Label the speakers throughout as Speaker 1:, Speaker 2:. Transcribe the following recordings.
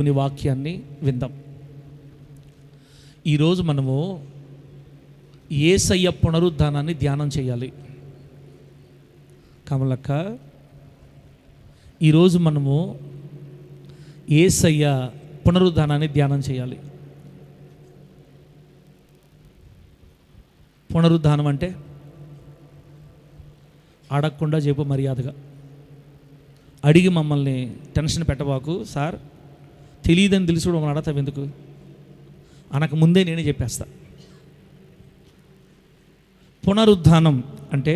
Speaker 1: కొన్ని వాక్యాన్ని విందాం. ఈరోజు మనము యేసయ్య పునరుద్ధానాన్ని ధ్యానం చేయాలి. కమలక్క, ఈరోజు మనము యేసయ్య పునరుద్ధానాన్ని ధ్యానం చేయాలి. పునరుద్ధానం అంటే అడగకుండా చెప్పు, మర్యాదగా అడిగి మమ్మల్ని టెన్షన్ పెట్టబాకు. సార్ తెలియదని తెలిసి కూడా మమ్మల్ని అడతావు ఎందుకు? అనక ముందే నేనే చెప్పేస్తా. పునరుద్ధానం అంటే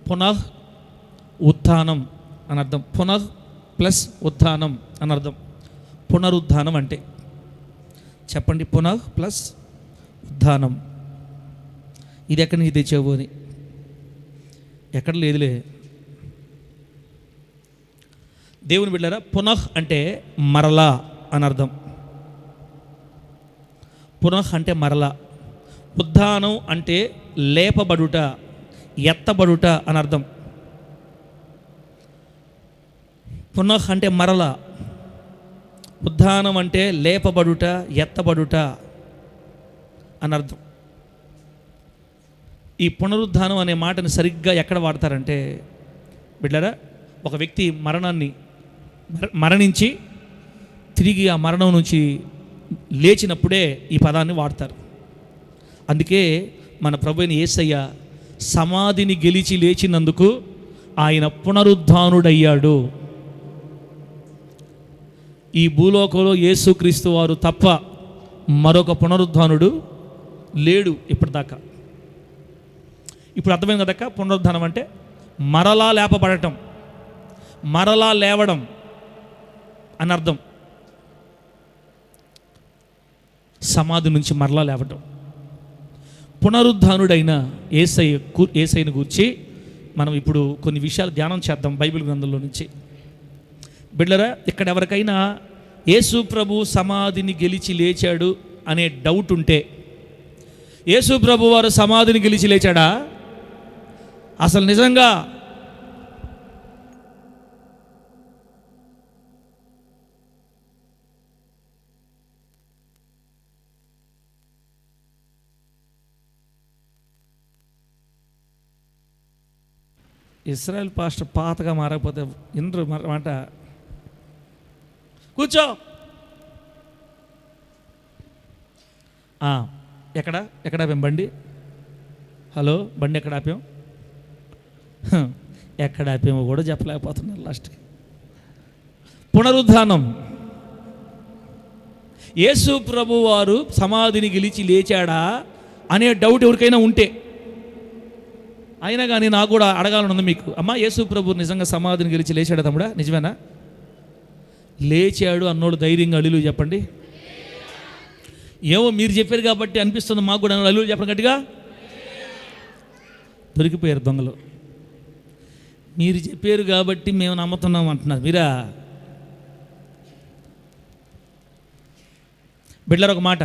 Speaker 1: పునః ఉత్థానం అని అర్థం. పునః ప్లస్ ఉత్థానం అని అర్థం. పునరుద్ధానం అంటే చెప్పండి, పునః ప్లస్ ఉత్థానం. ఇది ఎక్కడి నుంచి తెచ్చావు అని ఎక్కడ లేదులే. దేవుని బిడ్డలారా, పునః అంటే మరలా అని అర్థం. పునః అంటే మరలా. ఉత్థానం అంటే లేపబడుట, ఎత్తబడుట అని అర్థం. పునః అంటే మరలా, ఉత్థానం అంటే లేపబడుట, ఎత్తబడుట అని అర్థం. ఈ పునరుద్ధానం అనే మాటని సరిగ్గా ఎక్కడ వాడతారంటే బిడ్డలారా, ఒక వ్యక్తి మరణించి తిరిగి ఆ మరణం నుంచి లేచినప్పుడే ఈ పదాన్ని వాడతారు. అందుకే మన ప్రభువైన యేసయ్య సమాధిని గెలిచి లేచినందుకు ఆయన పునరుద్ధానుడయ్యాడు. ఈ భూలోకంలో యేసుక్రీస్తు వారు తప్ప మరొక పునరుద్ధానుడు లేడు ఇప్పటిదాకా. ఇప్పుడు అర్థమైంది కదక్క, పునరుద్ధానం అంటే మరలా లేపబడటం, మరలా లేవడం అని అర్థం. సమాధి నుంచి మరలా లేవటం. పునరుద్ధానుడైన యేసయ్యను గూర్చి మనం ఇప్పుడు కొన్ని విషయాలు ధ్యానం చేద్దాం బైబిల్ గ్రంథంలో నుంచి. బిడ్డలారా, ఇక్కడ ఎవరికైనా యేసు ప్రభు సమాధిని గెలిచి లేచాడు అనే డౌట్ ఉంటే, యేసు ప్రభు వారు సమాధిని గెలిచి లేచాడా? అసలు నిజంగా ఇస్రాయల్ పాస్టర్ పాతగా మారకపోతే ఇంద్రు మాట. కూర్చో. ఎక్కడ ఆపాం బండి? హలో, బండి ఎక్కడ ఆపాం? ఎక్కడ ఆపామో కూడా చెప్పలేకపోతున్నారు లాస్ట్కి. పునరుద్ధానం. యేసు ప్రభు వారు సమాధిని గెలిచి లేచాడా అనే డౌట్ ఎవరికైనా ఉంటే, అయినా కానీ నాకు కూడా అడగాలనుంది మీకు. అమ్మా, యేసు ప్రభు నిజంగా సమాధిని గెలిచి లేచాడా తమ్ముడా? నిజమేనా? లేచాడు అన్నోడు ధైర్యంగా అల్లులు చెప్పండి. ఏమో మీరు చెప్పారు కాబట్టి అనిపిస్తుంది మాకు కూడా. అల్లులు చెప్పండి గట్టిగా. దొరికిపోయారు దొంగలు. మీరు చెప్పారు కాబట్టి మేము నమ్ముతున్నాం అంటున్నారు మీరా? బిడ్డలారా, ఒక మాట.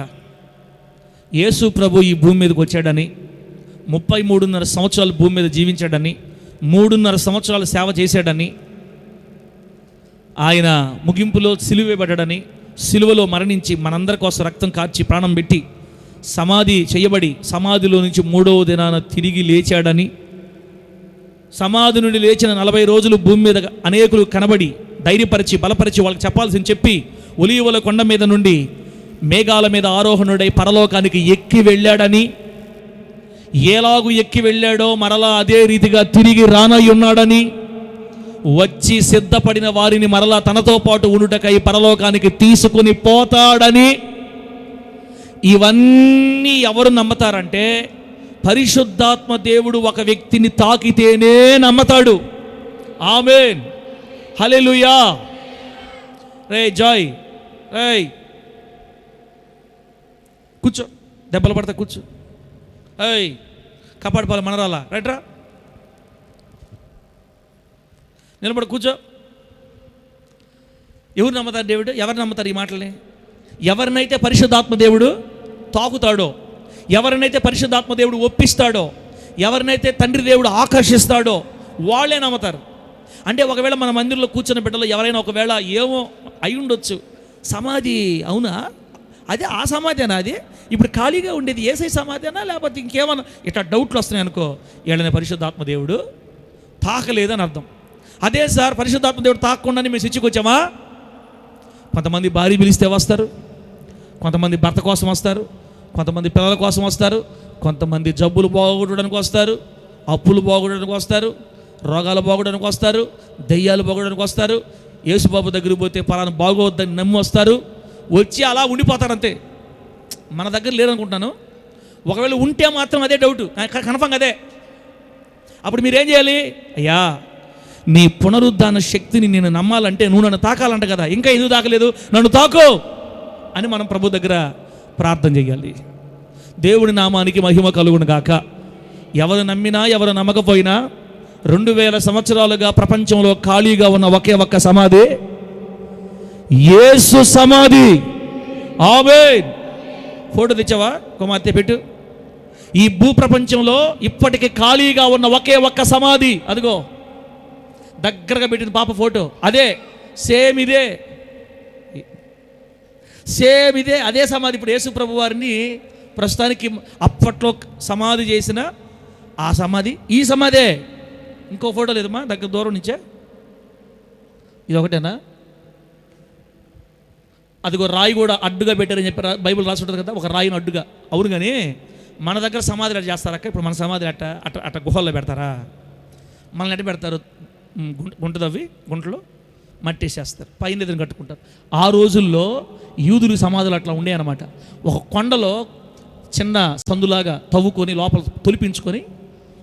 Speaker 1: యేసు ప్రభు ఈ భూమి మీదకి వచ్చాడని, 33.5 సంవత్సరాలు భూమి మీద జీవించాడని, 3.5 సంవత్సరాలు సేవ చేశాడని, ఆయన ముగింపులో సిలువేయబడ్డాడని, సిలువలో మరణించి మనందరి కోసం రక్తం కార్చి ప్రాణం పెట్టి సమాధి చేయబడి సమాధిలో నుంచి 3వ దినాన తిరిగి లేచాడని, సమాధి నుండి లేచిన 40 రోజులు భూమి మీద అనేకులు కనబడి ధైర్యపరిచి బలపరిచి వాళ్ళకి చెప్పాల్సింది చెప్పి ఒలీవల కొండ మీద నుండి మేఘాల మీద ఆరోహణుడై పరలోకానికి ఎక్కి వెళ్ళాడని, ఎలాగూ ఎక్కి వెళ్ళాడో మరలా అదే రీతిగా తిరిగి రానయ్యున్నాడని, వచ్చి సిద్ధపడిన వారిని మరలా తనతో పాటు ఉండుటకై పరలోకానికి తీసుకుని పోతాడని, ఇవన్నీ ఎవరు నమ్ముతారంటే పరిశుద్ధాత్మ దేవుడు ఒక వ్యక్తిని తాకితేనే నమ్ముతాడు. ఆమేన్, హల్లెలూయా. రే జాయ్, రేయ్ కూర్చో, దెబ్బలు పడతా కూర్చో. ఏయ్ కపాడిపాల మనరాలా, రైట్రా, నిలబడి కూర్చో. ఎవరు నమ్ముతారు దేవుడు? ఎవరు నమ్ముతారు ఈ మాటల్ని? ఎవరినైతే పరిశుద్ధాత్మ దేవుడు తాకుతాడో, ఎవరినైతే పరిశుద్ధాత్మ దేవుడు ఒప్పిస్తాడో, ఎవరినైతే తండ్రి దేవుడు ఆకర్షిస్తాడో వాళ్ళే నమ్ముతారు. అంటే ఒకవేళ మన మందిరంలో కూర్చున్న బిడ్డలో ఎవరైనా ఒకవేళ ఏమో అయి ఉండొచ్చు, సమాధి అవునా? అదే ఆ సమాధేనా? అది ఇప్పుడు ఖాళీగా ఉండేది యేసయ్య సమాధేనా లేకపోతే ఇంకేమన్నా? ఇట్లా డౌట్లు వస్తున్నాయి అనుకో, వీళ్ళని పరిశుద్ధాత్మ దేవుడు తాకలేదని అర్థం. అదే సార్, పరిశుద్ధాత్మ దేవుడు తాకకుండానే మేము చర్చికి వచ్చామా? కొంతమంది భార్య పిలిస్తే వస్తారు, కొంతమంది భర్త కోసం వస్తారు, కొంతమంది పిల్లల కోసం వస్తారు, కొంతమంది జబ్బులు పోగొట్టడానికి వస్తారు, అప్పులు పోగొట్టడానికి వస్తారు, రోగాలు పోగొట్టడానికి వస్తారు, దెయ్యాలు పోగొట్టడానికి వస్తారు. యేసుబాబు దగ్గరికి పోతే పలానా బాగోద్దని నమ్మి వస్తారు, వచ్చి అలా ఉండిపోతారు అంతే. మన దగ్గర లేదనుకుంటున్నాను. ఒకవేళ ఉంటే మాత్రం అదే డౌట్, కన్ఫర్మ్ అదే. అప్పుడు మీరేం చేయాలి? అయ్యా, నీ పునరుద్ధాన శక్తిని నేను నమ్మాలంటే నువ్వు నన్ను తాకాలంట కదా, ఇంకా ఎందుకు తాకలేదు, నన్ను తాకో అని మనం ప్రభు దగ్గర ప్రార్థన చేయాలి. దేవుడి నామానికి మహిమ కలుగును గాక. ఎవరు నమ్మినా ఎవరు నమ్మకపోయినా 2000 సంవత్సరాలుగా ప్రపంచంలో ఖాళీగా ఉన్న ఒకే ఒక్క సమాధి యేసు సమాధి. ఆమేన్. ఫోటో తెచ్చావా కుమార్తె? పెట్టు. ఈ భూప్రపంచంలో ఇప్పటికీ ఖాళీగా ఉన్న ఒకే ఒక్క సమాధి అదిగో దగ్గరగా పెట్టింది పాప ఫోటో. అదే సేమ్ ఇదే, సేమ్ ఇదే, అదే సమాధి. ఇప్పుడు యేసు ప్రభు వారిని ప్రస్తుతానికి అప్పట్లో సమాధి చేసిన ఆ సమాధి ఈ సమాధే. ఇంకో ఫోటో లేదమ్మా, దగ్గర దూరం నుంచే. ఇది ఒకటేనా? అదిగో రాయి కూడా అడ్డుగా పెట్టారని చెప్పి బైబిల్ రాసి ఉంటుంది కదా, ఒక రాయిని అడ్డుగా. అవును, కానీ మన దగ్గర సమాధులు ఎట్లా చేస్తారక్క? ఇప్పుడు మన సమాధులు అట్ట గుహల్లో పెడతారా? మనల్ని ఎట్ట పెడతారు? గుంట తవ్వి గుంటలో మట్టేసేస్తారు, పైన ఎదురు కట్టుకుంటారు. ఆ రోజుల్లో యూదులు సమాధులు అట్లా ఉండే అనమాట. ఒక కొండలో చిన్న సందులాగా తవ్వుకొని లోపల తొలిపించుకొని,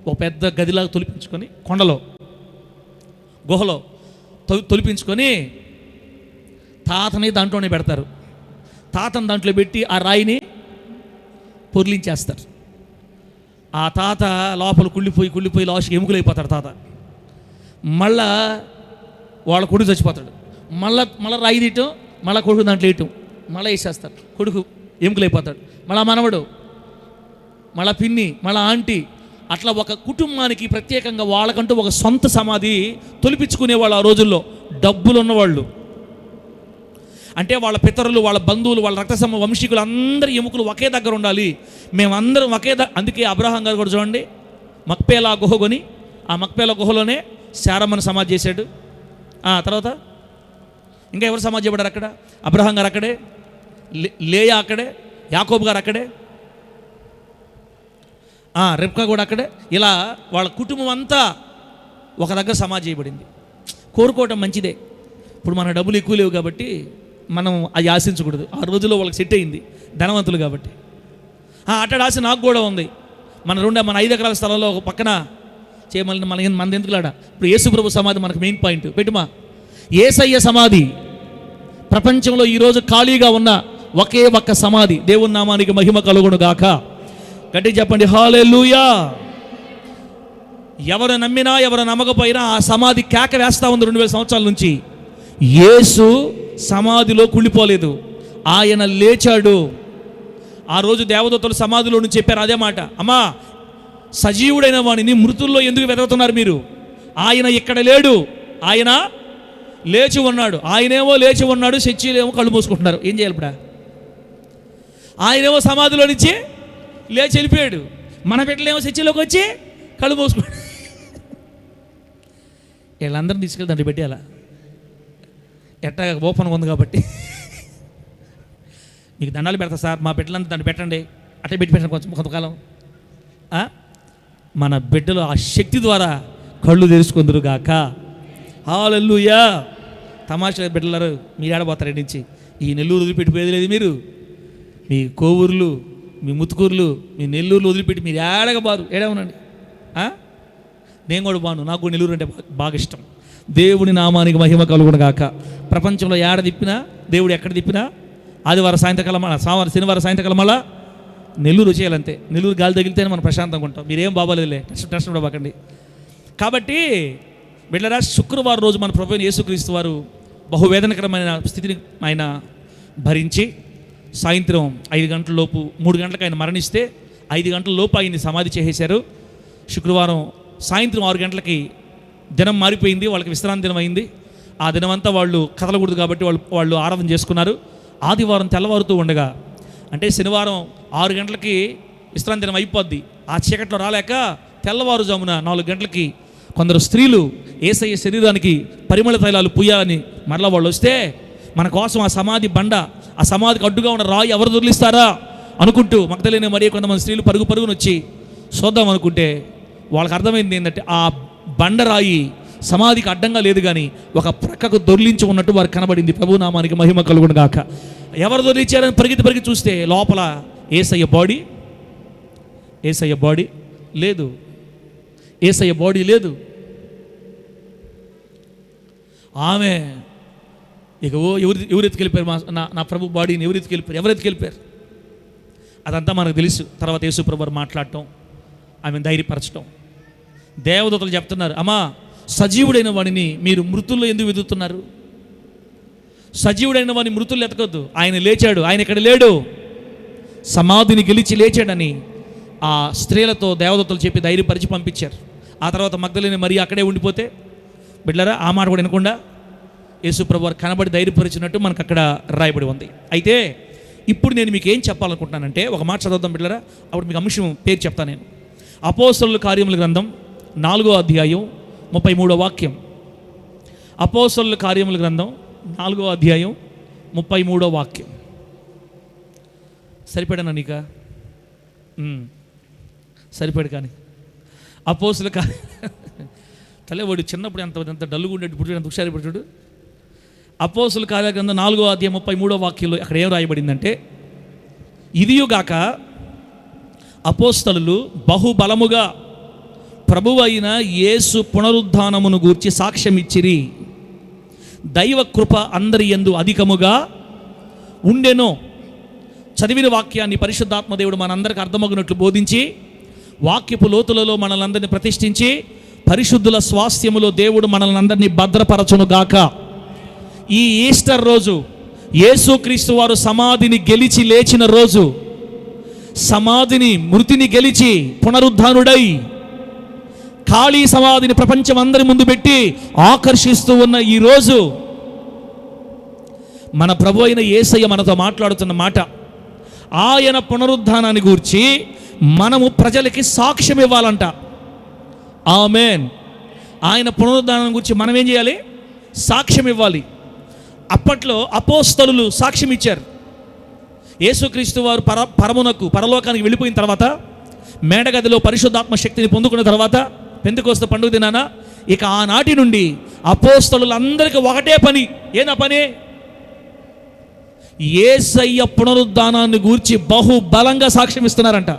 Speaker 1: ఒక పెద్ద గదిలాగా తొలిపించుకొని, కొండలో గుహలో తొలిపించుకొని తాతని దాంట్లోనే పెడతారు. తాతని దాంట్లో పెట్టి ఆ రాయిని పొర్లించేస్తారు. ఆ తాత లోపల కుళ్ళిపోయి లాస్ట్కి ఎముకలైపోతాడు తాత. మళ్ళా వాళ్ళ కొడుకు చచ్చిపోతాడు. మళ్ళా రాయి తీయటం, మళ్ళీ కొడుకు దాంట్లో వేయటం, మళ్ళీ వేసేస్తారు. కొడుకు ఎముకలైపోతాడు. మళ్ళా మనవడు, మళ్ళా పిన్ని, మళ్ళా ఆంటీ, అట్లా ఒక కుటుంబానికి ప్రత్యేకంగా వాళ్ళకంటూ ఒక సొంత సమాధి తొలిపించుకునేవాళ్ళు ఆ రోజుల్లో. డబ్బులు ఉన్నవాళ్ళు అంటే వాళ్ళ పితరులు, వాళ్ళ బంధువులు, వాళ్ళ రక్త వంశీకులు అందరి ఎముకలు ఒకే దగ్గర ఉండాలి, మేమందరం అందుకే అబ్రహాం గారు కూడా చూడండి, మక్పేలా గుహ కొని ఆ మక్పేలా గుహలోనే శారమ్మను సమాధి చేశాడు. తర్వాత ఇంకా ఎవరు సమాధి చేయబడ్డారు అక్కడ? అబ్రహాం గారు అక్కడే, లేయా అక్కడే, యాకోబు గారు అక్కడే, రెబ్కా కూడా అక్కడే. ఇలా వాళ్ళ కుటుంబం అంతా ఒక దగ్గర సమాధి చేయబడింది. కోరుకోవటం మంచిదే. ఇప్పుడు మన డబ్బులు ఎక్కువ లేవు కాబట్టి మనం అది ఆశించకూడదు. ఆ రోజుల్లో వాళ్ళకి సెట్ అయింది, ధనవంతులు కాబట్టి. అట్టడి ఆశ నాకు కూడా ఉంది. మన 5 ఎకరాల స్థలంలో ఒక పక్కన చేయమని మనది ఎందుకులాడా. ఇప్పుడు యేసుప్రభు సమాధి మనకు మెయిన్ పాయింట్. పెట్టుమా, యేసయ్య సమాధి ప్రపంచంలో ఈరోజు ఖాళీగా ఉన్న ఒకే ఒక్క సమాధి. దేవుని నామానికి మహిమ కలుగును గాక. గట్టిగా చెప్పండి హల్లెలూయా. ఎవరు నమ్మినా ఎవరు నమ్మకపోయినా ఆ సమాధి కేక వేస్తూ ఉంది 2000 సంవత్సరాల నుంచి. యేసు సమాధిలో కుళ్ళిపోలేదు, ఆయన లేచాడు. ఆ రోజు దేవదూతలు సమాధిలో నుంచి చెప్పారు అదే మాట, అమ్మా సజీవుడైన వాడిని మృతుల్లో ఎందుకు వెతుకుతున్నారు మీరు? ఆయన ఇక్కడ లేడు, ఆయన లేచి ఉన్నాడు. ఆయనేమో లేచి ఉన్నాడు, చర్చిలేమో కళ్ళు మూసుకుంటున్నారు. ఏం చేయాలి ఇప్పుడు? ఆయనేమో సమాధిలో నుంచి లేచి వెళ్ళిపోయాడు, మన బిడ్డలేమో చర్చిలోకి వచ్చి కళ్ళు మూసుకుంటాడు. వీళ్ళందరినీ తీసుకెళ్ళి దాంట్లో పెట్టి అలా ఎట్టా ఓపెన్గా ఉంది కాబట్టి మీకు దండాలు పెడతా సార్, మా బిడ్డలంతా దాన్ని పెట్టండి, అట్టే పెట్టండి కొంతకాలం. మన బిడ్డలు ఆ శక్తి ద్వారా కళ్ళు తెరుచుకుందరు గాక. హల్లెలూయా. తమాషా బిడ్డలారు, మీరు ఏడబోతారు ఇంటి నుంచి. ఈ నెల్లూరు వదిలిపెట్టిపోయేది లేదు మీరు. మీ కోవూరులు, మీ ముత్తుకూరులు, మీ నెల్లూరులు వదిలిపెట్టి మీరు ఏడగబారు. ఏడవనండి. నేను కూడా బాను, నాకు కూడా నెల్లూరు అంటే బాగా ఇష్టం. దేవుని నామానికి మహిమ కలుగును గాక. ప్రపంచంలో ఏడ తిప్పినా, దేవుడు ఎక్కడ తిప్పినా, ఆదివారం సాయంత్రకాలం శనివారం సాయంత్రకాలం మళ్ళా నెల్లూరు వచ్చేయాలంతే. నెల్లూరు గాలి తగిలితేనే మనం ప్రశాంతంగా ఉంటాం. మీరేం బాబాలేదులే, టెన్షన్ పడబాకండి. కాబట్టి బిడ్డలారా, శుక్రవారం రోజు మన ప్రభువైన యేసుక్రీస్తు వారు బహువేదనకరమైన స్థితిని ఆయన భరించి సాయంత్రం 5 గంటల లోపు, 3 గంటలకు ఆయన మరణిస్తే 5 గంటల లోపు ఆయన్ని సమాధి చేసేశారు. శుక్రవారం సాయంత్రం 6 గంటలకి దినం మారిపోయింది, వాళ్ళకి విశ్రాంతి దినం అయింది. ఆ దినమంతా వాళ్ళు కదలకూడదు కాబట్టి వాళ్ళు ఆరాధన చేసుకున్నారు. ఆదివారం తెల్లవారుతూ ఉండగా, అంటే శనివారం 6 గంటలకి విశ్రాంతి దినం అయిపోద్ది, ఆ చీకట్లో రాలేక తెల్లవారుజామున 4 గంటలకి కొందరు స్త్రీలు యేసయ్య శరీరానికి పరిమళ తైలాలు పూయాలని మరలా వాళ్ళు వస్తే, మన కోసం ఆ సమాధి బండ, ఆ సమాధికి అడ్డుగా ఉన్న రాయి ఎవరు దొరికిస్తారా అనుకుంటూ మగ్దలేని మరియు కొంతమంది స్త్రీలు పరుగును వచ్చి చూద్దాం అనుకుంటే, వాళ్ళకి అర్థమైంది ఏంటంటే ఆ బండరాయి సమాధికి అడ్డంగా లేదు కానీ ఒక ప్రక్కకు దొర్లించి ఉన్నట్టు వారికి కనబడింది. ప్రభు నామానికి మహిమ కలుగును గాక. ఎవరు దొర్లించారని పరిగెత్తి చూస్తే లోపల యేసయ్య బాడీ లేదు. యేసయ్య బాడీ లేదు. ఆమె ఇక ఎవరు ఎత్తుకెళ్ళిపోయారు నా ప్రభు బాడీని ఎవరు ఎత్తుకెళ్ళిపోయారు అదంతా మనకు తెలుసు. తర్వాత యేసు ప్రభు మాట్లాడటం, ఆమెను ధైర్యపరచడం. దేవదూతలు చెప్తున్నారు, అమ్మా సజీవుడైన వాడిని మీరు మృతుల్లో ఎందుకు వెతుకుతున్నారు? సజీవుడైన వాడిని మృతుల్లో ఎతకొద్దు, ఆయన లేచాడు, ఆయన ఇక్కడ లేడు, సమాధిని గెలిచి లేచాడని ఆ స్త్రీలతో దేవదూతలు చెప్పి ధైర్యపరిచి పంపించారు. ఆ తర్వాత మగ్దలేని మరి అక్కడే ఉండిపోతే, బిడ్డలారా ఆ మాట కూడా వినకుండా యేసు ప్రభు వారు కనబడి ధైర్యపరిచినట్టు మనకు అక్కడ రాయబడి ఉంది. అయితే ఇప్పుడు నేను మీకు ఏం చెప్పాలనుకుంటున్నానంటే, ఒక మాట చదువుతాం బిడ్డలారా, అప్పుడు మీకు అంశం పేరు చెప్తాను నేను. అపోస్తలుల కార్యముల గ్రంథం 4వ అధ్యాయం 33వ వాక్యం. అపోస్తలుల కార్యముల గ్రంథం 4వ అధ్యాయం 33వ వాక్యం. సరిపడనా నీకా? సరిపడు. కానీ అపోస్తలుల తలే వాడు చిన్నప్పుడు ఎంత డల్లుగా ఉండేది, పుట్టు ఎంత హుషారు పుట్టుడు. అపోస్తలుల కార్యాల గ్రంథం 4వ అధ్యాయం 33వ వాక్యంలో అక్కడ ఏం రాయబడిందంటే, ఇదియుగాక అపోస్తలులు బహుబలముగా ప్రభువైన యేసు పునరుద్ధానమును గూర్చి సాక్ష్యం ఇచ్చిరి. దైవ కృప అందరి యందు అధికముగా ఉండెను. చదివిన వాక్యాన్ని పరిశుద్ధాత్మ దేవుడు మనందరికి అర్థమగినట్లు బోధించి, వాక్యపు లోతులలో మనలందరినీ ప్రతిష్ఠించి, పరిశుద్ధుల స్వాస్థ్యములో దేవుడు మనల్ని అందరినీ భద్రపరచును గాక. ఈ ఈస్టర్ రోజు యేసుక్రీస్తు వారు సమాధిని గెలిచి లేచిన రోజు, సమాధిని మృతిని గెలిచి పునరుద్ధానుడై ఖాళీ సమాధిని ప్రపంచం అందరి ముందు పెట్టి ఆకర్షిస్తూ ఉన్న ఈ రోజు మన ప్రభు అయిన యేసయ్య మనతో మాట్లాడుతున్న మాట, ఆయన పునరుద్ధానాన్ని గూర్చి మనము ప్రజలకి సాక్ష్యం ఇవ్వాలంట. ఆమేన్. ఆయన పునరుద్ధానం గురించి మనం ఏం చేయాలి? సాక్ష్యం ఇవ్వాలి. అప్పట్లో అపోస్తలులు సాక్ష్యం ఇచ్చారు. యేసుక్రీస్తు వారు పరలోకానికి వెళ్ళిపోయిన తర్వాత, మేడగదిలో పరిశుద్ధాత్మ శక్తిని పొందుకున్న తర్వాత, పెంతెకొస్తు పండుగ దినాన ఇక ఆనాటి నుండి అపోస్తలులందరికీ ఒకటే పని. ఏనా పని? యేసయ్య పునరుద్ధానాన్ని గూర్చి బహుబలంగా సాక్ష్యం ఇస్తున్నారంట.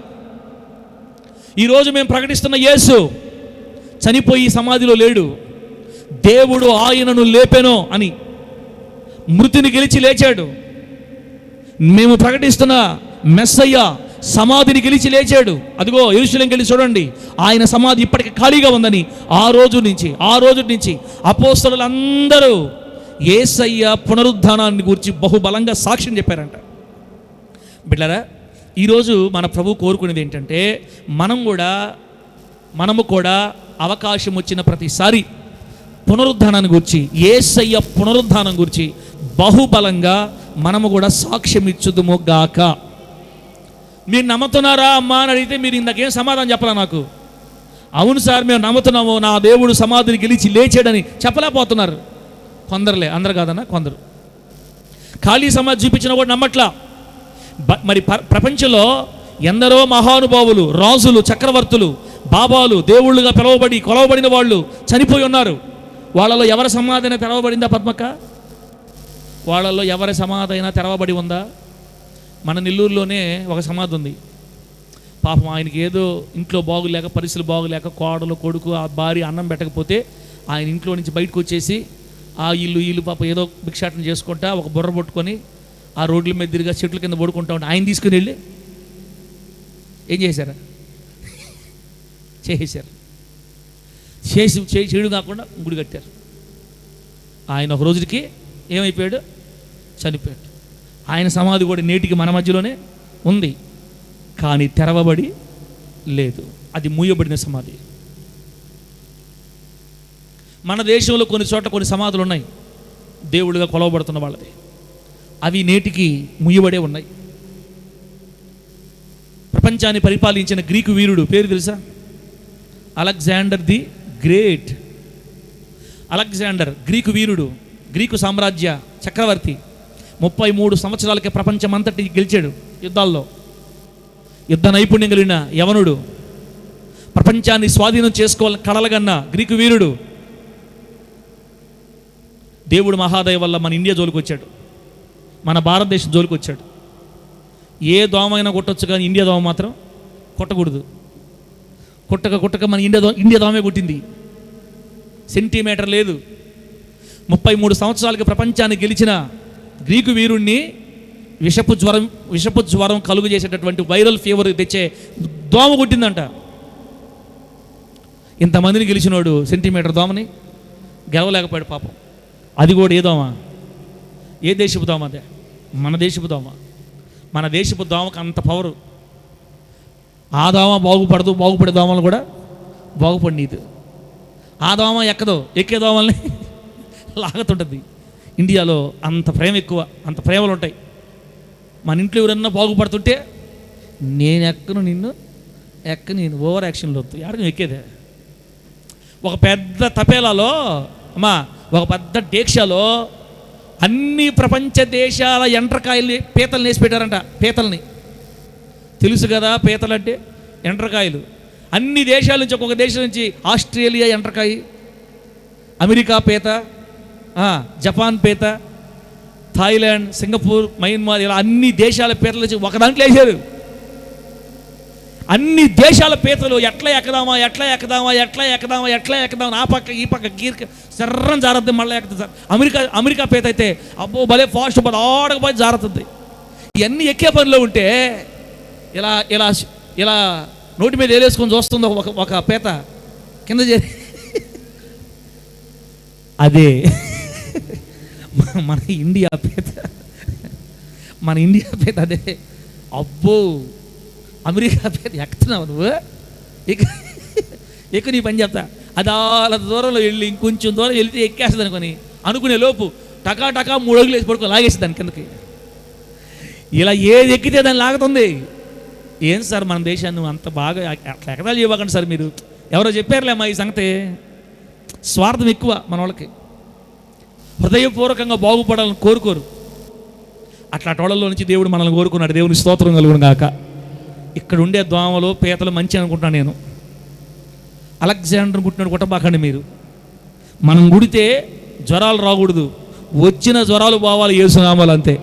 Speaker 1: ఈరోజు మేము ప్రకటిస్తున్న యేసు చనిపోయి సమాధిలో లేడు, దేవుడు ఆయనను లేపెను అని, మృతిని గెలిచి లేచాడు. మేము ప్రకటిస్తున్న మెస్సయ్య సమాధిని గెలిచి లేచాడు. అదిగో యెరూషలేంకి వెళ్ళి చూడండి, ఆయన సమాధి ఇప్పటికి ఖాళీగా ఉందని ఆ రోజు నుంచి అపోస్తలులందరూ యేసయ్య పునరుద్ధానాన్ని గురించి బహుబలంగా సాక్ష్యం చెప్పారంట. బిడ్డలారా, ఈరోజు మన ప్రభు కోరుకునేది ఏంటంటే, మనము కూడా అవకాశం వచ్చిన ప్రతిసారి పునరుద్ధానాన్ని గురించి, యేసయ్య పునరుద్ధానం గురించి బహుబలంగా మనము కూడా సాక్ష్యం ఇచ్చుదుము గాక. మీరు నమ్ముతున్నారా అమ్మా అని అడిగితే మీరు ఇందాకేం సమాధానం చెప్పాలా నాకు? అవును సార్ మేము నమ్ముతున్నాము, నా దేవుడు సమాధిని గెలిచి లేచాడని చెప్పలేకపోతున్నారు కొందరులే, అందరు కాదన్నా కొందరు. ఖాళీ సమాధి చూపించినా కూడా నమ్మట్లా. మరి ప్రపంచంలో ఎందరో మహానుభావులు, రాజులు, చక్రవర్తులు, బాబాలు, దేవుళ్ళుగా కొలవబడిన వాళ్ళు చనిపోయి ఉన్నారు. వాళ్ళలో ఎవరి సమాధి అయినా తెరవబడిందా పద్మక్క? వాళ్ళల్లో ఎవరి సమాధి అయినా తెరవబడి ఉందా? మన నెల్లూరులోనే ఒక సమాధి ఉంది. పాపం ఆయనకి ఏదో ఇంట్లో బాగులేక, పరిస్థితులు బాగులేక, కోడలు, కొడుకు, ఆ భార్య అన్నం పెట్టకపోతే ఆయన ఇంట్లో నుంచి బయటకు వచ్చేసి ఆ ఇల్లు పాప ఏదో భిక్షాటన చేసుకుంటా ఒక బుర్ర పట్టుకొని ఆ రోడ్ల మీద తిరిగా చెట్ల కింద పడుకుంటా ఉంటే ఆయన తీసుకుని వెళ్ళి ఏం చేశారు? చేయడం కాకుండా గుడి కట్టారు. ఆయన ఒక రోజుకి ఏమైపోయాడు? చనిపోయాడు. ఆయన సమాధి కూడా నేటికి మన మధ్యలోనే ఉంది, కానీ తెరవబడి లేదు. అది మూయబడిన సమాధి. మన దేశంలో కొన్ని చోట్ల కొన్ని సమాధులు ఉన్నాయి, దేవుడిగా కొలవబడుతున్న వాళ్ళది. అవి నేటికి ముయ్యబడే ఉన్నాయి. ప్రపంచాన్ని పరిపాలించిన గ్రీకు వీరుడు పేరు తెలుసా? Alexander the great. Alexander Greek Veerudu, Greek సామ్రాజ్య చక్రవర్తి. 33 సంవత్సరాలకే ప్రపంచమంతటి గెలిచాడు యుద్ధాల్లో. యుద్ధ నైపుణ్యం కలిగిన యవనుడు, ప్రపంచాన్ని స్వాధీనం చేసుకోవాలని కలలుగన్న గ్రీకు వీరుడు. దేవుడు మహాదయ వల్ల మన ఇండియా జోలికి వచ్చాడు, మన భారతదేశం జోలికి వచ్చాడు. ఏ దోమైనా కొట్టొచ్చు కానీ ఇండియా దోమ మాత్రం కొట్టకూడదు. కుట్టక మన ఇండియా దోమే కొట్టింది. సెంటీమీటర్ లేదు. 33 సంవత్సరాలకి ప్రపంచాన్ని గెలిచిన గ్రీకు వీరుణ్ణి విషపు జ్వరం కలుగు చేసేటటువంటి వైరల్ ఫీవర్ తెచ్చే దోమ కొట్టిందంట. ఇంతమందిని గెలిచినోడు సెంటీమీటర్ దోమని గెలవలేకపోయాడు పాపం. అది కూడా ఏ దోమ? ఏ దేశపు దోమ? అదే మన దేశపు దోమ. మన దేశపు దోమకు అంత పవరు. ఆ దోమ బాగుపడే దోమలు కూడా బాగుపడినది. ఆ దోమ ఎక్కదో, ఎక్కే దోమల్ని లాగుతుంటుంది. ఇండియాలో అంత ప్రేమ ఎక్కువ, అంత ప్రేమలు ఉంటాయి. మన ఇంట్లో ఎవరన్నా బాగుపడుతుంటే నేను ఎక్కను, నేను ఓవర్ యాక్షన్లో వద్దు, ఎక్కడికి ఎక్కేదే. ఒక పెద్ద తపేలాలో ఒక పెద్ద డేక్షాలో అన్ని ప్రపంచ దేశాల ఎండ్రకాయలు పీతలు వేసి పెట్టారంట. పీతల్ని తెలుసు కదా, పీతలు అంటే ఎండ్రకాయలు. అన్ని దేశాల నుంచి, ఒక్కొక్క దేశం నుంచి ఆస్ట్రేలియా ఎండ్రకాయ, అమెరికా పీత, జపాన్ పీత, థాయిలాండ్, సింగపూర్, మయన్మార్, ఇలా అన్ని దేశాల పీతలు వచ్చి ఒక దాంట్లో వేసారు. అన్ని దేశాల పీతలు ఎట్లా ఎక్కుదామా ఆ పక్క ఈ పక్క గీర్క సర్రం జారద్ది, మళ్ళీ ఎక్కుతుంది సార్. అమెరికా పీత అయితే అబ్బో భలే ఫాస్ట్ ఆడకపోయి జారుతుంది. ఇవన్నీ ఎక్కే పనిలో ఉంటే ఇలా ఇలా ఇలా నోటి మీద వేలేసుకొని చూస్తుంది ఒక పీత కింద చేరి. అదే మన ఇండియా పీత అదే. అబ్బో అమెరికా పీత ఎక్కుతున్నావు నువ్వు, ఎక్కువ నీ పని చెప్తా. అది అలా దూరంలో వెళ్ళి ఇంకొంచెం దూరం వెళ్తే ఎక్కేస్తుంది అనుకునే లోపు టకా 3 అడుగులు వేసి పడుకో లాగేసి దాని కిందకి. ఇలా ఏది ఎక్కితే దాన్ని లాగుతుంది. ఏం సార్ మన దేశాన్ని అంత బాగా అట్లా ఎక్కడాలు చేయకండి సార్ మీరు. ఎవరో చెప్పారులేమ్మా ఈ సంగతి. స్వార్థం ఎక్కువ మన వాళ్ళకి. హృదయపూర్వకంగా బాగుపడాలని కోరుకోరు. అట్లాంటి వాళ్ళలో నుంచి దేవుడు మనల్ని కోరుకున్నాడు. దేవుని స్తోత్రం కలుగును గాక. ఇక్కడ ఉండే దోమలు పీతలు మంచి అనుకుంటున్నాను నేను. అలెగ్జాండర్ పుట్టినాడు కొట్టబాకండి మీరు. మనం గుడితే జ్వరాలు రాకూడదు, వచ్చిన జ్వరాలు పోవాలి యేసునామాలు అంతే.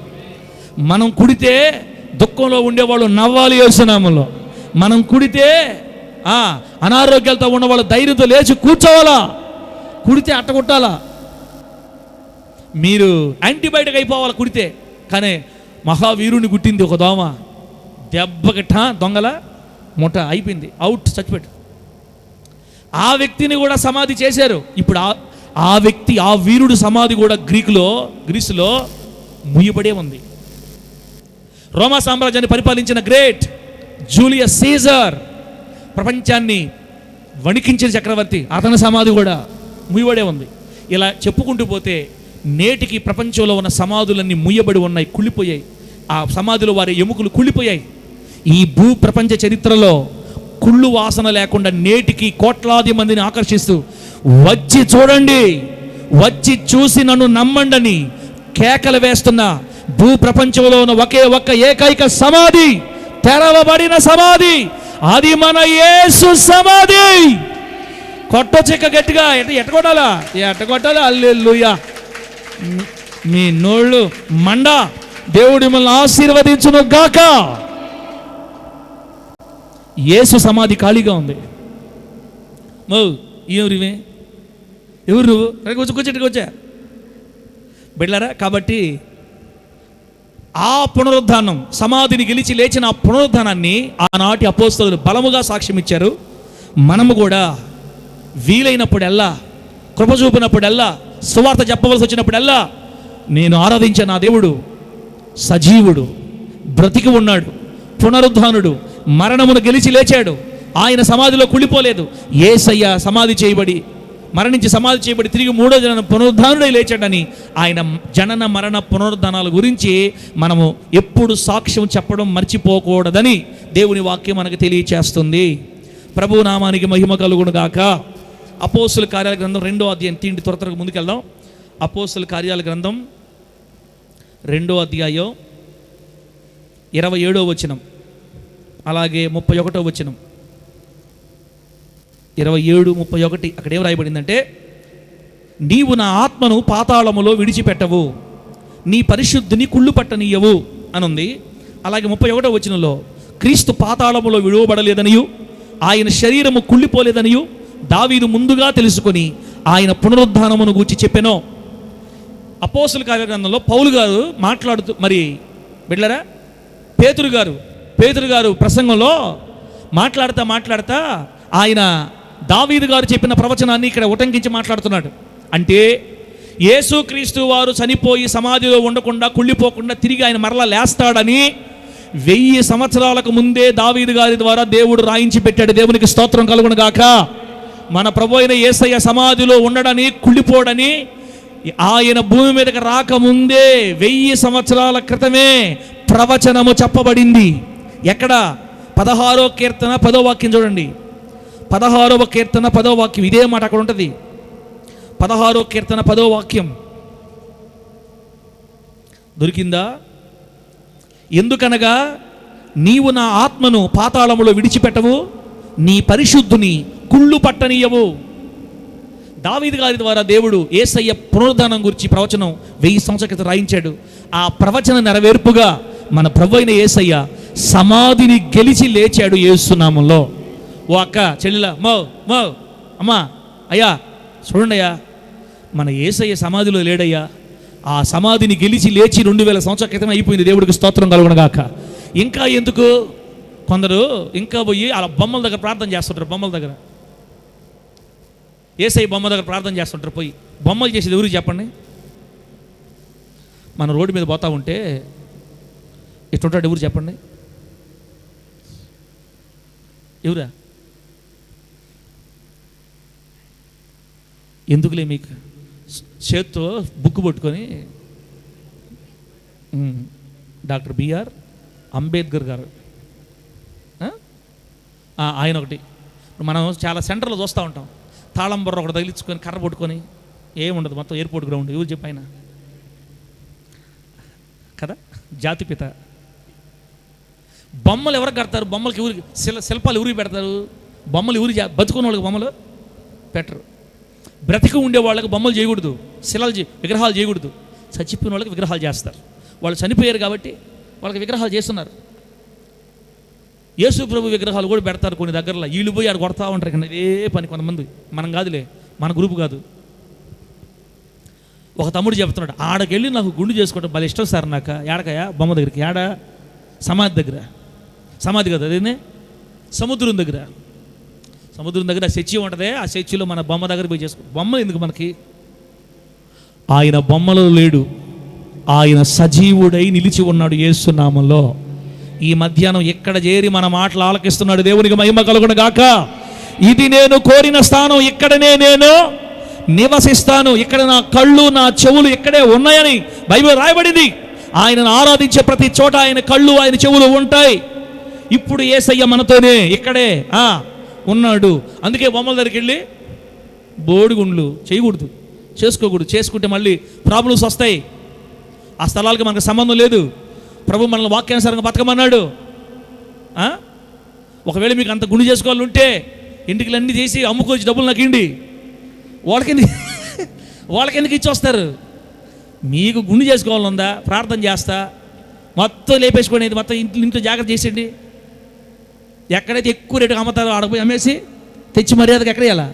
Speaker 1: మనం కుడితే దుఃఖంలో ఉండేవాళ్ళు నవ్వాలి యేసునామంలో. మనం కుడితే అనారోగ్యాలతో ఉన్నవాళ్ళు ధైర్యంతో లేచి కూర్చోవాలా, కుడితే అట్టగొట్టాలా. మీరు యాంటీబయాటిక్ అయిపోవాలి కుడితే. కానీ మహావీరుని కుట్టింది ఒక దోమ, దెబ్బకిట దొంగల ముఠ అయిపోయింది, అవుట్, చచ్చిపెట్టు. ఆ వ్యక్తిని కూడా సమాధి చేశారు. ఇప్పుడు ఆ వ్యక్తి, ఆ వీరుడు సమాధి కూడా గ్రీసులో ముయ్యబడే ఉంది. రోమా సామ్రాజ్యాన్ని పరిపాలించిన గ్రేట్ జూలియస్ సీజర్, ప్రపంచాన్ని వణికించిన చక్రవర్తి, అతని సమాధి కూడా ముయ్యబడే ఉంది. ఇలా చెప్పుకుంటూ పోతే నేటికి ప్రపంచంలో ఉన్న సమాధులన్నీ ముయ్యబడి ఉన్నాయి, కుళ్ళిపోయాయి. ఆ సమాధిలో వారి ఎముకలు కుళ్ళిపోయాయి. ఈ భూ ప్రపంచ చరిత్రలో కుళ్ళు వాసన లేకుండా నేటికి కోట్లాది మందిని ఆకర్షిస్తూ వచ్చి చూడండి, వచ్చి చూసి నన్ను నమ్మండని కేకలు వేస్తున్న భూ ప్రపంచంలో ఉన్న ఒకే ఒక్క ఏకైక సమాధి, తెరవబడిన సమాధి, అది మన యేసు సమాధి. కొట్టొచ్చిక గట్టిగా ఎట్టగొట్టాలా హల్లెలూయా. మీ నోళ్ళు మండ. దేవుడు మిమ్మల్ని ఆశీర్వదించును గాక. యేసు సమాధి ఖాళీగా ఉంది. ఎవరివే, ఎవరు నువ్వు? కూర్చోచ్చా బిడ్డలారా. కాబట్టి ఆ పునరుద్ధానం, సమాధిని గెలిచి లేచిన ఆ పునరుద్ధానాన్ని ఆనాటి అపోస్తలులు బలముగా సాక్ష్యం ఇచ్చారు. మనము కూడా వీలైనప్పుడల్లా, కృప చూపినప్పుడల్లా, సువార్త చెప్పవలసి వచ్చినప్పుడల్లా, నేను ఆరాధించే నా దేవుడు సజీవుడు, బ్రతికి ఉన్నాడు, పునరుద్ధానుడు, మరణమును గెలిచి లేచాడు, ఆయన సమాధిలో కుళ్ళిపోలేదు. యేసయ్య సమాధి చేయబడి మరణించి సమాధి చేయబడి తిరిగి మూడో దినాన పునరుద్ధానుడై లేచాడని ఆయన జనన మరణ పునరుద్ధానాల గురించి మనము ఎప్పుడు సాక్ష్యం చెప్పడం మర్చిపోకూడదని దేవుని వాక్యం మనకు తెలియచేస్తుంది. ప్రభువు నామానికి మహిమ కలుగును గాక. అపోస్తుల కార్యాల గ్రంథం 2వ అధ్యాయం తీండి త్వరగా ముందుకెళ్దాం. అపోస్తుల కార్యాల గ్రంథం 2వ అధ్యాయం 27వ వచనం, అలాగే 31వ వచనం, 27, 31. అక్కడ ఏం రాయబడిందంటే, నీవు నా ఆత్మను పాతాళములో విడిచిపెట్టవు, నీ పరిశుద్ధిని కుళ్ళు పట్టనీయవు అని ఉంది. అలాగే 31వ వచనంలో క్రీస్తు పాతాళములో విడువబడలేదనియు ఆయన శరీరము కుళ్ళిపోలేదనియు దావీదు ముందుగా తెలుసుకొని ఆయన పునరుద్ధానమును గూర్చి చెప్పెనో. అపోస్తుల కార్యగ్రంథంలో పౌలు గారు మాట్లాడుతూ, మరి బిడ్డలారా, పేతురు గారు ప్రసంగంలో మాట్లాడుతా ఆయన దావీదు గారు చెప్పిన ప్రవచనాన్ని ఇక్కడ ఉటంకించి మాట్లాడుతున్నాడు. అంటే యేసుక్రీస్తు వారు చనిపోయి సమాధిలో ఉండకుండా కుళ్ళిపోకుండా తిరిగి ఆయన మరలా లేస్తాడని 1000 సంవత్సరాలకు ముందే దావీదు గారి ద్వారా దేవుడు రాయించి పెట్టాడు. దేవునికి స్తోత్రం కలుగును గాక. మన ప్రభు అయిన యేసయ్య సమాధిలో ఉండడని, కుళ్ళిపోడని ఆయన భూమి మీదకి రాకముందే 1000 సంవత్సరాల క్రితమే ప్రవచనము చెప్పబడింది. ఎక్కడ? 16వ కీర్తన 10వ వాక్యం చూడండి. 16వ కీర్తన 10వ వాక్యం ఇదే మాట అక్కడ ఉంటుంది. 16వ కీర్తన 10వ వాక్యం దొరికిందా? ఎందుకనగా నీవు నా ఆత్మను పాతాళములో విడిచిపెట్టవు, నీ పరిశుద్ధుని కుళ్ళు పట్టనీయవు. దావీదు గారి ద్వారా దేవుడు యేసయ్య పునరుద్ధానం గురించి ప్రవచనం 1000 సంవత్సరాల క్రితం రాయించాడు. ఆ ప్రవచన నెరవేర్పుగా మన ప్రభు అయిన యేసయ్య సమాధిని గెలిచి లేచాడు యేసునామంలో. ఓ అక్క, చెల్లెల, మో అమ్మా, అయ్యా చూడండి అయ్యా, మన యేసయ్య సమాధిలో లేడయ్యా. ఆ సమాధిని గెలిచి లేచి 2000 సంవత్సరాల క్రితం అయిపోయింది. దేవుడికి స్తోత్రం కలుగునగాక. ఇంకా ఎందుకు? కొందరు ఇంకా పోయి అలా బొమ్మల దగ్గర ప్రార్థన చేస్తుంటారు. బొమ్మల దగ్గర యేసయ్య బొమ్మ దగ్గర ప్రార్థన చేస్తుంటారు. పోయి బొమ్మలు చేసేది ఎవరికి చెప్పండి? మన రోడ్డు మీద పోతా ఉంటే ఎట్టుంటాడు ఎవరు చెప్పండి? ఎవరా? ఎందుకులే మీకు చేత్తో బుక్ పట్టుకొని డాక్టర్ బిఆర్ అంబేద్కర్ గారు, ఆయన ఒకటి. మనం చాలా సెంటర్లో చూస్తూ ఉంటాం, తాళం బొర్ర ఒకటి తగిలించుకొని కర్ర పట్టుకొని, ఏముండదు మొత్తం ఎయిర్పోర్ట్ గ్రౌండ్. ఎవరు చెప్పాయన కదా? జాతిపిత. బొమ్మలు ఎవరికి కడతారు? బొమ్మలకి ఎవరికి శిల్పాలు ఎవరికి పెడతారు? బొమ్మలు ఎవరు బతుకున్న వాళ్ళకి బొమ్మలు పెట్టరు. బ్రతికి ఉండే వాళ్ళకి బొమ్మలు చేయకూడదు, విగ్రహాలు చేయకూడదు. చచ్చిపోయిన వాళ్ళకి విగ్రహాలు చేస్తారు. వాళ్ళు చనిపోయారు కాబట్టి వాళ్ళకి విగ్రహాలు చేస్తున్నారు. యేసు ప్రభు విగ్రహాలు కూడా పెడతారు కొన్ని దగ్గరలో. వీళ్ళు పోయి ఆడ కొడతా ఉంటారు. కానీ ఇదే పని కొంతమంది. మనం కాదులే, మన గ్రూపు కాదు. ఒక తమ్ముడు చెప్తున్నాడు, ఆడకెళ్ళి నాకు గుండు చేసుకోవడం భలే ఇష్టం సార్. నాకు ఏడకయా? బొమ్మ దగ్గరికి. ఏడ? సమాధి దగ్గర. సమాధి కదా అదేనే, సముద్రం దగ్గర. సముద్రం దగ్గర చర్చి ఉంటుంది. ఆ చర్చిలో మన బొమ్మ దగ్గర పోయి చేసుకో. బొమ్మ ఎందుకు మనకి? ఆయన బొమ్మలో లేడు, ఆయన సజీవుడై నిలిచి ఉన్నాడు యేసు నామములో. ఈ మధ్యాహ్నం ఎక్కడ చేరి మన మాటలు ఆలకిస్తున్నాడు. దేవునికి మహిమ కలుగును గాక. ఇది నేను కోరిన స్థానం, ఇక్కడనే నేను నివసిస్తాను, ఇక్కడ నా కళ్ళు నా చెవులు ఇక్కడే ఉన్నాయని బైబిల్ రాయబడింది. ఆయనను ఆరాధించే ప్రతి చోట ఆయన కళ్ళు ఆయన చెవులు ఉంటాయి. ఇప్పుడు యేసయ్య మనతోనే ఇక్కడే ఉన్నాడు. అందుకే బొమ్మల దగ్గరికి వెళ్ళి బోడిగుండ్లు చేయకూడదు, చేసుకోకూడదు. చేసుకుంటే మళ్ళీ ప్రాబ్లమ్స్ వస్తాయి. ఆ స్థలాలకి మనకు సంబంధం లేదు. ప్రభు మనల్ని వాక్యానుసారంగా బతకమన్నాడు. ఒకవేళ మీకు అంత గుండు చేసుకోవాలి ఉంటే ఇంటికి చేసి అమ్ముకోవచ్చు, డబ్బులు నాకు ఇండి. వాళ్ళకెందుకు ఇచ్చి వస్తారు? మీకు గుండు చేసుకోవాలనుందా? ప్రార్థన చేస్తా మొత్తం లేపేసుకునేది, మొత్తం ఇంట్లో జాగ్రత్త చేసేయండి. ఎక్కడైతే ఎక్కువ రేటుగా అమ్ముతారో ఆడపోయి అమ్మేసి తెచ్చి మర్యాదగా ఎక్కడ ఇవ్వాలా?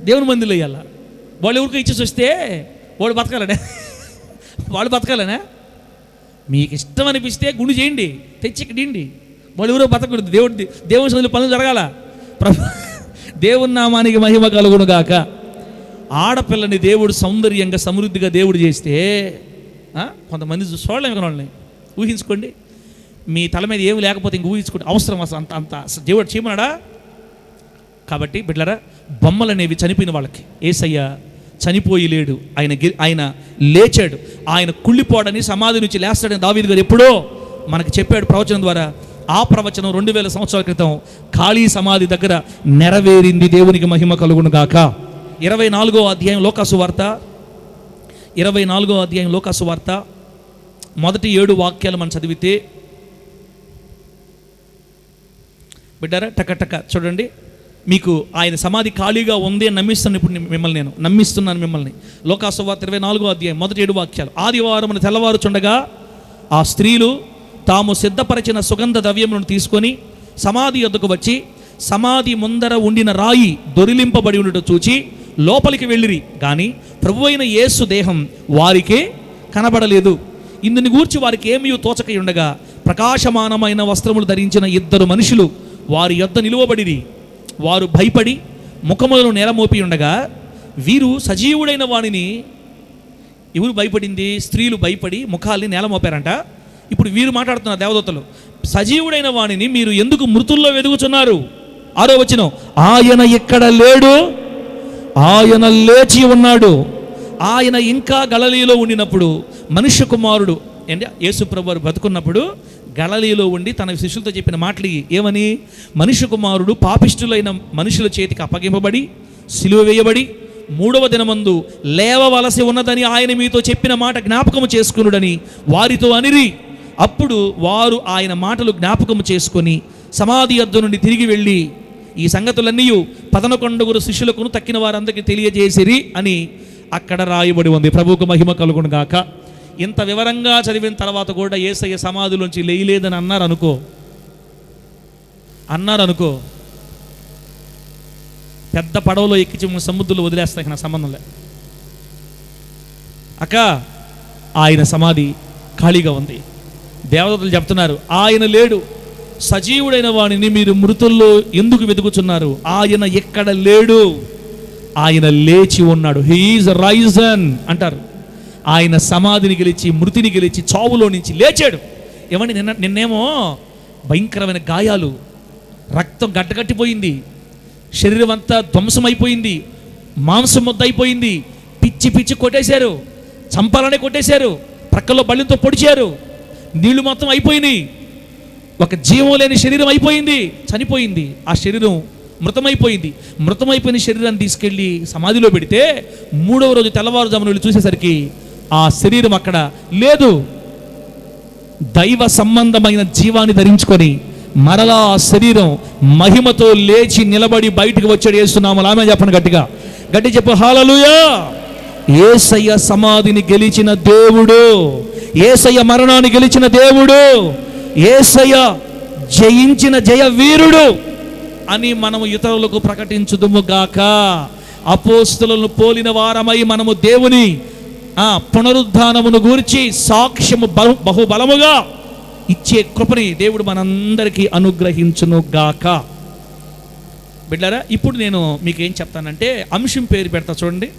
Speaker 1: దేవుని మందిలో ఇవ్వాలా? వాళ్ళు ఎవరికి ఇచ్చేసి వస్తే వాళ్ళు బతకాలనే మీకు ఇష్టం అనిపిస్తే గుండు చేయండి, తెచ్చి ఇక్కడ ఇండి. వాళ్ళు ఎవరో బతకూడదు. దేవుని సన్నిధిలో పనులు జరగాల. దేవుని నామానికి మహిమ కలుగును గాక. ఆడపిల్లని దేవుడు సౌందర్యంగా సమృద్ధిగా దేవుడు చేస్తే కొంతమంది చూడలేము వాళ్ళని. ఊహించుకోండి, మీ తల మీద ఏమి లేకపోతే ఇంక ఊహించుకోండి. అవసరం అసలు అంత దేవుడు చేయమన్నాడా? కాబట్టి బిడ్డలారా, బొమ్మలు అనేవి చనిపోయిన వాళ్ళకి. యేసయ్య చనిపోయి లేడు, ఆయన లేచాడు. ఆయన కుళ్ళిపోడని, సమాధి నుంచి లేస్తాడని దావీదు గారు ఎప్పుడో మనకు చెప్పాడు ప్రవచనం ద్వారా. ఆ ప్రవచనం 2000 సంవత్సరాల క్రితం ఖాళీ సమాధి దగ్గర నెరవేరింది. దేవునికి మహిమ కలుగును గాక. 24వ అధ్యాయం లోకాసు వార్త, 24వ అధ్యాయం లోకాసు వార్త మొదటి 7 వాక్యాలు మనం చదివితే, బిడ్డారా టక చూడండి. మీకు ఆయన సమాధి ఖాళీగా ఉంది అని నమ్మిస్తాను. ఇప్పుడు నేను నమ్మిస్తున్నాను మిమ్మల్ని. లోకాసు వార్త 24వ అధ్యాయం మొదటి 7 వాక్యాలు. ఆదివారం తెల్లవారుచుండగా ఆ స్త్రీలు తాము సిద్ధపరిచిన సుగంధ ద్రవ్యములను తీసుకొని సమాధి యొద్దకు వచ్చి, సమాధి ముందర ఉండిన రాయి దొరిలింపబడి ఉండటం చూచి లోపలికి వెళ్ళిరి, కానీ ప్రభువైన యేసు దేహం వారికే కనబడలేదు. ఇందుని గూర్చి వారికి ఏమీ తోచక ఉండగా ప్రకాశమానమైన వస్త్రములు ధరించిన 2 మనుషులు వారి యొద్ద నిలువబడిరి. వారు భయపడి ముఖములను నేలమోపి ఉండగా, వీరు సజీవుడైన వాణిని, ఎవరు భయపడింది? స్త్రీలు భయపడి ముఖాల్ని నేలమోపారంట. ఇప్పుడు వీరు మాట్లాడుతున్నారు దేవదూతలు, సజీవుడైన వాణిని మీరు ఎందుకు మృతుల్లో వెదుగుచున్నారు? 6వ వచనం, ఆయన ఇక్కడ లేడు, ఆయన లేచి ఉన్నాడు. ఆయన ఇంకా గలిలయలో ఉండినప్పుడు మనుష్య కుమారుడు అంటే యేసు ప్రభువు వారు బతుకున్నప్పుడు గలిలయలో ఉండి తన శిష్యులతో చెప్పిన మాటలు ఏమని? మనుష్య కుమారుడు పాపిష్టులైన మనుషుల చేతికి అప్పగింపబడి సిలువ వేయబడి 3వ దినమందు లేవవలసి ఉన్నదని ఆయన మీతో చెప్పిన మాట జ్ఞాపకము చేసుకునుడని వారితో అనిరి. అప్పుడు వారు ఆయన మాటలు జ్ఞాపకము చేసుకొని సమాధి యొద్ద నుండి తిరిగి వెళ్ళి ఈ సంగతులన్నీ 11 శిష్యులకు తక్కిన వారందరికీ తెలియజేసిరి అని అక్కడ రాయబడి ఉంది. ప్రభువుకు మహిమ కలుగును గాక. ఇంత వివరంగా చదివిన తర్వాత కూడా యేసయ్య సమాధిలోంచి లేయలేదని అన్నారనుకో, పెద్ద పడవలో ఎక్కించి సముద్రంలో వదిలేస్తాయి, నా సంబంధం లే. అక్క ఆయన సమాధి ఖాళీగా ఉంది. దేవదూతలు చెప్తున్నారు, ఆయన లేడు, సజీవుడైన వాడిని మీరు మృతుల్లో ఎందుకు వెతుకుతున్నారు? ఆయన ఎక్కడ లేడు, ఆయన లేచి ఉన్నాడు. హీ ఈజ్ రైజన్ అంటారు. ఆయన సమాధిని గెలిచి, మృతిని గెలిచి, చావులో నుంచి లేచాడు. ఏమండి, నిన్నేమో భయంకరమైన గాయాలు, రక్తం గడ్డగట్టిపోయింది, శరీరం అంతా ధ్వంసమైపోయింది, మాంసం ముద్ద అయిపోయింది, పిచ్చి కొట్టేశారు, చంపాలనే కొట్టేశారు, ప్రక్కల్లో బళ్ళతో పొడిచారు, నీళ్లు మొత్తం అయిపోయినాయి, ఒక జీవం లేని శరీరం అయిపోయింది, చనిపోయింది. ఆ శరీరం మృతమైపోయిన శరీరాన్ని తీసుకెళ్ళి సమాధిలో పెడితే 3వ రోజు తెల్లవారుజామున వెళ్ళి చూసేసరికి ఆ శరీరం అక్కడ లేదు. దైవ సంబంధమైన జీవాన్ని ధరించుకొని మరలా ఆ శరీరం మహిమతో లేచి నిలబడి బయటికి వచ్చాడు. యేసునామములో ఆమేన్ చెప్పండి, గట్టి చెప్పు హల్లెలూయా. యేసయ్య సమాధిని గెలిచిన దేవుడు, యేసయ్య మరణాన్ని గెలిచిన దేవుడు, యేసయ్య జయించిన జయ వీరుడు అని మనము ఇతరులకు ప్రకటించుదుము గాక. అపోస్తలులను పోలిన వారమై మనము దేవుని పునరుద్ధానమును గూర్చి సాక్ష్యము బహుబలముగా ఇచ్చే కృపని దేవుడు మనందరికీ అనుగ్రహించును గాక. బిడ్డారా, ఇప్పుడు నేను మీకు ఏం చెప్తానంటే అంశం పేరు పెడతా చూడండి.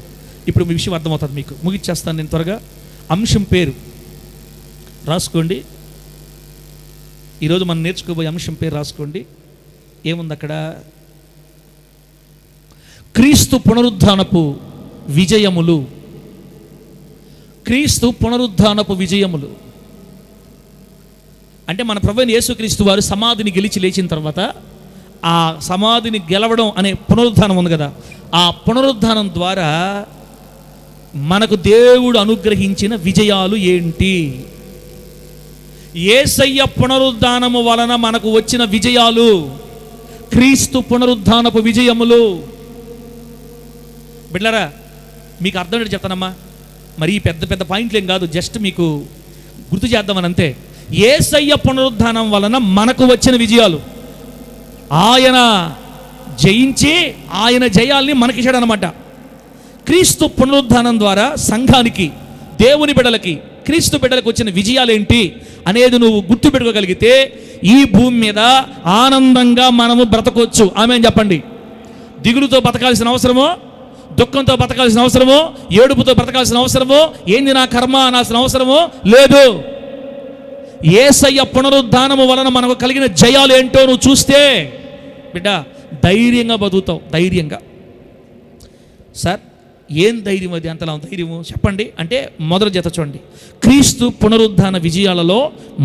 Speaker 1: ఇప్పుడు మీ విషయం అర్థమవుతుంది, మీకు ముగిచ్చేస్తాను నేను త్వరగా. అంశం పేరు రాసుకోండి. ఈరోజు మనం నేర్చుకోబోయే అంశం పేరు రాసుకోండి. ఏముంది అక్కడ? క్రీస్తు పునరుద్ధానపు విజయములు. క్రీస్తు పునరుద్ధానపు విజయములు అంటే మన ప్రభువైన యేసుక్రీస్తు వారు సమాధిని గెలిచి లేచిన తర్వాత ఆ సమాధిని గెలవడం అనే పునరుద్ధానం ఉంది కదా, ఆ పునరుద్ధానం ద్వారా మనకు దేవుడు అనుగ్రహించిన విజయాలు ఏంటి? యేసయ్య పునరుద్ధానము వలన మనకు వచ్చిన విజయాలు, క్రీస్తు పునరుద్ధానపు విజయములు. బిడ్డలారా, మీకు అర్థం చెప్తానమ్మా. మరి పెద్ద పాయింట్లు ఏం కాదు, జస్ట్ మీకు గుర్తు చేద్దామని అంతే. యేసయ్య పునరుద్ధానం వలన మనకు వచ్చిన విజయాలు, ఆయన జయించి ఆయన జయాల్ని మనకిచ్చాడు అనమాట. క్రీస్తు పునరుద్ధానం ద్వారా సంఘానికి, దేవుని బిడ్డలకి, క్రీస్తు బిడ్డలకు వచ్చిన విజయాలేంటి అనేది నువ్వు గుర్తు పెట్టుకోగలిగితే ఈ భూమి మీద ఆనందంగా మనము బ్రతకొచ్చు. ఆమేన్ చెప్పండి. దిగులుతో బతకాల్సిన అవసరమో, దుఃఖంతో బతకాల్సిన అవసరమో, ఏడుపుతో బ్రతకాల్సిన అవసరమో, ఏంది నా కర్మ అనాల్సిన అవసరమో లేదు. యేసయ్య పునరుద్ధానము వలన మనకు కలిగిన జయాలు ఏంటో నువ్వు చూస్తే బిడ్డ ధైర్యంగా బతుకుతావు. ధైర్యంగా సార్ ఏం ధైర్యం అది, అంతలా ధైర్యము చెప్పండి అంటే మొదటి జత చూడండి. క్రీస్తు పునరుద్ధాన విజయాలలో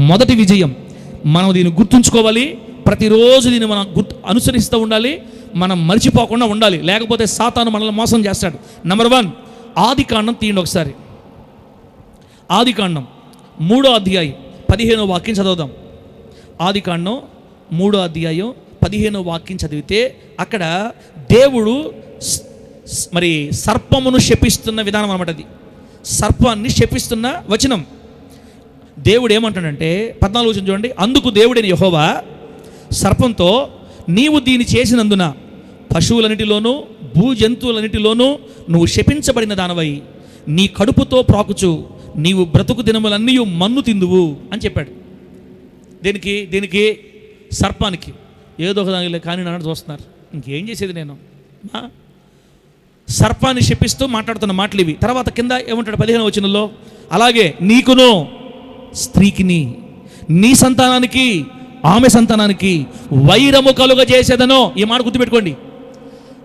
Speaker 1: మొదటి విజయం. మనం దీన్ని గుర్తుంచుకోవాలి, ప్రతిరోజు దీన్ని మనం అనుసరిస్తూ ఉండాలి, మనం మర్చిపోకుండా ఉండాలి, లేకపోతే సాతాను మనల్ని మోసం చేస్తాడు. నెంబర్ 1, ఆదికాండం తీయండి ఒకసారి. ఆదికాండం 3వ అధ్యాయం 15వ వాక్యం చదువుదాం. ఆదికాండం 3వ అధ్యాయం 15వ వాక్యం చదివితే అక్కడ దేవుడు మరి సర్పమును శపిస్తున్న విధానం అన్నమాట. అది సర్పాన్ని శపిస్తున్న వచనం. దేవుడు ఏమంటాడంటే 14వ వచనం చూడండి. అందుకు దేవుడైన యెహోవా సర్పంతో, నీవు దీన్ని చేసినందున పశువులన్నిటిలోనూ భూజంతువులన్నిటిలోనూ నువ్వు శపించబడిన దానవై నీ కడుపుతో ప్రాకుచు నీవు బ్రతుకు దినములన్నీ మన్ను తిందువు అని చెప్పాడు. దేనికి సర్పానికి. ఏదో ఒక దానిలో కానీ నన్ను చూస్తున్నారు, ఇంకేం చేసేది నేను. సర్పాన్ని శపిస్తూ మాట్లాడుతున్న మాటలు ఇవి. తర్వాత కింద ఏమంటాడు 15వ వచనంలో, అలాగే నీకును స్త్రీకిని నీ సంతానానికి ఆమె సంతానానికి వైరము కలుగజేసేదనో. ఈ మాట గుర్తుపెట్టుకోండి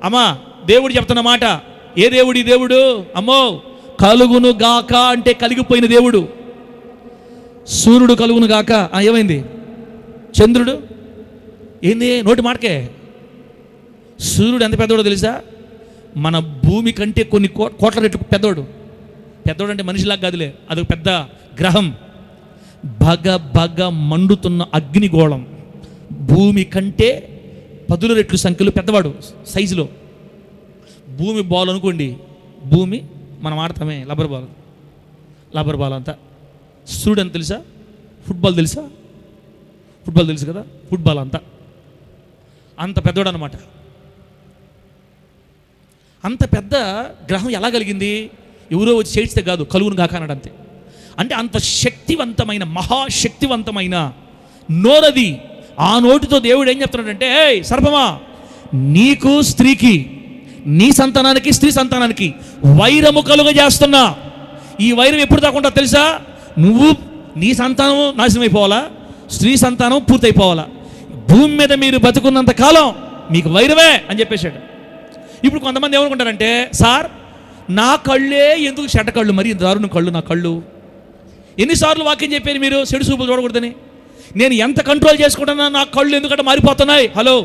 Speaker 1: అమ్మా. దేవుడు చెప్తున్న మాట. ఏ దేవుడు? ఈ దేవుడు అమ్మో కలుగును గాక అంటే కలిగిపోయిన దేవుడు. సూర్యుడు కలుగును గాక, ఏమైంది? చంద్రుడు ఏంది? నోటి మాటకే. సూర్యుడు ఎంత పెద్దవాడో తెలుసా? మన భూమి కంటే కొన్ని కోట్ల రెట్లు పెద్దోడు. పెద్దోడు అంటే మనిషిలాగా కాదులే, అదొక పెద్ద గ్రహం. బగ మండుతున్న అగ్నిగోళం. భూమి కంటే 10 రెట్లు సంఖ్యలో పెద్దవాడు సైజులో. భూమి బాల్ అనుకోండి, భూమి మనం ఆడతామే లబ్బర్ బాల్ అంతా. సూర్యుడు అని తెలుసా? ఫుట్బాల్ తెలుసా? ఫుట్బాల్ తెలుసు కదా, ఫుట్బాల్ అంత పెద్దవాడు అనమాట. అంత పెద్ద గ్రహం ఎలా కలిగింది? ఎవరో వచ్చి చేయిస్తే కాదు, కలుగును కాక అన్నాడు అంతే. అంటే అంత శక్తివంతమైన మహాశక్తివంతమైన నోరది. ఆ నోటితో దేవుడు ఏం చెప్తున్నాడంటే, ఏయ్ సర్పమా, నీకు స్త్రీకి నీ సంతానానికి స్త్రీ సంతానానికి వైరము కలుగజేస్తున్నా. ఈ వైరం ఎప్పుడు దాకా తెలుసా? నువ్వు నీ సంతానం నాశనం అయిపోవాలా, స్త్రీ సంతానం పూర్తయిపోవాలా. భూమి మీద మీరు బతుకున్నంత కాలం మీకు వైరమే అని చెప్పేశాడు. ఇప్పుడు కొంతమంది ఏమనుకుంటారంటే, సార్ నా కళ్ళే ఎందుకు చెడ్డ కళ్ళు, మరి దారుణ కళ్ళు నా కళ్ళు. ఎన్నిసార్లు వాక్యం చెప్పారు మీరు చెడు చూపులు చూడకూడదని? నేను ఎంత కంట్రోల్ చేసుకుంటున్నా నా కళ్ళు ఎందుకంటే మారిపోతున్నాయి. హలో,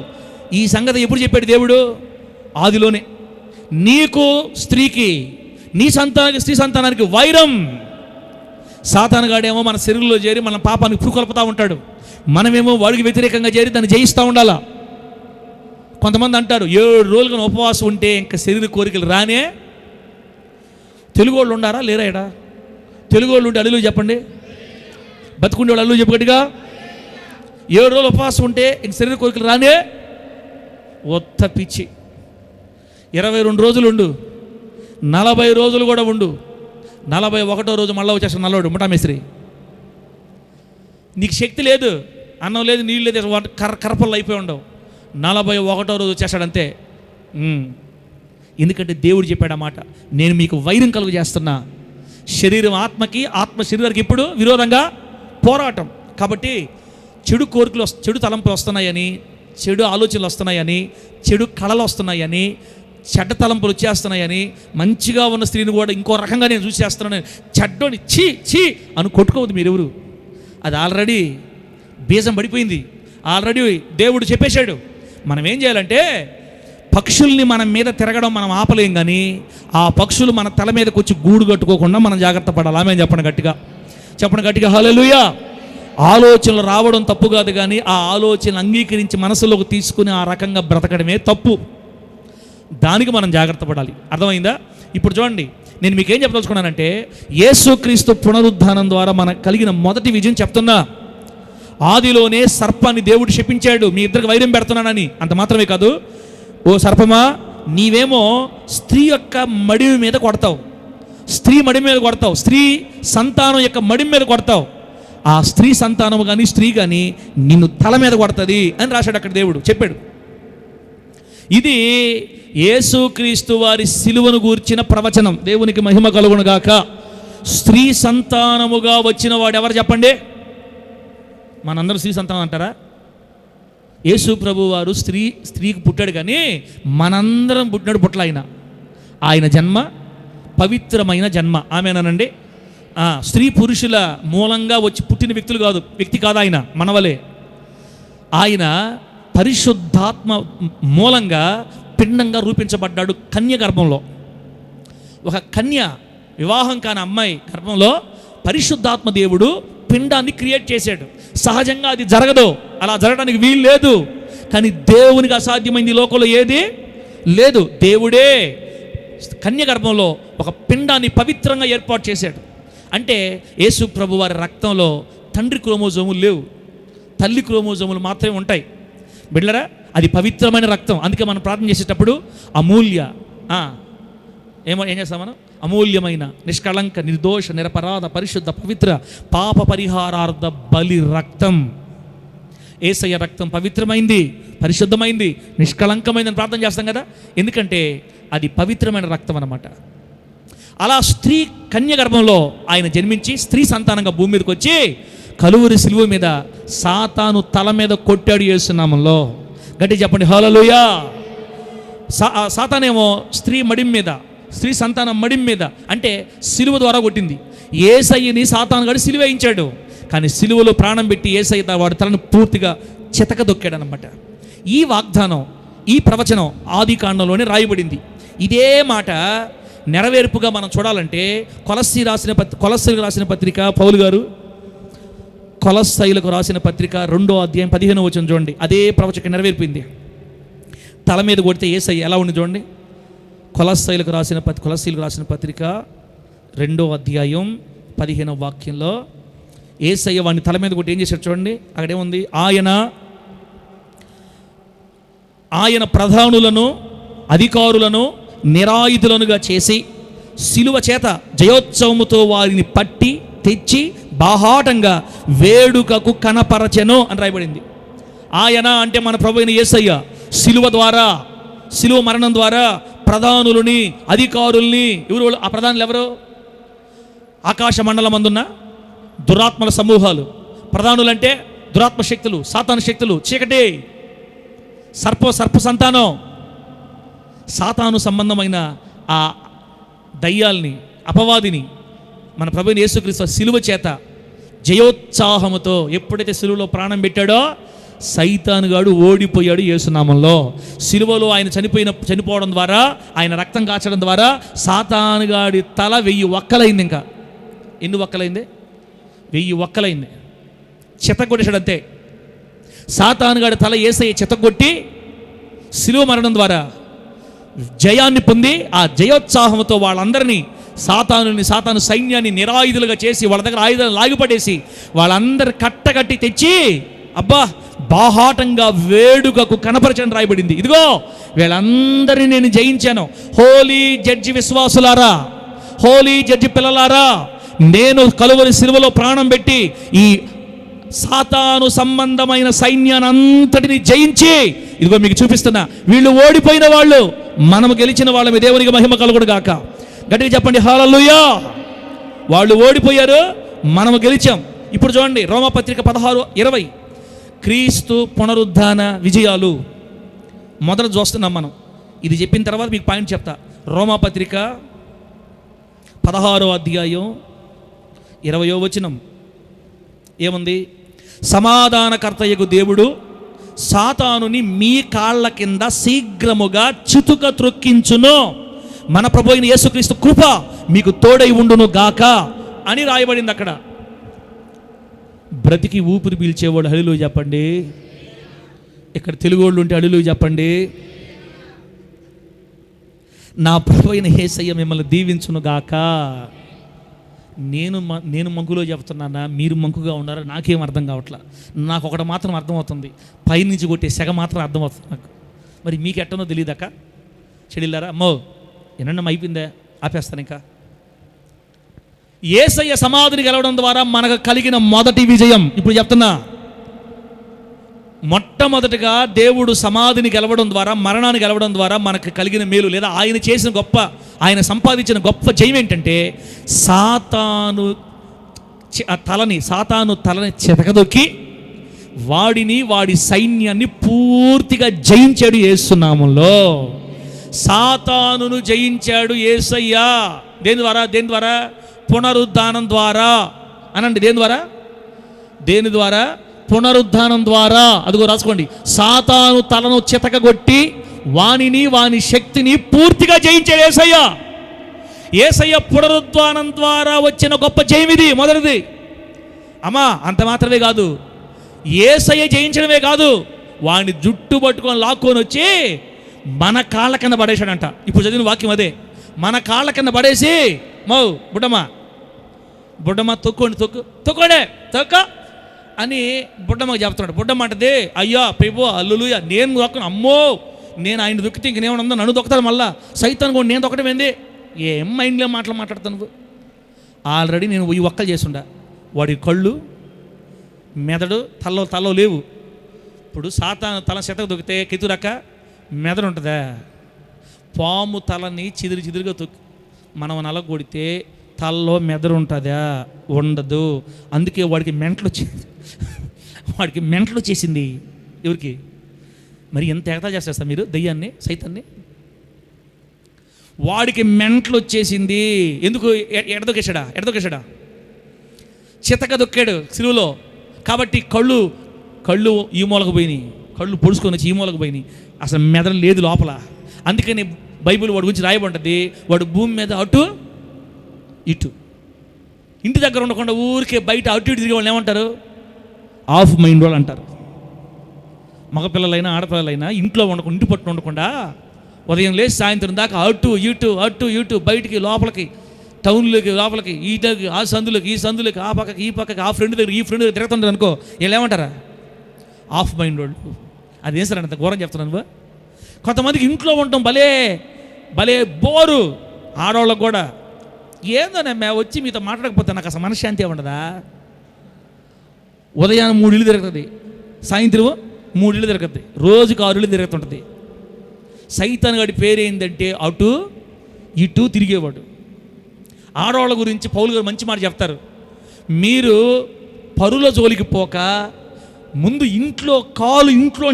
Speaker 1: ఈ సంగతి ఎప్పుడు చెప్పాడు దేవుడు? ఆదిలోనే. నీకు స్త్రీకి నీ సంతానానికి స్త్రీ సంతానానికి వైరం. సాతానుగాడేమో మన శరీరంలో చేరి మన పాపానికి పురుకొల్పుతూ ఉంటాడు, మనమేమో వాడికి వ్యతిరేకంగా చేరి దాన్ని జయిస్తూ ఉండాలా. కొంతమంది అంటారు 7 రోజులుగా ఉపవాసం ఉంటే ఇంకా శరీర కోరికలు రానే. తెలుగు వాళ్ళు ఉండారా లేరా? ఎడా తెలుగు వాళ్ళు ఉంటే అల్లు చెప్పండి, బతుకుండే వాళ్ళు అల్లు చెప్పగట్టుగా. 7 రోజులు ఉపవాసం ఉంటే ఇంక శరీర కోరికలు రానే. ఒత్త పిచ్చి. 22 రోజులు ఉండు, 40 రోజులు కూడా ఉండు, 41వ రోజు మళ్ళీ వచ్చేస్తాడు నల్లవాడు ముఠామేశ్వరి. నీకు శక్తి లేదు, అన్నం లేదు, నీళ్ళు లేదు, కరపళ్ళు అయిపోయి ఉండవు. 41వ రోజు వచ్చేస్తాడంతే. ఎందుకంటే దేవుడు చెప్పాడు అన్నమాట, నేను మీకు వైరం కలుగు చేస్తున్నా. శరీరం ఆత్మకి, ఆత్మ శరీరానికి ఇప్పుడు విరోధంగా పోరాటం. కాబట్టి చెడు కోరికలు, చెడు తలంపులు వస్తున్నాయని, చెడు ఆలోచనలు వస్తున్నాయని, చెడు కళలు వస్తున్నాయని, చెడ్డ తలంపులు వచ్చేస్తున్నాయని, మంచిగా ఉన్న స్త్రీని కూడా ఇంకో రకంగా నేను చూసేస్తున్నాను, చెడ్డోని చీ అని కొట్టుకోవద్దు మీరెవరు. అది ఆల్రెడీ బీజం పడిపోయింది, ఆల్రెడీ దేవుడు చెప్పేశాడు. మనం ఏం చేయాలంటే, పక్షుల్ని మన మీద తిరగడం మనం ఆపలేం, కానీ ఆ పక్షులు మన తల మీదకి వచ్చి గూడు కట్టుకోకుండా మనం జాగ్రత్త పడాలి. ఆమె చెప్పండి గట్టిగా హల్లెలూయా. ఆలోచనలు రావడం తప్పు కాదు, కానీ ఆ ఆలోచన అంగీకరించి మనసులోకి తీసుకుని ఆ రకంగా బ్రతకడమే తప్పు. దానికి మనం జాగ్రత్త పడాలి. అర్థమైందా? ఇప్పుడు చూడండి, నేను మీకేం చెప్పదలుచుకున్నానంటే, యేసుక్రీస్తు పునరుద్ధానం ద్వారా మనకు కలిగిన మొదటి విజయం చెప్తున్నా. ఆదిలోనే సర్పాన్ని దేవుడు శపించాడు, మీ ఇద్దరికి వైరం పెడుతున్నానని. అంత మాత్రమే కాదు, ఓ సర్పమా, నీవేమో స్త్రీ యొక్క మడిమి మీద కొడతావు, స్త్రీ మడిమి మీద కొడతావు, స్త్రీ సంతానం యొక్క మడిమి మీద కొడతావు. ఆ స్త్రీ సంతానము కానీ స్త్రీ కానీ నిన్ను తల మీద కొడుతుంది అని రాశాడు అక్కడ, దేవుడు చెప్పాడు. ఇది యేసుక్రీస్తు వారి సిలువను గూర్చిన ప్రవచనం. దేవునికి మహిమ కలుగునుగాక. స్త్రీ సంతానముగా వచ్చిన వాడు ఎవరు చెప్పండి? మనందరూ స్త్రీ సంతానం అంటారా? యేసు ప్రభు వారు స్త్రీకి పుట్టాడు, కానీ మనందరం పుట్టినాడు పుట్ల. ఆయన జన్మ పవిత్రమైన జన్మ. ఆమెనండి. స్త్రీ పురుషుల మూలంగా వచ్చి పుట్టిన వ్యక్తి కాదు ఆయన, మనవలే. ఆయన పరిశుద్ధాత్మ మూలంగా పిండంగా రూపించబడ్డాడు కన్య గర్భంలో. ఒక కన్య, వివాహం కాని అమ్మాయి గర్భంలో పరిశుద్ధాత్మ దేవుడు పిండాన్ని క్రియేట్ చేశాడు. సహజంగా అది జరగదు, అలా జరగడానికి వీలు లేదు. కానీ దేవునికి అసాధ్యమైంది లోకంలో ఏది లేదు. దేవుడే కన్య గర్భంలో ఒక పిండాన్ని పవిత్రంగా ఏర్పాటు చేశాడు. అంటే యేసు ప్రభు వారి రక్తంలో తండ్రి క్రోమోజోములు లేవు, తల్లి క్రోమోజోములు మాత్రమే ఉంటాయి. బిడ్డలారా, అది పవిత్రమైన రక్తం. అందుకే మనం ప్రార్థన చేసేటప్పుడు ఏం చేస్తాం మనం? అమూల్యమైన, నిష్కళంక, నిర్దోష, నిరపరాధ, పరిశుద్ధ, పవిత్ర, పాప పరిహారార్థ బలి రక్తం. యేసయ్య రక్తం పవిత్రమైంది, పరిశుద్ధమైంది, నిష్కళంకమైందని ప్రార్థన చేస్తాం కదా. ఎందుకంటే అది పవిత్రమైన రక్తం అన్నమాట. అలా స్త్రీ కన్య గర్భంలో ఆయన జన్మించి స్త్రీ సంతానంగా భూమి మీదకి వచ్చి కలువరి సిలువ మీద సాతాను తల మీద కొట్టాడు యేసు నామములో. గట్టి చెప్పండి హల్లెలూయా. సాతానేమో స్త్రీ మడిం మీద, స్త్రీ సంతానం మడిం మీద, అంటే సిలువ ద్వారా కొట్టింది. యేసయ్యని సాతాను గడి సిలువ వేయించాడు. కానీ సిలువలో ప్రాణం పెట్టి యేసయ్య వాడి తలను పూర్తిగా చితకదొక్కాడు అన్నమాట. ఈ వాగ్దానం, ఈ ప్రవచనం ఆది కాండంలోనే రాయబడింది. ఇదే మాట నెరవేర్పుగా మనం చూడాలంటే కొలస్సీలకు రాసిన పత్రిక, పౌలు గారు కొలస్సీలకు రాసిన పత్రిక 2వ అధ్యాయం 15వ వచనం చూడండి. అదే ప్రవచనం నెరవేర్పింది. తల మీద కొడితే యేసయ్య ఎలా ఉంది చూడండి. కొలస్సీలకు రాసిన పత్రిక 2వ అధ్యాయం 15వ వాక్యంలో యేసయ్య వాడిని తల మీద కొట్టి ఏం చేశాడు చూడండి. అక్కడేముంది? ఆయన ప్రధానులను, అధికారులను నిరాయుధులనుగా చేసి సిలువ చేత జయోత్సవముతో వారిని పట్టి తెచ్చి బాహాటంగా వేడుకకు కనపరచెను అని రాయబడింది. ఆయన అంటే మన ప్రభు అయిన యేసయ్య సిలువ మరణం ద్వారా ప్రధానులని, అధికారుల్ని, ఎవరు ఆ ప్రధానులు? ఎవరు? ఆకాశ మండలం అందున్న దురాత్మల సమూహాలు. ప్రధానులంటే దురాత్మ శక్తులు, సాతాను శక్తులు, చీకటి, సర్ప సంతానం, సాతాను సంబంధమైన ఆ దయ్యాల్ని, అపవాదిని మన ప్రభువైన యేసుక్రీస్తు సిలువ చేత జయోత్సాహముతో ఎప్పుడైతే సిలువలో ప్రాణం పెట్టాడో సైతానుగాడు ఓడిపోయాడు యేసునామంలో. సిలువలో ఆయన చనిపోవడం ద్వారా, ఆయన రక్తం కాచడం ద్వారా సాతానుగాడి తల 1000 ఒక్కలైంది. ఇంకా ఎన్ని ఒక్కలైంది? 1000 ఒక్కలైంది. చితగొట్టేశాడు అంతే. సాతానుగాడి తల యేసయ్య చితగొట్టి సిలువ మరణం ద్వారా జయాన్ని పొంది ఆ జయోత్సాహంతో వాళ్ళందరినీ, సాతాను సైన్యాన్ని నిరాయుధులుగా చేసి వాళ్ళ దగ్గర ఆయుధాలు లాగిపడేసి వాళ్ళందరూ కట్టగట్టి తెచ్చి బాహాటంగా వేడుకకు కనపరచని రాయబడింది. ఇదిగో వీళ్ళందరినీ నేను జయించాను. హోలీ జడ్జి విశ్వాసులారా, హోలీ జడ్జి పిల్లలారా, నేను కలువరి సిలువలో ప్రాణం పెట్టి ఈ సాతాను సంబంధమైన సైన్యాన్ని అంతటిని జయించి ఇదిగో మీకు చూపిస్తున్నా. వీళ్ళు ఓడిపోయిన వాళ్ళు, మనము గెలిచిన వాళ్ళ దేవునికి మహిమ కలుగును గాక. గట్టిగా చెప్పండి హల్లెలూయా. వాళ్ళు ఓడిపోయారు, మనము గెలిచాం. ఇప్పుడు చూడండి రోమాపత్రిక 16:20 క్రీస్తు పునరుద్ధాన విజయాలు మొదట చూస్తున్నాం మనం. ఇది చెప్పిన తర్వాత మీకు పాయింట్ చెప్తా. రోమాపత్రిక 16వ అధ్యాయం 20వ వచనం ఏముంది? సమాధానకర్తయగు దేవుడు సాతానుని మీ కాళ్ళ కింద శీఘ్రముగా చితుక త్రొక్కించును, మన ప్రభు అయిన యేసుక్రీస్తు కృప మీకు తోడై ఉండును గాక అని రాయబడింది అక్కడ. బ్రతికి ఊపిరి పీల్చేవాడు హల్లెలూయా చెప్పండి. ఇక్కడ తెలుగు వాళ్ళు ఉంటే హల్లెలూయా చెప్పండి. నా ప్రభు అయిన యేసయ్య మిమ్మల్ని దీవించును గాక. నేను మంకులో చెప్తున్నానా, మీరు మంకుగా ఉన్నారా? నాకేం అర్థం కావట్లా. నాకు ఒకటి మాత్రం అర్థమవుతుంది, పైనుంచి కొట్టే సెగ మాత్రం అర్థమవుతుంది నాకు. మరి మీకు ఎట్టనో తెలియదాక చెడిల్లారా? అమ్మో ఎన్నన్నా అయిపోయిందే, ఆపేస్తాను. ఇంకా యేసయ్య సమాధిని గెలవడం ద్వారా మనకు కలిగిన మొదటి విజయం ఇప్పుడు చెప్తున్నా. మొట్టమొదటిగా దేవుడు సమాధిని గెలవడం ద్వారా, మరణాన్ని గెలవడం ద్వారా మనకు కలిగిన మేలు, లేదా ఆయన చేసిన గొప్ప, ఆయన సంపాదించిన గొప్ప జయం ఏంటంటే సాతాను తలని చితకదొక్కి వాడి సైన్యాన్ని పూర్తిగా జయించాడు యేసు నామములో. సాతానును జయించాడు యేసయ్య. దేని ద్వారా? పునరుద్ధానం ద్వారా అనండి. దేని ద్వారా? పునరుద్ధానం ద్వారా. అదిగో రాసుకోండి. సాతాను తలను చితకగొట్టి వాని శక్తిని పూర్తిగా జయించాడు యేసయ్య. పునరుద్ధానం ద్వారా వచ్చిన గొప్ప జయం ఇది, మొదటిది. అమ్మా, అంత మాత్రమే కాదు, యేసయ్య జయించడమే కాదు, వాడిని జుట్టు పట్టుకొని లాక్కొని వచ్చి మన కాళ్ళ కింద పడేశాడంట. ఇప్పుడు చదివిన వాక్యం అదే. మన కాళ్ళ కింద పడేసి, బుడ్డమ్మ తొక్క అని బుడ్డమ్మకి చెప్తున్నాడు. బుడ్డమ్మ అంటది, అయ్యా ప్రభు అల్లులుయా, నేను దొక్కను, అమ్మో నేను ఆయన దొక్కితే ఇంకేమన్నా నన్ను దొక్కుతాను, మళ్ళా సైతాన్ని కూడా నేను దొక్కడం ఏంది? ఏం మైండ్లో మాట్లాడతాను. ఆల్రెడీ నేను ఈ ఒక్కలు చేస్తుండా. వాడి కళ్ళు మెదడు తలలో లేవు. ఇప్పుడు సాతాను తల చెతకు దొక్కితే కెతురక్క మెదడు ఉంటుందా? పాము తలని చిదిరిగా తొక్కి మనం నలగొడితే తలలో మెదడు ఉంటుందా? ఉండదు. అందుకే వాడికి మెంటలు వచ్చేసింది. ఎవరికి? మరి ఎంత ఎగతా చేసేస్తా మీరు దయ్యాన్ని, సైతాన్ని? వాడికి మెంటలు వచ్చేసింది. ఎందుకు? ఎడదొక్కేశాడా? చితక దొక్కాడు సిలువలో. కాబట్టి కళ్ళు ఈ మూలకు పోయినాయి, కళ్ళు పొడుచుకొని వచ్చి ఈ మూలకు పోయినాయి. అసలు మెదడు లేదు లోపల. అందుకని బైబిల్ వాడి గురించి రాయబడ్డది, వాడు భూమి మీద అటు ఇటు, ఇంటి దగ్గర ఉండకుండా ఊరికే బయట అటు ఇటు తిరిగే వాళ్ళు ఏమంటారు? ఆఫ్ మైండ్ వాళ్ళు అంటారు. మగపిల్లలైనా ఆడపిల్లలైనా ఇంట్లో ఉండకుండా, ఇంటి పట్టున ఉండకుండా ఉదయం లేచి సాయంత్రం దాకా అటు ఇటు బయటికి లోపలికి, టౌన్లోకి లోపలికి, ఈ దగ్గర ఆ సందులోకి ఈ సందులోకి, ఆ పక్కకి ఈ పక్కకి, ఆ ఫ్రెండ్ దగ్గర ఈ ఫ్రెండ్ దగ్గర తిరుగుతుంటారు అనుకో, వీళ్ళు ఏమంటారా? ఆఫ్ మైండ్ వాళ్ళు. అదేం సార్ అంత ఘోరం చెప్తున్నాను. కొంతమందికి ఇంట్లో ఉండటం భలే బోరు. ఆడవాళ్ళకు కూడా ఏందోనే మేము వచ్చి మీతో మాట్లాడకపోతే నాకు అసలు మనశ్శాంతి ఉండదా? ఉదయాన్ని 3 ఇళ్ళు తిరుగుతుంది, సాయంత్రం 3 ఇళ్ళు తిరుగుతుంది, రోజుకు 6 ఇళ్ళు తిరుగుతుంటుంది. సైతాన్ గాడి పేరు ఏంటంటే అటు ఇటు తిరిగేవాడు. ఆడవాళ్ళ గురించి పౌలు గారు మంచి మాట చెప్తారు. మీరు పరుల జోలికి పోక ముందు ఇంట్లో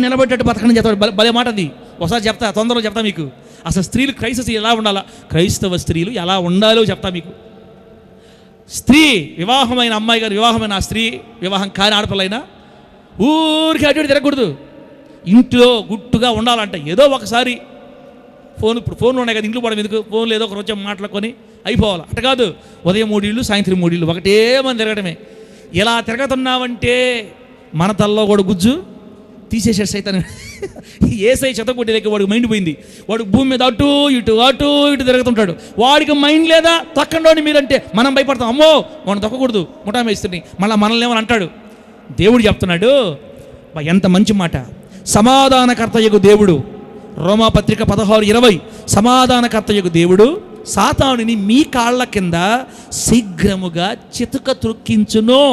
Speaker 1: నిలబెట్టేట్టు బతకని చెప్తాడు. భలే మాట అది. ఒకసారి తొందరగా చెప్తా మీకు. అసలు స్త్రీలు ఎలా ఉండాలా, క్రైస్తవ స్త్రీలు ఎలా ఉండాలో చెప్తా మీకు. స్త్రీ వివాహమైన అమ్మాయి గారు, వివాహమైన ఆ స్త్రీ, వివాహం కాని ఆడపిల్లైనా ఊరికి అటు తిరగకూడదు. ఇంట్లో గుట్టుగా ఉండాలంటే ఏదో ఒకసారి ఇప్పుడు ఫోన్లు ఉన్నాయి కదా, ఇంట్లో పోవడం ఎందుకు? ఫోన్లు ఏదో ఒక రోజు మాట్లాడుకొని అయిపోవాలి. అట్ట కాదు, ఉదయం 3 ఇళ్ళు సాయంత్రం 3 ఇళ్ళు ఒకటే మంది తిరగడమే. ఎలా తిరగతున్నావంటే మన తల్లో కూడా గుజ్జు తీసేసాడు సైతాన్. ఏసై చెత్తకొట్టి దగ్గర వాడికి మైండ్ పోయింది. వాడు భూమి మీద అటు ఇటు తిరుగుతుంటాడు. వాడికి మైండ్ లేదా? తక్కండి మీరంటే మనం భయపడతాం. అమ్మో వాడిని తొక్కకూడదు, ముఠా మేస్తుంది, మళ్ళీ మనల్ని ఏమని అంటాడు. దేవుడు చెప్తున్నాడు, ఎంత మంచి మాట. సమాధానకర్తయగు దేవుడు, రోమాపత్రిక 16:20, సమాధానకర్తయగు దేవుడు సాతానుని మీ కాళ్ళ కింద శీఘ్రముగా చితుక త్రొక్కించును.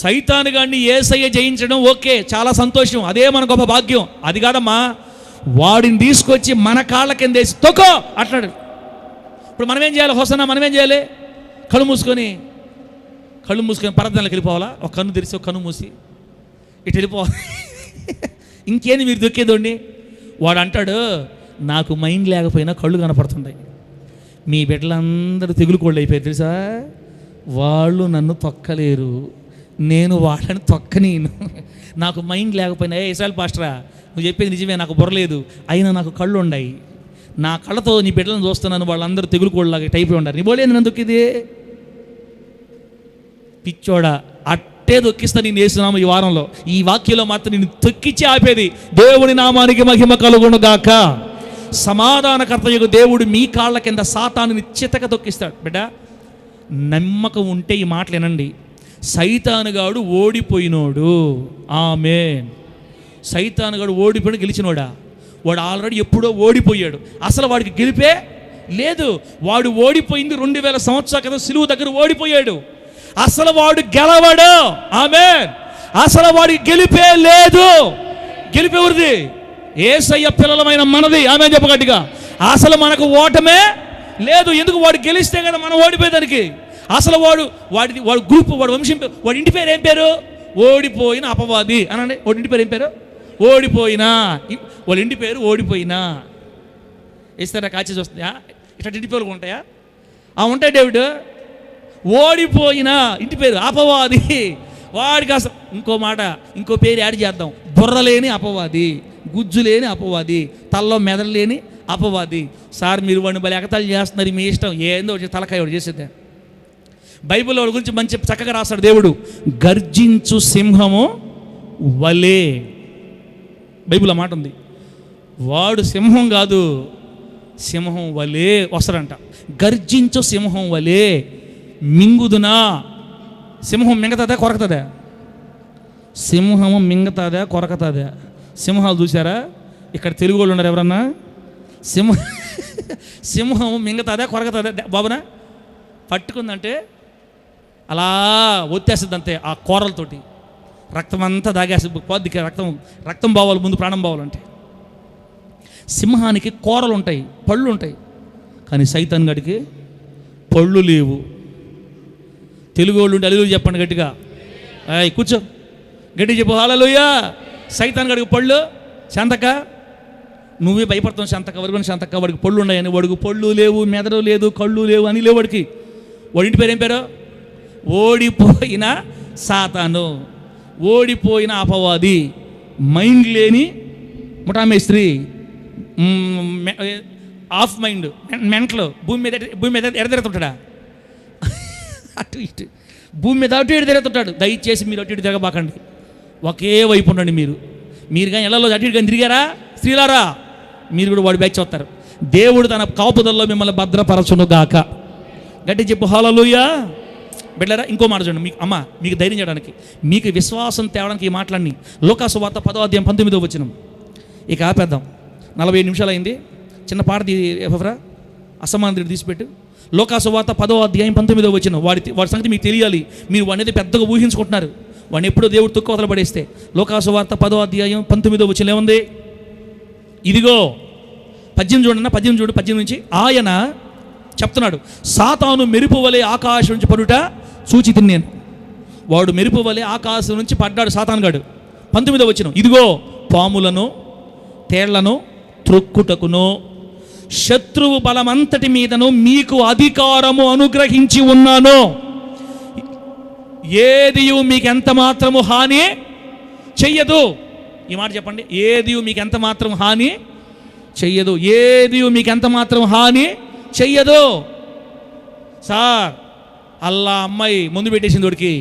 Speaker 1: సైతాను గాడిని యేసయ్య జయించడం ఓకే, చాలా సంతోషం, అదే మన గొప్ప భాగ్యం. అది కాదమ్మా, వాడిని తీసుకొచ్చి మన కాళ్ళ కింద వేసి తొక్కో అట్లాడు. ఇప్పుడు మనమేం చేయాలి? హోసన్నా మనమేం చేయాలి? కళ్ళు మూసుకొని పరదనలోకి వెళ్ళిపోవాలా? ఒక కన్ను తెరిచి ఒక కన్ను మూసి ఇటు వెళ్ళిపోవాలి. ఇంకేంది మీరు దొక్కేదోండి? వాడు అంటాడు, నాకు మైండ్ లేకపోయినా కళ్ళు కనపడుతుంటాయి. మీ బిడ్డలందరూ తెగులు కోళ్ళు అయిపోయారు తెలుసా? వాళ్ళు నన్ను తొక్కలేరు, నేను వాళ్ళని తొక్కనేను. నాకు మైండ్ లేకపోయినా, ఇస్రాయల్ పాస్టరా నువ్వు చెప్పేది నిజమే, నాకు బుర్రలేదు, అయినా నాకు కళ్ళు ఉన్నాయి, నా కళ్ళతో నీ బిడ్డలను చూస్తున్నాను, వాళ్ళందరూ తెగులు కోళ్ళలాగా టైప్ ఉన్నారు, నీ బోలేదు నన్ను దొక్కిది పిచ్చోడా. అట్టే దొక్కిస్తా నేను వేస్తున్నాము ఈ వారంలో. ఈ వాక్యంలో మాత్రం నేను తొక్కిచ్చి ఆపేది. దేవుని నామానికి మహిమ కలుగును గాక. సమాధానకర్తయగు దేవుడు మీ కాళ్ళ కింద సాతానుని చితక తొక్కిస్తాడు. బిడ్డ నమ్మకం ఉంటే ఈ మాటలు వినండి. సైతానుగాడు ఓడిపోయినోడు. ఆమేన్. సైతానుగాడు ఓడిపోయిన గెలిచినోడా? వాడు ఆల్రెడీ ఎప్పుడో ఓడిపోయాడు. అసలు వాడికి గెలిపే లేదు. వాడు ఓడిపోయింది 2000 సంవత్సరాల క్రితం సిలువ దగ్గర ఓడిపోయాడు. అసలు వాడు గెలవడు. ఆమేన్. అసలు వాడికి గెలిపే లేదు. గెలిపేవరిది? యేసయ్య పిల్లలమైన మనది. ఆమేన్ చెప్పగట్టిగా. అసలు మనకు ఓటమే లేదు. ఎందుకు? వాడు గెలిస్తే కదా మనం ఓడిపోయేదానికి. అసలు వాడి గ్రూప్, వాడి వంశం, వాడి ఇంటి పేరు ఏం పేరు? ఓడిపోయిన అపవాది అనండి. వాడి ఇంటి పేరు ఏం పేరు? ఓడిపోయినా. వాళ్ళ ఇంటి పేరు ఓడిపోయినా. వేస్తారా? కాచేసి వస్తుందా? ఇట్లా ఇంటి పేర్లు ఉంటాయా? ఉంటాయి. డేవిడ్ ఓడిపోయినా ఇంటి పేరు అపవాది. వాడికి అసలు ఇంకో మాట, ఇంకో పేరు యాడ్ చేద్దాం. బుర్రలేని అపవాది, గుజ్జు లేని అపవాది, తల్లో మెదడు లేని అపవాది. సార్ మీరు వాడిని బలి ఎగతాళి చేస్తున్నారు, మీ ఇష్టం, ఏందో తలకాయ వాడు చేసేదే. బైబిల్ వాడి గురించి మంచి చక్కగా రాస్తాడు దేవుడు. గర్జించు సింహము వలే. బైబిల్ మాట ఉంది. వాడు సింహం కాదు, సింహం వలే వస్తాడంట. గర్జించు సింహం వలే మింగుదునా. సింహం మింగతుందా కొరకుతుందా? సింహము మింగతుందా కొరకుతుందా? సింహాలు చూసారా? ఇక్కడ తెలుగు వాళ్ళు ఉన్నారు ఎవరన్నా? సింహం మింగతుందా కొరకుతుందా? బాబునా పట్టుకుందంటే అలా ఒత్తేస్తుంది అంతే, ఆ కూరలతోటి రక్తం అంతా దాగేస్తుంది. పోద్ది రక్తం బావాలి, ముందు ప్రాణం బావాలంటే. సింహానికి కూరలు ఉంటాయి, పళ్ళు ఉంటాయి, కానీ సైతాన్ గడికి పళ్ళు లేవు. తెలుగు వాళ్ళు ఉంటే హల్లెలూయా చెప్పండి గట్టిగా. కూర్చో, గట్టి చెప్పు హల్లెలూయా. సైతాన్ గడికి పళ్ళు శాంతక, నువ్వే భయపడతావు శాంతక, వరకు శాంతక. వాడికి పళ్ళు ఉన్నాయని, వాడికి పళ్ళు లేవు, మెదడు లేదు, కళ్ళు లేవు అని లేవు వాడికి. వాడి ఇంటి పేరు ఏం పేరు? ఓడిపోయిన సాతాను, ఓడిపోయిన అపవాది, మైండ్ లేని ముఠామేస్త్రి, ఆఫ్ మైండ్, మెంటలు. భూమి మీద ఎడదిరుగుతుంటాడా? అటు ఇటు భూమి మీద అటు ఇటు తిరుగుతుంటాడు. దయచేసి మీరు అటు ఇటు తిరగబాకండి, ఒకే వైపు ఉండండి. మీరు కానీ ఎల్లలో అటు ఇటు కానీ తిరిగారా స్త్రీలారా, మీరు కూడా వాడి బ్యాచ్ వస్తారు. దేవుడు తన కాపుదల్లో మిమ్మల్ని భద్రపరచును గాక. గట్టి చెప్పు హల్లెలూయా. బిడ్డలారా, ఇంకో మాట చూడండి. మీకు ధైర్యం చేయడానికి, మీకు విశ్వాసం తేవడానికి ఈ మాటలన్నీ. లోకాసు వార్త 10వ అధ్యాయం 19వ వచనం. ఇక ఆపేద్దాం, 45 నిమిషాలు అయింది. చిన్న పాట అసమానందుడు తీసిపెట్టు. లోకాసు వార్త 10వ అధ్యాయం 19వ వచనం. వాడి సంగతి మీకు తెలియాలి. మీరు వాడిని పెద్దగా ఊహించుకుంటున్నారు. వాడిని ఎప్పుడో దేవుడు తుక్కవతల పడేస్తే. లోకాసు వార్త 10వ అధ్యాయం 19వ వచనం ఏముంది? ఇదిగో 18 చూడండి, 18 చూడు, 18 నుంచి. ఆయన చెప్తున్నాడు, సాతాను మెరుపు వలె ఆకాశం నుంచి పడుట చూచి తిన్నాను. వాడు మెరుపు వలె ఆకాశం నుంచి పడ్డాడు సాతాను గాడు. 19వ వచనం. ఇదిగో పాములను తేళ్లను త్రొక్కుటకును శత్రువు బలమంతటి మీదను మీకు అధికారము అనుగ్రహించి ఉన్నాను. ఏదియు మీకెంత మాత్రము హాని చెయ్యదు. ఈ మాట చెప్పండి. ఏదియు మీకెంత మాత్రం హాని చెయ్యదు. ఏదియు మీకెంత మాత్రం హాని చెయ్యదు. సార్, అల్లా అమ్మాయి ముందు పెట్టేసింది వాడికి,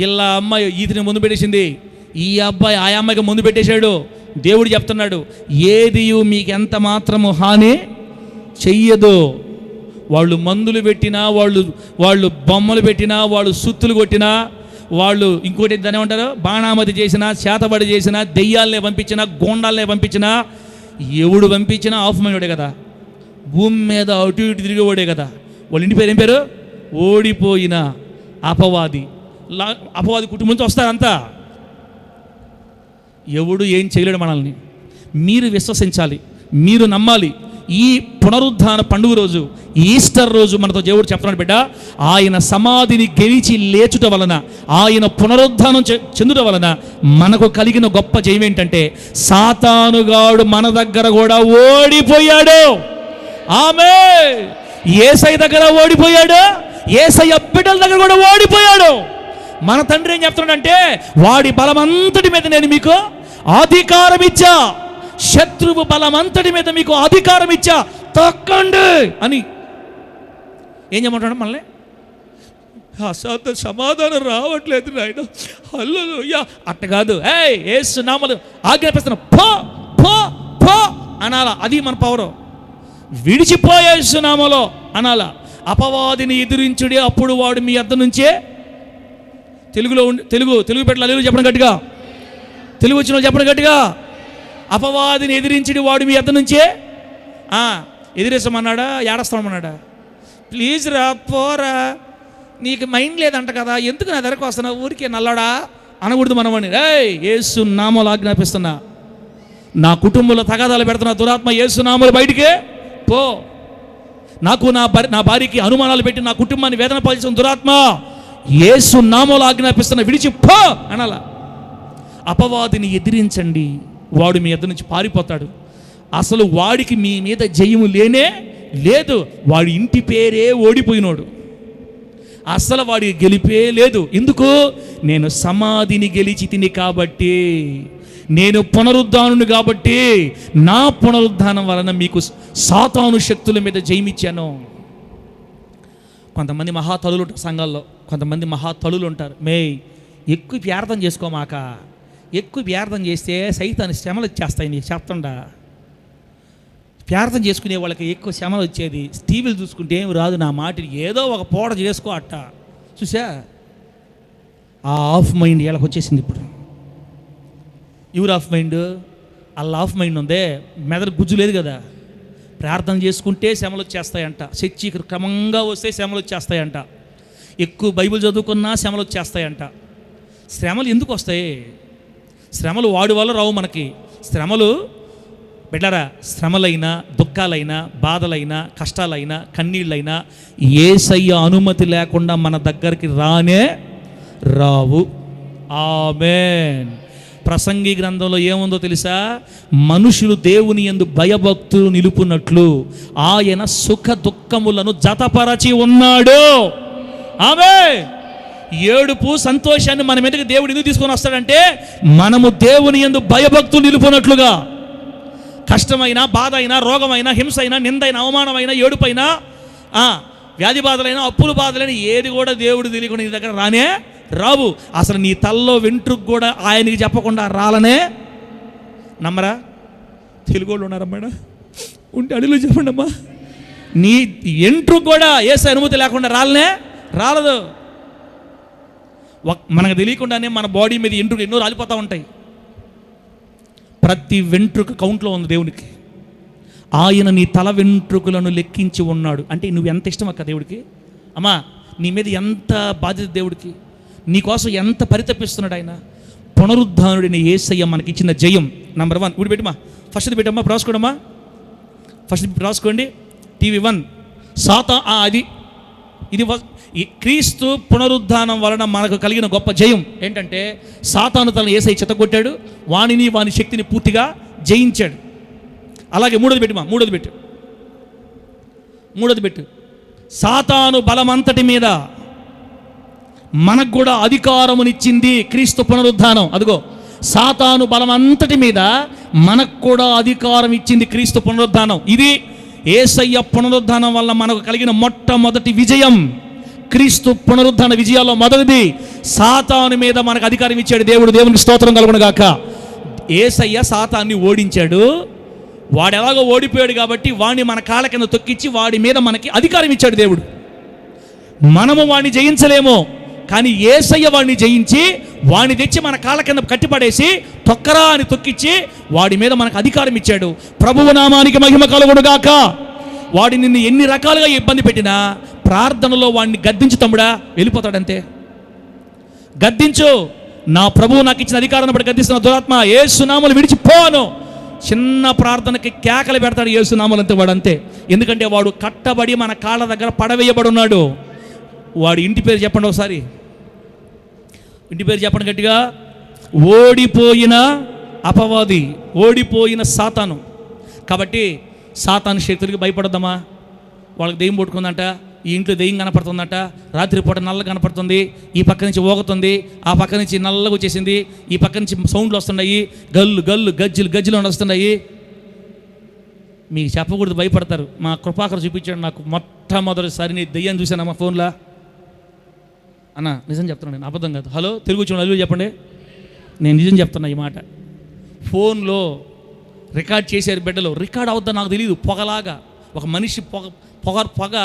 Speaker 1: ఇలా అమ్మాయి ఈతని ముందు పెట్టేసింది, ఈ అబ్బాయి ఆ అమ్మాయికి ముందు పెట్టేశాడు. దేవుడు చెప్తున్నాడు, ఏదియు మీకెంత మాత్రము హాని చెయ్యదు. వాళ్ళు మందులు పెట్టినా, వాళ్ళు బొమ్మలు పెట్టినా, వాళ్ళు సుత్తులు కొట్టినా, వాళ్ళు ఇంకోటి దాన్ని ఏమంటారు, బాణామతి చేసినా, చేతబడి చేసినా, దెయ్యాలనే పంపించినా, గోండాలనే పంపించినా, ఎవడు పంపించినా ఆఫ్ మైండే కదా, భూమి మీద అటు ఇటు తిరిగేవాడే కదా. వాళ్ళ ఇంటి పేరు ఏం పేరు? ఓడిపోయిన అపవాది. అపవాది కుటుంబం నుంచి వస్తారంతా. ఎవడు ఏం చేయలేడు మనల్ని. మీరు విశ్వసించాలి, మీరు నమ్మాలి. ఈ పునరుద్ధాన పండుగ రోజు, ఈస్టర్ రోజు మనతో దేవుడు చెప్తున్నాడు, బిడ్డ, ఆయన సమాధిని గెలిచి లేచుట వలన, ఆయన పునరుద్ధానం చెందుట వలన మనకు కలిగిన గొప్ప జయం ఏంటంటే, సాతానుగాడు మన దగ్గర కూడా ఓడిపోయాడు. ఆమేన్. యేసయ్య దగ్గర ఓడిపోయాడు, యేసయ్య బిడ్డల దగ్గర కూడా ఓడిపోయాడు. మన తండ్రి ఏం చెప్తున్నాడంటే, వాడి బలమంతటి మీద నేను మీకు అధికారం ఇచ్చా, శత్రువు బలమంతటి మీద మీకు అధికారం ఇచ్చా, తక్కండి అని ఏం చేయమంటాడు మనల్ని? అసాధ్య సమాధానం రావట్లేదు నాయన, హల్లెలూయా అట్ట కాదు. యేసు నామములో ఆజ్ఞాపిస్తున్నా, పో పో పో అనాలా. అది మన పవరు. విడిచిపోయే యేసు నామములో అనాలా. అపవాదిని ఎదిరించుడే, అప్పుడు వాడు మీ వద్ద నుంచే. తెలుగు పెట్టాలి హల్లెలూయా చెప్పడం గట్టిగా. తెలుగు వచ్చిన చెప్పడం గట్టిగా. అపవాదిని ఎదిరించుడి, వాడు మీ వద్ద నుంచే. ఎదిరేస్తామన్నాడా, ఏడస్తామన్నాడా? ప్లీజ్ రా, పోరా, నీకు మైండ్ లేదంట కదా, ఎందుకు నా దగ్గరకు వస్తున్నావు, ఊరికే నల్లడా అనకూడదు మనమని. యేసు నామములో ఆజ్ఞాపిస్తున్నా, నా కుటుంబంలో తగాదాలు పెడుతున్నా దురాత్మ, యేసు నామములో బయటికే పో. నాకు నా భార్యకి అనుమానాలు పెట్టి నా కుటుంబాన్ని వేదన పాల్చిన దురాత్మ, యేసు నామములో ఆజ్ఞాపిస్తున్నా, విడిచి పో అనాలా. అపవాదిని ఎదిరించండి, వాడు మీ ఎదురు నుంచి పారిపోతాడు. అసలు వాడికి మీ మీద జయము లేనే లేదు. వాడి ఇంటి పేరే ఓడిపోయినోడు. అసలు వాడికి గెలిపే లేదు. ఎందుకు? నేను సమాధిని గెలిచి తిని కాబట్టి, నేను పునరుద్ధానుని కాబట్టి, నా పునరుద్ధానం వలన మీకు సాతాను శక్తుల మీద జయమిచ్చాను. కొంతమంది మహాతలులు ఉంటారు సంఘాల్లో, కొంతమంది మహాతలులు ఉంటారు. ఎక్కువ ప్రార్థన చేసుకోమాక, ఎక్కువ ప్రార్థన చేస్తే సైతాన్ని శ్రమలు వచ్చేస్తాయి. నీకు చెప్తుండా, ప్రార్థన చేసుకునే వాళ్ళకి ఎక్కువ శ్రమలు వచ్చేది. టీవీలు చూసుకుంటే ఏమి రాదు, నా మాటని ఏదో ఒక పూట చేసుకో అట్ట. చూసా, ఆ ఆఫ్ మైండ్ వీళ్ళకి వచ్చేసింది ఇప్పుడు. ఎవరు ఆఫ్ మైండ్? అలా ఆఫ్ మైండ్ ఉందే, మెదడు గుజ్జు లేదు కదా. ప్రార్థన చేసుకుంటే శ్రమలు వచ్చేస్తాయంట, చర్చికి క్రమంగా వస్తే శ్రమలు వచ్చేస్తాయంట, ఎక్కువ బైబిల్ చదువుకున్నా శ్రమలు వచ్చేస్తాయంట. శ్రమలు ఎందుకు వస్తాయి? శ్రమలు వాడి వల్ల రావు మనకి. శ్రమలు బిడ్డరా, శ్రమలైనా, దుఃఖాలైనా, బాధలైనా, కష్టాలైనా, కన్నీళ్ళైనా యేసయ్య అనుమతి లేకుండా మన దగ్గరికి రానే రావు. ఆమేన్. ప్రసంగి గ్రంథంలో ఏముందో తెలుసా? మనుషులు దేవుని యందు భయభక్తులు నిలుపునట్లు ఆయన సుఖ దుఃఖములను జతపరచి ఉన్నాడు. ఆమేన్. ఏడుపు సంతోషాన్ని మన మీదకి దేవుడు ఎందుకు తీసుకొని వస్తాడంటే, మనము దేవుని యందు భయభక్తులు నిలుపునట్లుగా. కష్టమైన, బాధ అయినా, రోగమైనా, హింస అయినా, నిందైన, అవమానమైన, ఏడుపైనా, వ్యాధి బాధలైనా, అప్పుల బాధలైనా ఏది కూడా దేవుడు తెలియకుండా నీ దగ్గర రానే రావు. అసలు నీ తల్లో వెంట్రుకు కూడా ఆయనకి చెప్పకుండా రాలనే. నమ్మరా? తెలుగు వాళ్ళు ఉన్నారమ్మా ఉంటే అడిలో చెప్పండి అమ్మా. నీ వెంట్రుకు కూడా యేసు అనుమతి లేకుండా రాలదు. మనకు తెలియకుండానే మన బాడీ మీద వెంట్రుకు ఎన్నో రాలిపోతూ ఉంటాయి. ప్రతి వెంట్రుక కౌంట్లో ఉంది దేవునికి. ఆయన నీ తల వెంట్రుకలను లెక్కించి ఉన్నాడు. అంటే నువ్వు ఎంత ఇష్టం అక్క దేవుడికి. అమ్మా, నీ మీద ఎంత బాధ్యత దేవుడికి, నీ కోసం ఎంత పరితపిస్తున్నాడు ఆయన. పునరుద్ధానుడిని యేసయ్య మనకి ఇచ్చిన జయం. నంబర్ 1 ఇప్పుడు పెట్టమ్మా, ఫస్ట్ పెట్టమ్మా, రాసుకోండమ్మా, ఫస్ట్ రాసుకోండి. టీవీ 1 అది ఇది క్రీస్తు పునరుద్ధానం వలన మనకు కలిగిన గొప్ప జయం ఏంటంటే, సాతాను తనను యేసయ్య చెత్తగొట్టాడు, వాని శక్తిని పూర్తిగా జయించాడు. అలాగే మూడోది పెట్టు. సాతాను బలమంతటి మీద మనకు కూడా అధికారమునిచ్చింది క్రీస్తు పునరుద్ధానం. అదిగో, సాతాను బలమంతటి మీద మనకు కూడా అధికారం ఇచ్చింది క్రీస్తు పునరుద్ధానం. ఇది యేసయ్య పునరుద్ధానం వల్ల మనకు కలిగిన మొట్టమొదటి విజయం. క్రీస్తు పునరుద్ధాన విజయాల్లో మొదటిది, సాతాను మీద మనకు అధికారం ఇచ్చాడు దేవుడు. దేవునికి స్తోత్రం కలుగును గాక. యేసయ్య సాతాన్ని ఓడించాడు. వాడు ఎలాగో ఓడిపోయాడు కాబట్టి వాడిని మన కాళ్ళ కింద తొక్కించి వాడి మీద మనకి అధికారం ఇచ్చాడు దేవుడు. మనము వాడిని జయించలేము, కానీ యేసయ్య వాడిని జయించి వాడిని తెచ్చి మన కాళ్ళ కింద కట్టిపడేసి తొక్కరా అని తొక్కించి వాడి మీద మనకు అధికారం ఇచ్చాడు. ప్రభువు నామానికి మహిమ కలుగును గాక. వాడి నిన్ను ఎన్ని రకాలుగా ఇబ్బంది పెట్టినా ప్రార్థనలో వాడిని గద్దించు తమ్ముడా, వెళ్ళిపోతాడంతే. గద్దించు. నా ప్రభువు నాకు ఇచ్చిన అధికారాన్ని బట్టి గద్దిస్తున్న దురాత్మ, యేసునామములు విడిచిపోను. చిన్న ప్రార్థనకి కేకలు పెడతాడు యేసునామములు అంతే. వాడు అంతే. ఎందుకంటే వాడు కట్టబడి మన కాళ్ళ దగ్గర పడవేయబడి ఉన్నాడు. వాడి ఇంటి పేరు చెప్పండి ఒకసారి, ఇంటి పేరు చెప్పండి గట్టిగా. ఓడిపోయిన అపవాది, ఓడిపోయిన సాతాను. కాబట్టి సాతాను శక్తులకి భయపడద్దామా? వాళ్ళకి దెయ్యం పట్టుకుందంట, ఈ ఇంట్లో దెయ్యం కనపడుతుందట, రాత్రిపూట నల్ల కనపడుతుంది, ఈ పక్క నుంచి ఓగుతుంది, ఆ పక్క నుంచి నల్లగా వచ్చేసింది, ఈ పక్క నుంచి సౌండ్లు వస్తున్నాయి, గల్లు గల్లు గజ్జలు వస్తున్నాయి. మీకు చెప్పకూడదు, భయపడతారు. మా కృపాకర్ చూపించాడు నాకు మొట్టమొదటిసారి. నీ దెయ్యాన్ని చూశానమ్మా ఫోన్లో. అన్న నిజం చెప్తున్నాను, నేను అబద్ధం కాదు. హలో, తెలుగు వచ్చిన అల్లు చెప్పండి, నేను నిజం చెప్తున్నా. ఈ మాట ఫోన్లో రికార్డ్ చేశారు బిడ్డలో. రికార్డ్ అవుద్దా నాకు తెలియదు. పొగలాగా ఒక మనిషి పొగ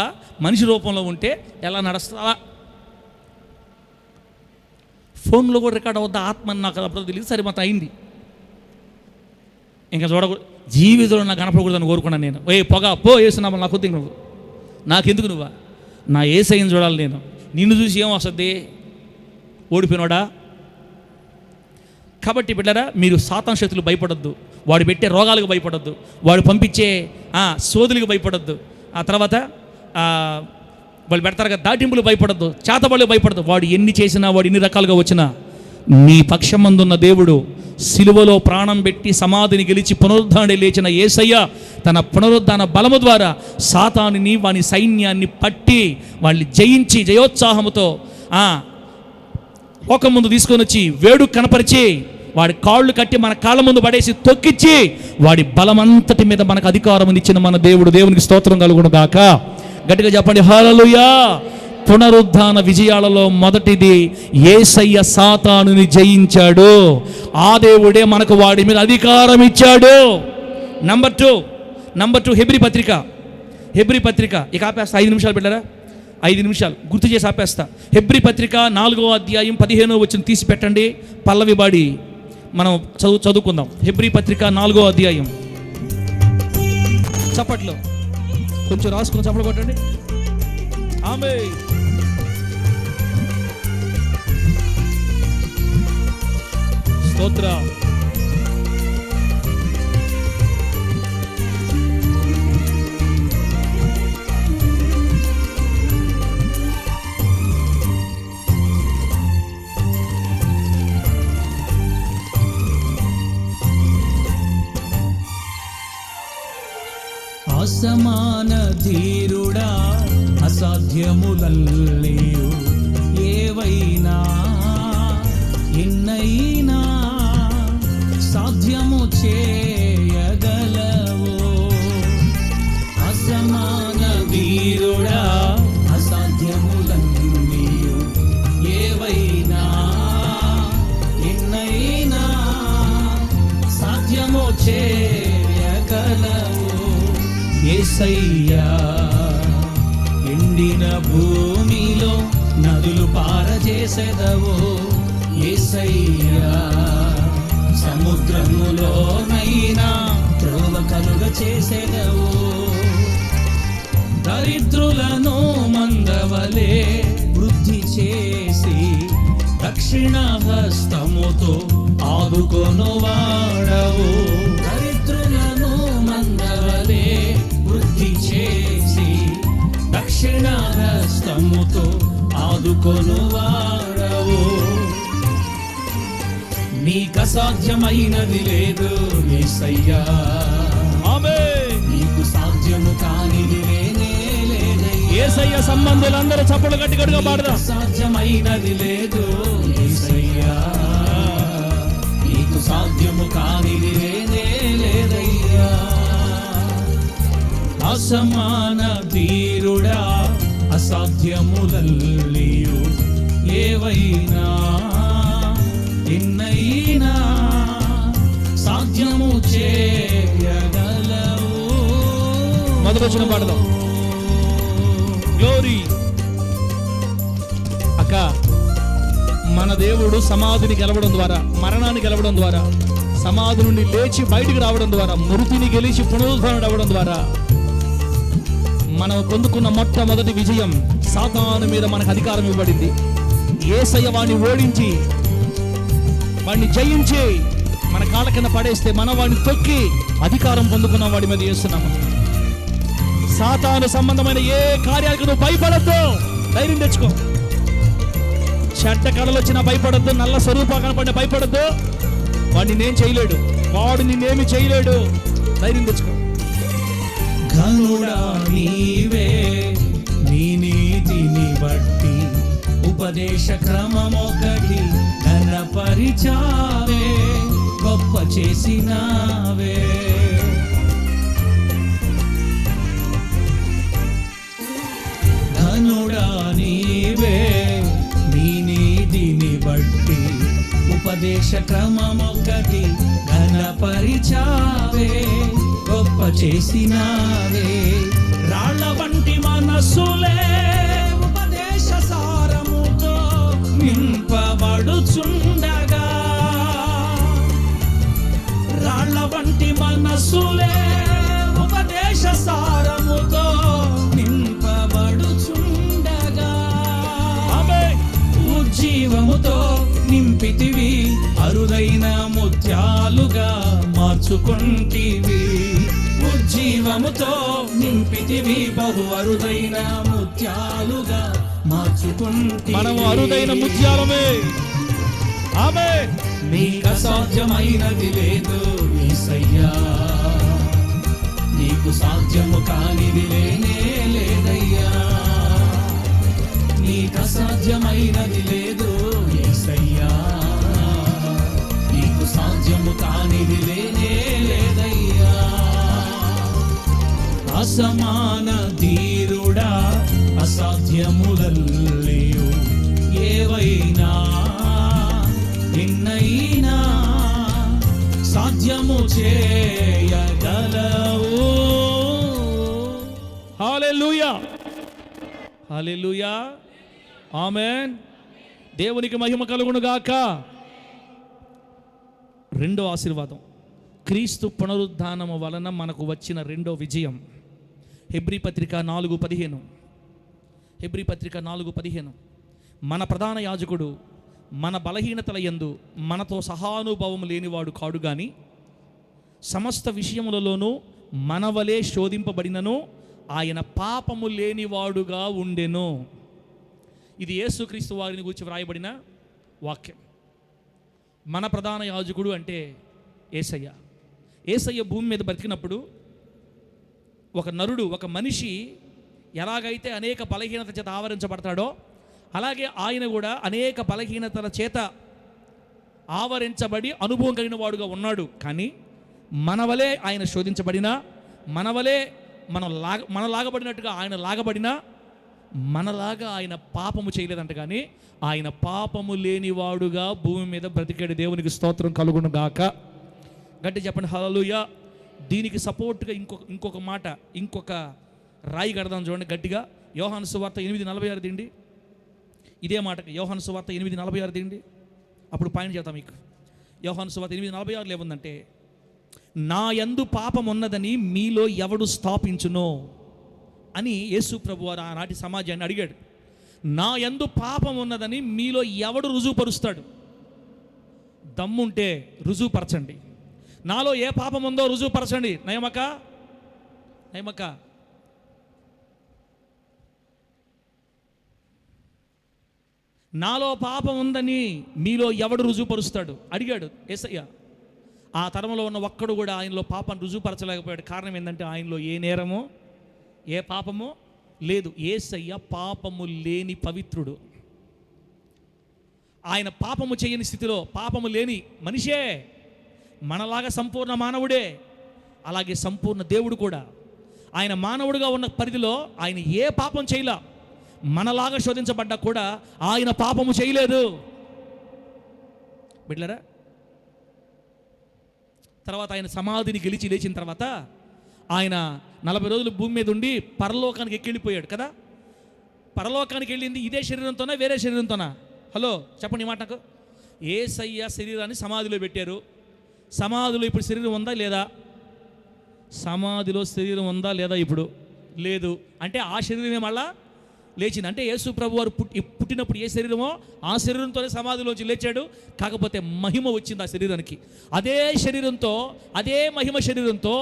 Speaker 1: మనిషి రూపంలో ఉంటే ఎలా నడుస్తా, ఫోన్లో కూడా రికార్డ్ అవుద్దా ఆత్మ నాకు అప్పుడు తెలియదు. సరే మొత్తం అయింది. ఇంకా చూడకూడదు, జీవితంలో నాకు కనపడకూడదని కోరుకున్నాను నేను. పొగ పో, వేస్తున్నామా నాకు వద్దు, నువ్వు నాకెందుకు, నువ్వా నా యేసయ్యని చూడాలి నేను. నిన్ను చూసి ఏం వస్తుంది, ఓడిపోయినోడా. కాబట్టి బిడ్డరా, మీరు సాతాను శక్తులు భయపడొద్దు, వాడు పెట్టే రోగాలకు భయపడొద్దు, వాడు పంపించే సోదులకు భయపడొద్దు, ఆ తర్వాత వాళ్ళు పెడతారు కదా దాటింపులు భయపడద్దు, చేతబడులు భయపడద్దు. వాడు ఎన్ని చేసినా, వాడు ఎన్ని రకాలుగా వచ్చినా నీ పక్షమందున్న దేవుడు సిలువలో ప్రాణం పెట్టి సమాధిని గెలిచి పునరుద్ధాన్ని లేచిన యేసయ్య తన పునరుద్ధాన బలము ద్వారా సాతానుని వాని సైన్యాన్ని పట్టి వాళ్ళని జయించి జయోత్సాహముతో లోకం ముందు తీసుకొని వచ్చి వేడుక కనపరిచి వాడి కాళ్ళు కట్టి మన కాళ్ళ ముందు పడేసి తొక్కిచ్చి వాడి బలమంతటి మీద మనకు అధికారం ఇచ్చిన మన దేవునికి స్తోత్రం కలుగును గాక. గట్టిగా చెప్పండి హల్లెలూయా. పునరుద్ధాన విజయాలలో మొదటిది యేసయ్య సాతానుని జయించాడు. ఆ దేవుడే మనకు వాడి మీద అధికారం ఇచ్చాడు. నంబర్ టూ హెబ్రీ పత్రిక ఇక ఆపేస్తా. 5 నిమిషాలు పెట్టారా? 5 నిమిషాలు గుర్తు చేసి ఆపేస్తా. హెబ్రీ పత్రిక 4వ అధ్యాయం 15వ వచనం తీసి పెట్టండి. పల్లవి బాడి మనం చదువుకుందాం. హెబ్రీ పత్రిక 4వ అధ్యాయం. చప్పట్లో కొంచెం రాసుకుని చప్పట్లు కొట్టండి. ఆమేన్. స్తోత్రం.
Speaker 2: అసమాన ధీరుడా అసాధ్యములల్లేయు ఏవైనా ఎన్నైనా సాధ్యము చేయగలవు. అసమాన ధీరుడా అసాధ్యములల్లేయు ఏవైనా ఎన్నైనా సాధ్యము చేయగలవు. యేసయ్యా ఎండిన భూమిలో నదులు పారజేసెదవు. యేసయ్యా సముద్రములోనైనా త్రోవ కలుగ చేసెదవు. దరిద్రులను మందవలే వృద్ధి చేసి దక్షిణ హస్తముతో ఆదుకొను వాడవు. దరిద్రులను మందవలే వృద్ధి చేసి దక్షిణ హస్తముతో ఆదుకొను వాడవు. నీకసాధ్యమైనది లేదు యేసయ్యా.
Speaker 1: ఆమేన్.
Speaker 2: నీకు సాధ్యము కానిది లేనే లేదయ్యా.
Speaker 1: యేసయ్య సంబంధులందరూ చప్పట్లు గట్టి గట్టిగా పాడదాం.
Speaker 2: సాధ్యమైనది లేదు యేసయ్యా. నీకు సాధ్యము కానిది లేనే లేదయ్యా. అసమాన ధీరుడా అసాధ్యములల్లేయు ఏవైనా ఎన్నైనా సాధ్యము చేయగలవు.
Speaker 1: మొదటి వచనం పాడదాం. గ్లోరీ. అక్క, మన దేవుడు సమాధిని గెలవడం ద్వారా, మరణాన్ని గెలవడం ద్వారా, సమాధి నుండి లేచి బయటికి రావడం ద్వారా, మృతిని గెలిచి పునరుద్ధరణ అవ్వడం ద్వారా మనం పొందుకున్న మొట్టమొదటి విజయం సాతాను మీద మనకు అధికారం ఇవ్వబడింది. యేసయ్య వాడిని ఓడించి వాడిని జయించి మన కాళ్ళ కింద పడేస్తే మనం వాడిని తొక్కి అధికారం పొందుకున్నాం. వాడి మీద చేస్తున్నాము. సాతాను సంబంధమైన ఏ కార్యాలకు నువ్వు భయపడద్దు. ధైర్యం తెచ్చుకో. చెడ్డ కళలు వచ్చినా భయపడద్దు. నల్ల స్వరూపం కనపడిన భయపడద్దు. వాడిని నేను చేయలేడు. వాడు నిన్నేమి చేయలేడు. ధైర్యం తెచ్చుకో.
Speaker 2: ఘనుడా నీవే నీ నీతిని బట్టి ఉపదేశ క్రమమొకటి ఘనపరిచావే గొప్ప చేసినావే. ఘనుడా నీవే నీ నీతిని బట్టి ఉపదేశ క్రమమొకటి ఘనపరిచావే గొప్ప చేసినావే. రాళ్ళ వంటి మనస్సులే ఉపదేశ సారముతో నింపబడుచుండగా, రాళ్ళ వంటి మనస్సులే ఉపదేశ సారముతో నింపబడుచుండగా, ఉజ్జీవముతో నింపితివి అరుదైన ముత్యాలుగా మార్చుకుంటివి. ఉజ్జీవముతో నింపితివి బహు అరుదైన ముత్యాలుగా మార్చుకుంటివి.
Speaker 1: మనము అరుదైన ముత్యాలమే. ఆమేన్.
Speaker 2: నీకు అసాధ్యమైనది లేదు యేసయ్యా, నీకు సాధ్యము కానిది లేనే లేదయ్యా, నీకు అసాధ్యమైనది లేదు యేసయ్యా, నీకు సాధ్యము కానిది లేనే లేదయ్యా. అసమాన ధీరుడా అసాధ్యములల్లియు ఏవైనా నిన్నైనా సాధ్యము చేయగలవు.
Speaker 1: హల్లెలూయా, హల్లెలూయా, ఆమేన్. దేవునికి మహిమ కలుగును గాక. రెండో ఆశీర్వాదం, క్రీస్తు పునరుద్ధానము వలన మనకు వచ్చిన రెండో విజయం. హెబ్రీ పత్రిక 4:15, హెబ్రీ పత్రిక 4:15. మన ప్రధాన యాజకుడు మన బలహీనతల యందు మనతో సహానుభవం లేనివాడు కాడు గాని సమస్త విషయములలోనూ మన వలె శోధింపబడినను ఆయన పాపము లేనివాడుగా ఉండెను. ఇది యేసుక్రీస్తు వారిని గురించి వ్రాయబడిన వాక్యం. మన ప్రధాన యాజకుడు అంటే యేసయ్య. యేసయ్య భూమి మీద బ్రతికినప్పుడు ఒక నరుడు, ఒక మనిషి ఎలాగైతే అనేక బలహీనత చేత ఆవరించబడతాడో అలాగే ఆయన కూడా అనేక బలహీనతల చేత ఆవరించబడి అనుభవం కలిగిన వాడుగా ఉన్నాడు. కానీ మనవలే ఆయన శోధించబడినా, మనవలే మన లాగబడినట్టుగా ఆయన లాగబడినా మనలాగా ఆయన పాపము చేయలేదంట. కానీ ఆయన పాపము లేనివాడుగా భూమి మీద బ్రతికాడు. దేవునికి స్తోత్రం కలుగును గాక. గట్టి చెప్పండి హల్లెలూయా. దీనికి సపోర్ట్గా ఇంకొక మాట, ఇంకొక రాయి కడదాం చూడండి గట్టిగా. యోహాను సువార్త 8:46 తిండి. ఇదే మాటకి యోహాను సువార్త 8:46 తిండి. అప్పుడు పాయింట్ చెప్తాం మీకు. యోహాను సువార్త 8:46 ఏముందంటే, నా యందు పాపం ఉన్నదని మీలో ఎవడు స్థాపించునో అని యేసు ప్రభు వారు ఆనాటి సమాజాన్ని అడిగాడు. నా యందు పాపం ఉన్నదని మీలో ఎవడు రుజువుపరుస్తాడు? దమ్ముంటే రుజువుపరచండి. నాలో ఏ పాపం ఉందో రుజువుపరచండి. నయమక నాలో పాపం ఉందని మీలో ఎవడు రుజువుపరుస్తాడు అడిగాడు యేసయ్య. ఆ తరంలో ఉన్న ఒక్కడు కూడా ఆయనలో పాపాన్ని రుజువుపరచలేకపోయాడు. కారణం ఏంటంటే ఆయనలో ఏ నేరమో ఏ పాపమో లేదు. యేసయ్య పాపము లేని పవిత్రుడు. ఆయన పాపము చేయని స్థితిలో, పాపము లేని మనిషే, మనలాగా సంపూర్ణ మానవుడే. అలాగే సంపూర్ణ దేవుడు కూడా. ఆయన మానవుడిగా ఉన్న పరిధిలో ఆయన ఏ పాపం చేయలా. మనలాగా శోధించబడ్డా కూడా ఆయన పాపము చేయలేదు. బిడ్డలారా, తర్వాత ఆయన సమాధిని గెలిచి లేచిన తర్వాత ఆయన 40 రోజులు భూమి మీద ఉండి పరలోకానికి ఎక్కిళ్ళిపోయాడు కదా. పరలోకానికి వెళ్ళింది ఇదే శరీరంతోనా వేరే శరీరంతోనా? హలో చెప్పండి ఈ మాట నాకు. యేసయ్య శరీరాన్ని సమాధిలో పెట్టారు. సమాధిలో ఇప్పుడు శరీరం ఉందా లేదా? సమాధిలో శరీరం ఉందా లేదా? ఇప్పుడు లేదు. అంటే ఆ శరీరమే మళ్ళా లేచింది. అంటే యేసు ప్రభు వారు పుట్టినప్పుడు ఏ శరీరమో ఆ శరీరంతోనే సమాధిలోంచి లేచాడు. కాకపోతే మహిమ వచ్చింది ఆ శరీరానికి. అదే శరీరంతో, అదే మహిమ శరీరంతో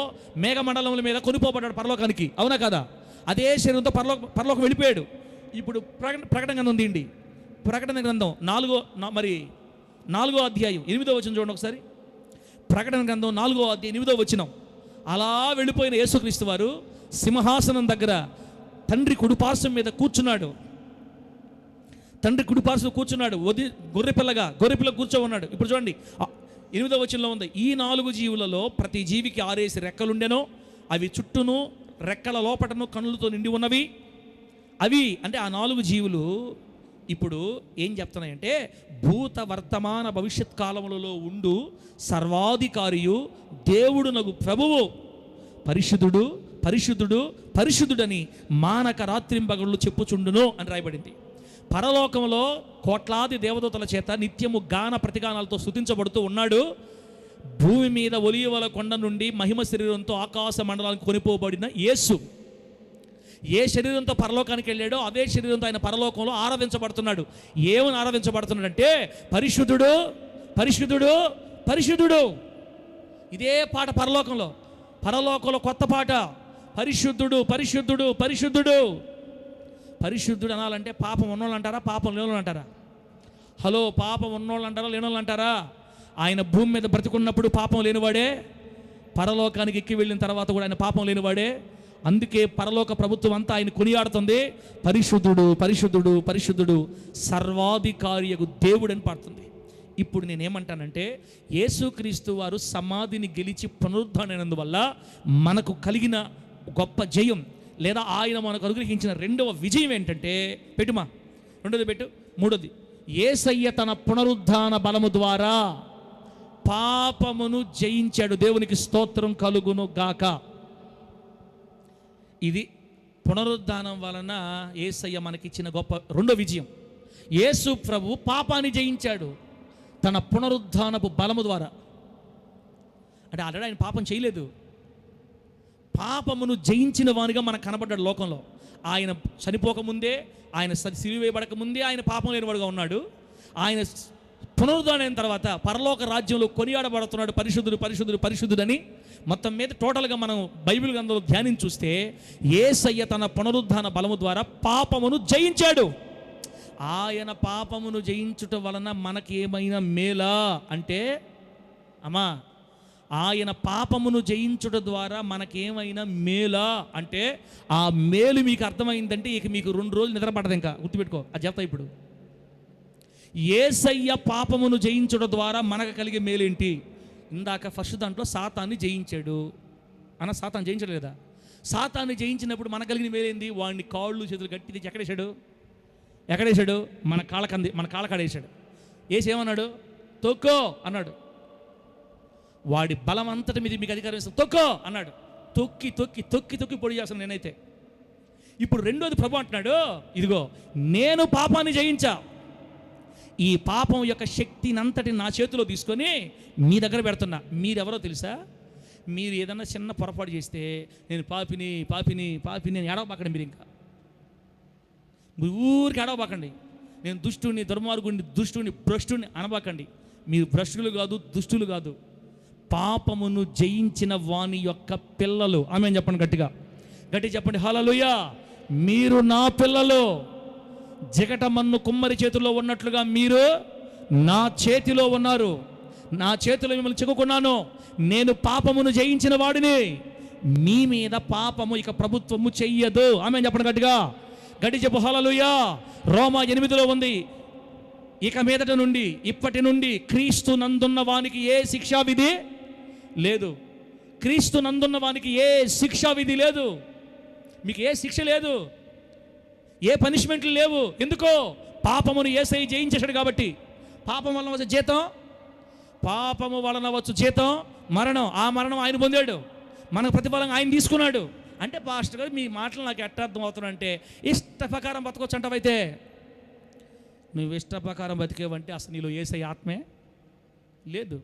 Speaker 1: మేఘమండలముల మీద కొనిపోబడ్డాడు పరలోకానికి. అవునా కదా? అదే శరీరంతో పరలోకం వెళ్ళిపోయాడు. ఇప్పుడు ప్రకటన గ్రంథం తీయండి. ప్రకటన గ్రంథం 4వ అధ్యాయం 8వ వచనం చూడండి ఒకసారి. ప్రకటన గ్రంథం 4వ అధ్యాయం 8వ వచనం. అలా వెళ్ళిపోయిన యేసుక్రీస్తు వారు సింహాసనం దగ్గర తండ్రి కుడిపార్శ్వం మీద కూర్చున్నాడు. తండ్రి కుడిపార్శ్వం కూర్చున్నాడు. గొర్రెపిల్ల కూర్చో ఉన్నాడు. ఇప్పుడు చూడండి 8వ వచనంలో ఉంది, ఈ 4 జీవులలో ప్రతి జీవికి 6 రెక్కలుండెనో, అవి చుట్టూను రెక్కల లోపటను కన్నులతో నిండి ఉన్నవి. అవి అంటే ఆ 4 జీవులు ఇప్పుడు ఏం చెప్తున్నాయంటే, భూత వర్తమాన భవిష్యత్ కాలములలో ఉండు సర్వాధికారియు దేవుడునగు ప్రభువు పరిశుద్ధుడు పరిశుద్ధుడు పరిశుద్ధుడని మానక రాత్రింబగళ్ళు చెప్పుచుండును అని రాయబడింది. పరలోకంలో కోట్లాది దేవదూతల చేత నిత్యము గాన ప్రతిగానాలతో స్తుతించబడుతూ ఉన్నాడు. భూమి మీద ఒలీవల కొండ నుండి మహిమ శరీరంతో ఆకాశ మండలానికి కొనిపోబడిన యేసు ఏ శరీరంతో పరలోకానికి వెళ్ళాడో అదే శరీరంతో ఆయన పరలోకంలో ఆరాధించబడుతున్నాడు. ఏమని ఆరాధించబడుతున్నాడంటే, పరిశుద్ధుడు పరిశుద్ధుడు పరిశుద్ధుడు. ఇదే పాట పరలోకంలో కొత్త పాట. పరిశుద్ధుడు పరిశుద్ధుడు పరిశుద్ధుడు. పరిశుద్ధుడు అనాలంటే పాపం ఉన్నోళ్ళు అంటారా, పాపం లేనోళ్ళు అంటారా? హలో, పాపం ఉన్నోళ్ళు అంటారా, లేనోళ్ళు అంటారా? ఆయన భూమి మీద బ్రతికున్నప్పుడు పాపం లేనివాడే, పరలోకానికి ఎక్కి వెళ్ళిన తర్వాత కూడా ఆయన పాపం లేనివాడే. అందుకే పరలోక ప్రభుత్వం అంతా ఆయన కొనియాడుతుంది, పరిశుద్ధుడు పరిశుద్ధుడు పరిశుద్ధుడు సర్వాధికారియగు దేవుడు అని పాడుతుంది. ఇప్పుడు నేనేమంటానంటే, యేసుక్రీస్తు వారు సమాధిని గెలిచి పునరుద్ధరణైనందువల్ల మనకు కలిగిన గొప్ప జయం, లేదా ఆయన మనకు అనుగ్రహించిన రెండవ విజయం ఏంటంటే, పెట్టుమా, రెండోది పెట్టు, మూడోది, యేసయ్య తన పునరుద్ధాన బలము ద్వారా పాపమును జయించాడు. దేవునికి స్తోత్రం కలుగును గాక. ఇది పునరుద్ధానం వలన యేసయ్య మనకిచ్చిన గొప్ప రెండో విజయం. యేసు ప్రభు పాపాన్ని జయించాడు తన పునరుద్ధానపు బలము ద్వారా. అంటే ఆల్రెడీ ఆయన పాపం చేయలేదు, పాపమును జయించిన వానిగా మనకు కనబడ్డాడు లోకంలో. ఆయన చనిపోకముందే, ఆయన సిలువ వేయబడక ముందే ఆయన పాపం లేనివాడుగా ఉన్నాడు. ఆయన పునరుద్ధానం అయిన తర్వాత పరలోక రాజ్యంలో కొనియాడబడుతున్నాడు, పరిశుద్ధుడు పరిశుద్ధుడు పరిశుద్ధుడని. మొత్తం మీద టోటల్గా మనం బైబిల్ గ్రంథంలో ధ్యానించి చూస్తే, యేసయ్య తన పునరుద్ధాన బలము ద్వారా పాపమును జయించాడు. ఆయన పాపమును జయించుట వలన మనకి ఏమైనా మేలా అంటే, అమ్మా, ఆయన పాపమును జయించుట ద్వారా మనకేమైనా మేలా అంటే, ఆ మేలు మీకు అర్థమైందంటే ఇక మీకు 2 రోజులు నిద్ర పడదు. ఇంకా గుర్తుపెట్టుకో, అది చెప్తా ఇప్పుడు. యేసయ్య పాపమును జయించుట ద్వారా మనకు కలిగే మేలేంటి? ఇందాక ఫస్ట్ దాంట్లో సాతాన్ని జయించాడు అన్న, సాతాన్ని జయించడు లేదా? సాతాన్ని జయించినప్పుడు మనకు కలిగిన మేలేంది? వాడిని కాళ్ళు చేతులు గట్టి తెచ్చి ఎక్కడేశాడు? మన కాళ్ళ కాడేశాడు. ఏమన్నాడు? తొక్కో అన్నాడు. వాడి బలం అంతటి మీద మీకు అధికారం ఇస్తాను, తొక్కో అన్నాడు. తొక్కి తొక్కి తొక్కి తొక్కి పొడి చేస్తాను నేనైతే. ఇప్పుడు రెండోది ప్రభు అంటున్నాడు, ఇదిగో నేను పాపాన్ని జయించా, ఈ పాపం యొక్క శక్తినంతటి నా చేతిలో తీసుకొని మీ దగ్గర పెడుతున్నా. మీరెవరో తెలుసా? మీరు ఏదన్నా చిన్న పొరపాటు చేస్తే నేను పాపిని పాపిని పాపిని అని ఏడవబాకండి. మీరు ఇంకా ఊరికి ఏడవబాకండి. నేను దుష్టుని, దుర్మార్గుడిని, దుష్టుని, భ్రష్టుని అనబాకండి. మీరు భ్రష్టులు కాదు, దుష్టులు కాదు, పాపమును జయించిన వాని యొక్క పిల్లలు. ఆమేన్ చెప్పండి, గట్టిగా చెప్పండి, హల్లెలూయా. మీరు నా పిల్లలు. జిగటమన్ను కుమ్మరి చేతిలో ఉన్నట్లుగా మీరు నా చేతిలో ఉన్నారు. నా చేతిలో మిమ్మల్ని చెక్కుకున్నాను. నేను పాపమును జయించిన వాడిని. మీ మీద పాపము ఇక ప్రభుత్వము చెయ్యదు. ఆమేన్ చెప్పండి, గట్టి చెప్పు, హల్లెలూయా. రోమా 8లో ఉంది, ఇక మీదట నుండి, ఇప్పటి నుండి క్రీస్తు నందున్న వానికి ఏ శిక్షా విధి లేదు. క్రీస్తు నందున్న వానికి ఏ శిక్షా విధి లేదు. మీకు ఏ శిక్ష లేదు, ఏ పనిష్మెంట్లు లేవు. ఎందుకో? పాపమును యేసయ్య జయించేశాడు కాబట్టి. పాపం వలన వచ్చే జీతం, పాపము వలన వచ్చు జీతం మరణం. ఆ మరణం ఆయన పొందాడు, మనకు ప్రతిఫలంగా ఆయన తీసుకున్నాడు. అంటే పాస్టర్ గారు మీ మాటలు నాకు ఎట్ట అర్థం అవుతున్నాయంటే, ఇష్ట ప్రకారం బతకొచ్చు అంటావైతే, నువ్వు ఇష్ట ప్రకారం బతికేవంటే అసలు నీలో యేసయ్య ఆత్మే లేదు.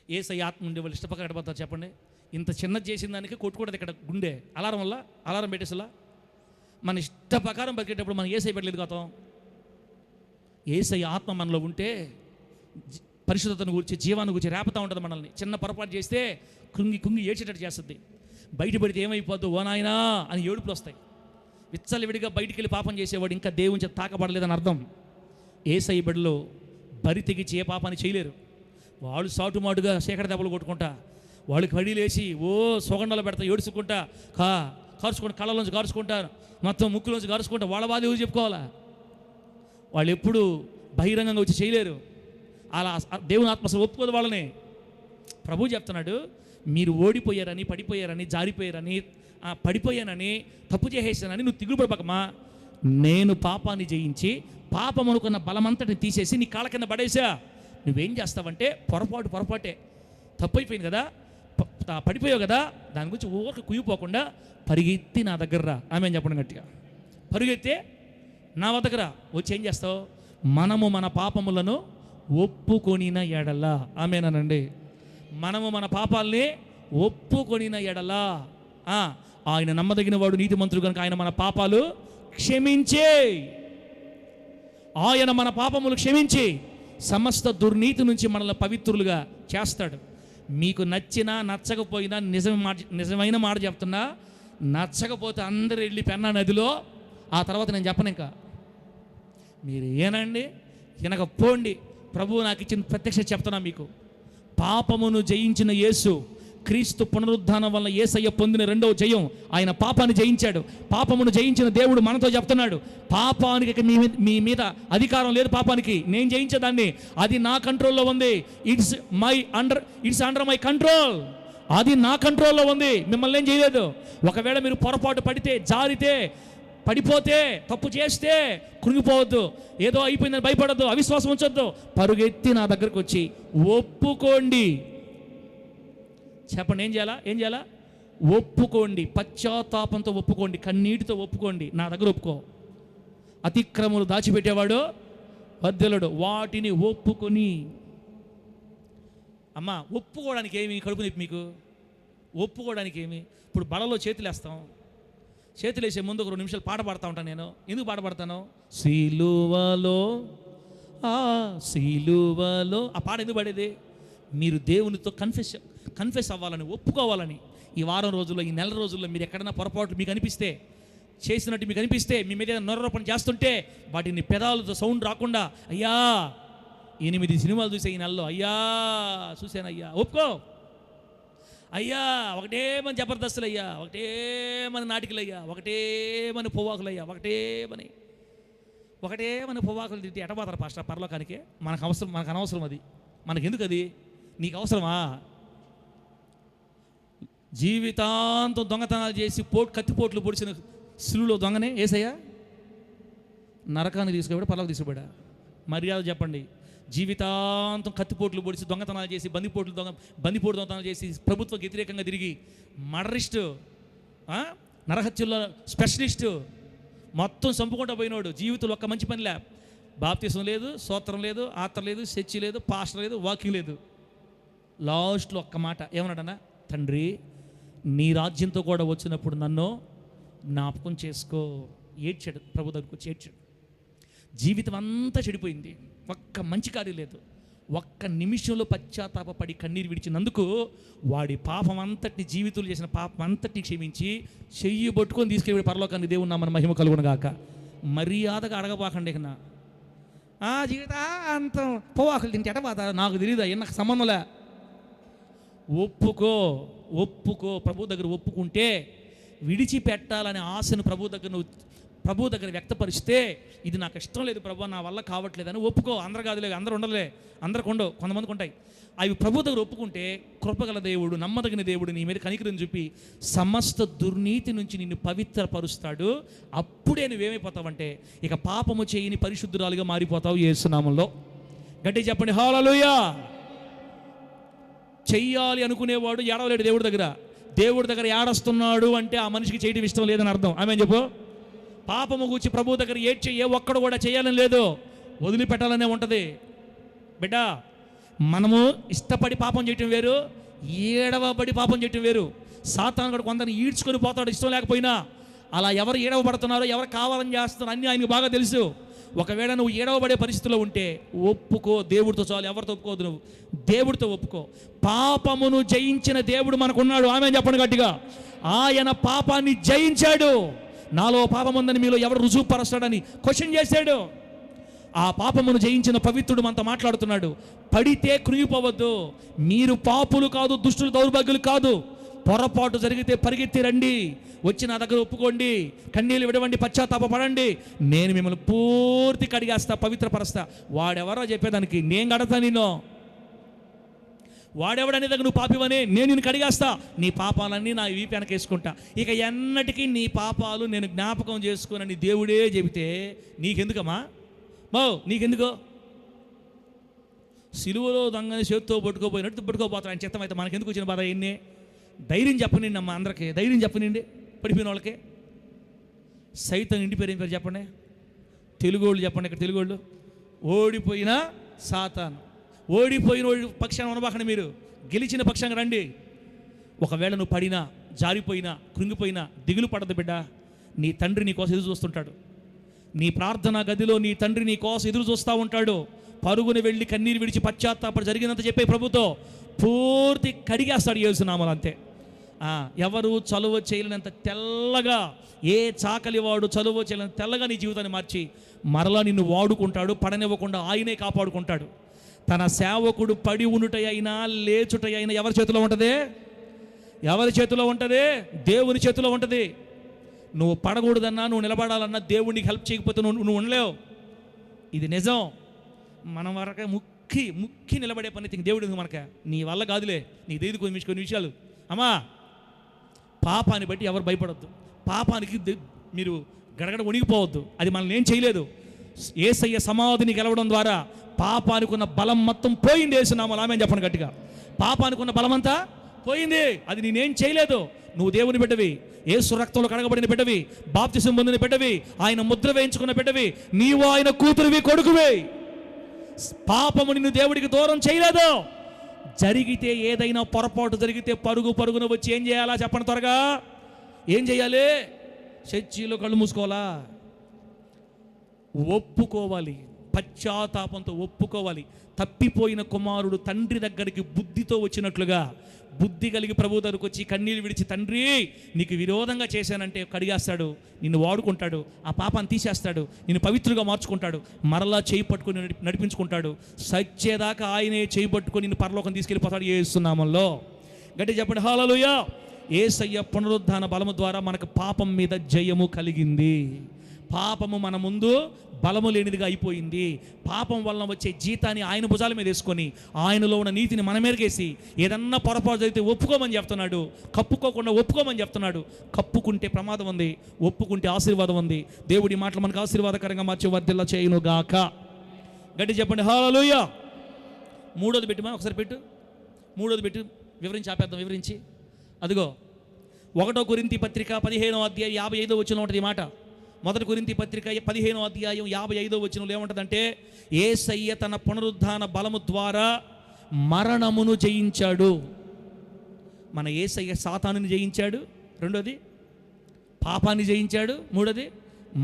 Speaker 1: యేసయ్య ఆత్మ ఉండే వాళ్ళు ఇష్ట ప్రకారం బతారు చెప్పండి. ఇంత చిన్నది చేసిన దానికి కొట్టుకోవడం ఇక్కడ గుండె అలారం వల్ల, అలారం పెట్టేసలా మన ఇష్ట ప్రకారం బతికేటప్పుడు మనం యేసయ్య పెట్టలేదు గతం. యేసయ్య ఆత్మ మనలో ఉంటే పరిశుద్ధతను గురించి, జీవాన్ని గురించి రేపుతూ ఉంటుంది మనల్ని. చిన్న పొరపాటు చేస్తే కుంగి ఏడ్చేటట్టు చేస్తుంది. బయటపడితే ఏమైపోద్దు, ఓ నాయనా అని ఏడుపులు వస్తాయి. విచ్చలవిడిగా బయటికి వెళ్ళి పాపం చేసేవాడు ఇంకా దేవుని చేత తాకబడలేదని అర్థం. యేసయ్య బిడ్డలు బరి తెగించి ఏ పాపాన్ని చేయలేరు. వాళ్ళు సాటుమాటుగా శేఖర దెబ్బలు కొట్టుకుంటా, వాళ్ళకి కడిలేసి ఓ సొగండాలు పెడతా, ఏడుచుకుంటా, కారుచుకుంటా, కళ్ళలోంచి కారుచుకుంటారు, మొత్తం ముక్కులోంచి కారుచుకుంటా. వాళ్ళ బాధ ఎవరు చెప్పుకోవాలా? వాళ్ళు ఎప్పుడు బహిరంగంగా వచ్చి చేయలేరు. అలా దేవుని ఆత్మ అసలు ఒప్పుకోదు వాళ్ళని. ప్రభు చెప్తున్నాడు, మీరు ఓడిపోయారని, పడిపోయారని, జారిపోయారని, పడిపోయానని, తప్పు చేసేసానని నువ్వు తిగులు పడపకమా. నేను పాపాన్ని జయించి పాపం అనుకున్న బలమంతటిని తీసేసి నీ కాళ్ళ కింద పడేసా. నువ్వేం చేస్తావంటే పొరపాటే, తప్పు అయిపోయింది కదా, పడిపోయావు కదా, దాని గురించి ఊరికి కుయ్యిపోకుండా పరిగెత్తి నా దగ్గర రా. ఆమేన్ చెప్పండి గట్టిగా. పరిగెత్తే నా దగ్గర వచ్చి ఏం చేస్తావు? మనము మన పాపములను ఒప్పుకొనిన ఎడల, ఆమేనండి, మనము మన పాపాలని ఒప్పుకొనిన ఎడల ఆయన నమ్మదగిన వాడు, నీతిమంతుడు కనుక ఆయన మన పాపాలు క్షమించే, ఆయన మన పాపములు క్షమించి సమస్త దుర్నీతి నుంచి మనల్ని పవిత్రులుగా చేస్తాడు. మీకు నచ్చినా నచ్చకపోయినా నిజమైన మాట చెప్తున్నా, నచ్చకపోతే అందరూ వెళ్ళి పెన్నా నదిలో, ఆ తర్వాత నేను చెప్పను. ఇంకా మీరు ఏనండి వినకపోండి, ప్రభువు నాకు ఇచ్చిన ప్రత్యక్ష చెప్తున్నా మీకు. పాపమును జయించిన యేసు, క్రీస్తు పునరుద్ధానం వల్ల యేసయ్య పొందిన రెండవ జయం, ఆయన పాపాన్ని జయించాడు. పాపమును జయించిన దేవుడు మనతో చెప్తున్నాడు, పాపానికి మీ మీద అధికారం లేదు, పాపానికి నేను జయించేదాన్ని, అది నా కంట్రోల్లో ఉంది. It's under my control. అది నా కంట్రోల్లో ఉంది, మిమ్మల్ని ఏం చేయలేదు. ఒకవేళ మీరు పొరపాటు పడితే, జారితే, పడిపోతే, తప్పు చేస్తే కృంగిపోవద్దు, ఏదో అయిపోయిందని భయపడద్దు, అవిశ్వాసం ఉంచొద్దు. పరుగెత్తి నా దగ్గరకు వచ్చి ఒప్పుకోండి. చెప్పండి, ఏం చేయాలా? ఒప్పుకోండి. పశ్చాత్తాపంతో ఒప్పుకోండి, కన్నీటితో ఒప్పుకోండి. నా దగ్గర ఒప్పుకో. అతిక్రమములు దాచిపెట్టేవాడు వర్ధిల్లడు, వాటిని ఒప్పుకొని. అమ్మా, ఒప్పుకోవడానికి ఏమి కడుపు నొప్పి మీకు? ఒప్పుకోవడానికి ఏమి? ఇప్పుడు బలలో చేతులేస్తాం, చేతులేసే ముందు ఒక 2 నిమిషాలు పాట పాడుతూ ఉంటాను నేను. ఎందుకు పాట పాడతాను? సిలువలో ఆ పాట ఎందుకు పాడేది? మీరు దేవునితో కన్ఫెస్ అవ్వాలని, ఒప్పుకోవాలని. ఈ వారం రోజుల్లో, ఈ నెల రోజుల్లో మీరు ఎక్కడైనా పొరపాటు మీకు అనిపిస్తే, చేసినట్టు మీకు అనిపిస్తే, మీ మీద నొర్రపని చేస్తుంటే, వాటిని పెదాలతో సౌండ్ రాకుండా, అయ్యా 8 సినిమాలు చూసే ఈ నెలలో, అయ్యా చూశానయ్యా, ఒప్పుకో అయ్యా. ఒకటే మన జబర్దస్తులు అయ్యా, ఒకటే మన నాటికలు అయ్యా, ఒకటే మన పొవ్వాకులు అయ్యా, ఒకటే మన పొవ్వాకులు తింటే ఎటపోతారు పాస్టర్ పరలోకానికి? మనకు అనవసరం అది. మనకెందుకు అది? నీకు అవసరమా? జీవితాంతం దొంగతనాలు చేసి కత్తిపోట్లు పొడిచిన సిలువలో దొంగనే యేసయ్య నరకాన్ని తీసుకుపోయాడు, పరలోకి తీసుకుపోయాడా? మర్యాద చెప్పండి. జీవితాంతం కత్తిపోట్లు పొడిచి దొంగతనాలు చేసి బందిపోటు దొంగతనాలు చేసి ప్రభుత్వకు వ్యతిరేకంగా తిరిగి మర్డరిస్టు, నరహత్యల్లో స్పెషలిస్టు, మొత్తం చంపుకుంటూ పోయినోడు. జీవితంలో ఒక్క మంచి పనిలే. బాప్తిసం లేదు, స్తోత్రం లేదు, ఆత్ర లేదు, చర్చి లేదు, పాస్టర్ లేదు, వాకింగ్ లేదు. లాస్ట్లో ఒక్క మాట ఏమన్నాడన్నా? తండ్రి, నీ రాజ్యంతో కూడా వచ్చినప్పుడు నన్ను జ్ఞాపకం చేసుకో. ఏడ్చాడు, ప్రభు దగ్గరకు వచ్చి ఏడ్చాడు. జీవితం అంతా చెడిపోయింది, ఒక్క మంచి కార్యం లేదు. ఒక్క నిమిషంలో పశ్చాత్తాపడి కన్నీరు విడిచినందుకు వాడి పాపం అంతటిని, జీవితంలో చేసిన పాపం అంతటిని క్షమించి చెయ్యి పట్టుకొని తీసుకెళ్ళి పరలోకాన్ని దేవుని నామన మహిమ కలుగునుగాక. మర్యాదగా అడగబాకండి. ఇక జీవితాంతం పోవాకులు తింటే ఎటపోతా నాకు తెలియదు, నాకు సంబంధంలే. ఒప్పుకో. ప్రభు దగ్గర ఒప్పుకుంటే, విడిచిపెట్టాలనే ఆశను ప్రభు దగ్గర వ్యక్తపరిస్తే, ఇది నాకు ఇష్టం లేదు ప్రభు, నా వల్ల కావట్లేదు అని ఒప్పుకో. అందరు కాదులే, అందరు ఉండలే, అందరికి ఉండవు, కొంతమందికి ఉంటాయి. అవి ప్రభు దగ్గర ఒప్పుకుంటే, కృపగల దేవుడు, నమ్మదగిన దేవుడు నీ మీద కనికరం చూపి సమస్త దుర్నీతి నుంచి నిన్ను పవిత్రపరుస్తాడు. అప్పుడే నువ్వేమైపోతావంటే, ఇక పాపము చేయని పరిశుద్ధురాలుగా మారిపోతావు యేసు నామములో. గట్టిగా చెప్పండి హల్లెలూయా. చెయ్యాలి అనుకునేవాడు ఏడవలేడు దేవుడి దగ్గర ఏడస్తున్నాడు అంటే ఆ మనిషికి చేయడం ఇష్టం లేదని అర్థం. ఆమేన్ చెప్పు. పాపము గూర్చి ప్రభు దగ్గర ఏడ్చే ఏ ఒక్కడు కూడా చేయాలని లేదు, వదిలిపెట్టాలనే ఉంటుంది. బిడ్డ, మనము ఇష్టపడి పాపం చేయటం వేరు, ఏడవబడి పాపం చేయటం వేరు. సాతాను కూడా కొందరిని ఈడ్చుకొని పోతాడు ఇష్టం లేకపోయినా. అలా ఎవరు ఏడవబడుతున్నారో, ఎవరు కావాలని చేస్తున్నారో అన్నీ ఆయనకు బాగా తెలుసు. ఒకవేళ నువ్వు ఏడవబడే పరిస్థితిలో ఉంటే ఒప్పుకో, దేవుడితో చాలు, ఎవరితో ఒప్పుకోవద్దు, నువ్వు దేవుడితో ఒప్పుకో. పాపమును జయించిన దేవుడు మనకున్నాడు. ఆమేన్ చెప్పండి గట్టిగా. ఆయన పాపాన్ని జయించాడు. నాలో పాపం ఉందని మీలో ఎవరు రుజువుపరుస్తాడని క్వశ్చన్ చేశాడు. ఆ పాపమును జయించిన పవిత్రుడు మనతో మాట్లాడుతున్నాడు. పడితే కృంగిపోవద్దు. మీరు పాపులు కాదు, దుష్టులు, దౌర్భాగ్యులు కాదు. పొరపాటు జరిగితే పరిగెత్తి రండి, వచ్చి నా దగ్గర ఒప్పుకోండి, కన్నీళ్ళు విడవండి, పశ్చాత్తాపపడండి. నేను మిమ్మల్ని పూర్తి కడిగేస్తా, పవిత్రపరుస్తా. వాడెవరో చెప్పేదానికి నేను కడతా నిన్ను. వాడెవడనే దగ్గర నువ్వు పాపివని నేను నిన్ను కడిగేస్తా. నీ పాపాలన్నీ నా వీపు వెనకేసుకుంటా. ఇక ఎన్నటికీ నీ పాపాలు నేను జ్ఞాపకం చేసుకోనని దేవుడే చెబితే నీకెందుకమ్మా? నీకెందుకో? సిలువలో దొంగని చేత్తో పట్టుకోపోయినట్టు పట్టుకోపోతాడు ఆయన చిత్తం. అయితే మనకెందుకు వచ్చిన బాధ? ఎన్నే ధైర్యం చెప్పనండి అమ్మ, అందరికీ ధైర్యం చెప్పనండి. పడిపోయిన వాళ్ళకి సైతం ఇంటి పేరు ఏం పేరు చెప్పండి? తెలుగోళ్ళు చెప్పండి. ఇక్కడ తెలుగోళ్ళు ఓడిపోయిన సాతాను. ఓడిపోయిన పక్షాన్ని అనబాకండి, మీరు గెలిచిన పక్షంగా రండి. ఒకవేళ నువ్వు పడినా, జారిపోయినా, కృంగిపోయినా దిగులు పడదు బిడ్డ. నీ తండ్రి నీ కోసం ఎదురు చూస్తుంటాడు. నీ ప్రార్థనా గదిలో నీ తండ్రి నీ కోసం ఎదురు చూస్తూ ఉంటాడు. పరుగుని వెళ్ళి కన్నీరు విడిచి పశ్చాత్తాపడి జరిగినంత చెప్పే ప్రభుతో పూర్తి కడిగేస్తాడు యేసు నామములో. అంతే. ఎవరు చలువ చేయలేనంత తెల్లగా, ఏ చాకలి వాడు చలువ చేయలేనంత తెల్లగా నీ జీవితాన్ని మార్చి మరలా నిన్ను వాడుకుంటాడు. పడనివ్వకుండా ఆయనే కాపాడుకుంటాడు. తన సేవకుడు పడి ఉండుటైనా లేచుటైనా ఎవరి చేతిలో ఉంటుంది? ఎవరి చేతిలో ఉంటుంది? దేవుని చేతిలో ఉంటుంది. నువ్వు పడకూడదన్నా, నువ్వు నిలబడాలన్నా దేవుడికి హెల్ప్ చేయకపోతే నువ్వు ఉండలేవు. ఇది నిజం. మనం వరకే ముక్కి నిలబడే పని దేవుడు మనక నీ వల్ల కాదులే. నీకు తెలియదు కొన్ని విషయాలు. అమ్మా, పాపాన్ని బట్టి ఎవరు భయపడద్దు. పాపానికి మీరు గడగడ వణిగిపోవద్దు. అది మనల్ని ఏం చేయలేదు. యేసయ్య సమాధిని గెలవడం ద్వారా పాపానికి ఉన్న బలం మొత్తం పోయింది. యేసునామములో ఆమేన్ చెప్పండి గట్టిగా. పాపానికి ఉన్న బలం అంతా పోయింది. అది నేనేం చేయలేదు. నువ్వు దేవుని బిడ్డవి, యేసు రక్తంలో కడగబడిన బిడ్డవి, బాప్తిసం పొందిన బిడ్డవి, ఆయన ముద్ర వేయించుకున్న బిడ్డవి, నీవు ఆయన కూతురువి, కొడుకువి. పాపము నిన్ను దేవుడికి దూరం చేయలేదు. జరిగితే ఏదైనా పొరపాటు జరిగితే పరుగున వచ్చి ఏం చేయాలా చెప్పండి త్వరగా. ఏం చేయాలి? చర్చిలో కళ్ళు మూసుకోవాలా? ఒప్పుకోవాలి. పశ్చాత్తాపంతో ఒప్పుకోవాలి. తప్పిపోయిన కుమారుడు తండ్రి దగ్గరికి బుద్ధితో వచ్చినట్లుగా బుద్ధి కలిగి ప్రభు దగ్గరకు వచ్చి కన్నీళ్ళు విడిచి, తండ్రి నీకు విరోధంగా చేశానంటే కడిగేస్తాడు, నిన్ను వాడుకుంటాడు, ఆ పాపాన్ని తీసేస్తాడు, నిన్ను పవిత్రుగా మార్చుకుంటాడు, మరలా చేయి పట్టుకొని నడిపించుకుంటాడు. సచ్చేదాకా ఆయనే చేయి పట్టుకొని నిన్ను పరలోకం తీసుకెళ్ళిపోతాడు యేసు నామములో. గట్టి చెప్పండి హల్లెలూయా. యేసయ్య పునరుద్ధాన బలము ద్వారా మనకు పాపం మీద జయము కలిగింది. పాపము మన ముందు బలము లేనిదిగా అయిపోయింది. పాపం వలన వచ్చే జీతాన్ని ఆయన భుజాల మీద వేసుకొని ఆయనలో ఉన్న నీతిని మన మీదకేసి ఏదన్నా పొరపాటు జరిగితే ఒప్పుకోమని చెప్తున్నాడు. కప్పుకోకుండా ఒప్పుకోమని చెప్తున్నాడు. కప్పుకుంటే ప్రమాదం ఉంది, ఒప్పుకుంటే ఆశీర్వాదం ఉంది. దేవుడి మాటలు మనకు ఆశీర్వాదకరంగా మార్చి వర్ధిల్ల చేయును గాక. గట్టి చెప్పండి హల్లెలూయా. మూడోది పెట్టుమా, ఒకసారి పెట్టు. మూడోది పెట్టు, వివరించి ఆపేద్దాం. వివరించి అదిగో 1 కొరింథీ పత్రిక 15వ అధ్యాయం 55వ వచనంలో ఉంటుంది ఈ మాట. 1 కొరింథీ పత్రిక 15వ అధ్యాయం 55వ వచనంలో ఏముంటుందంటే, యేసయ్య తన పునరుద్ధాన బలము ద్వారా మరణమును జయించాడు. మన యేసయ్య సాతానుని జయించాడు. రెండోది పాపాన్ని జయించాడు. మూడోది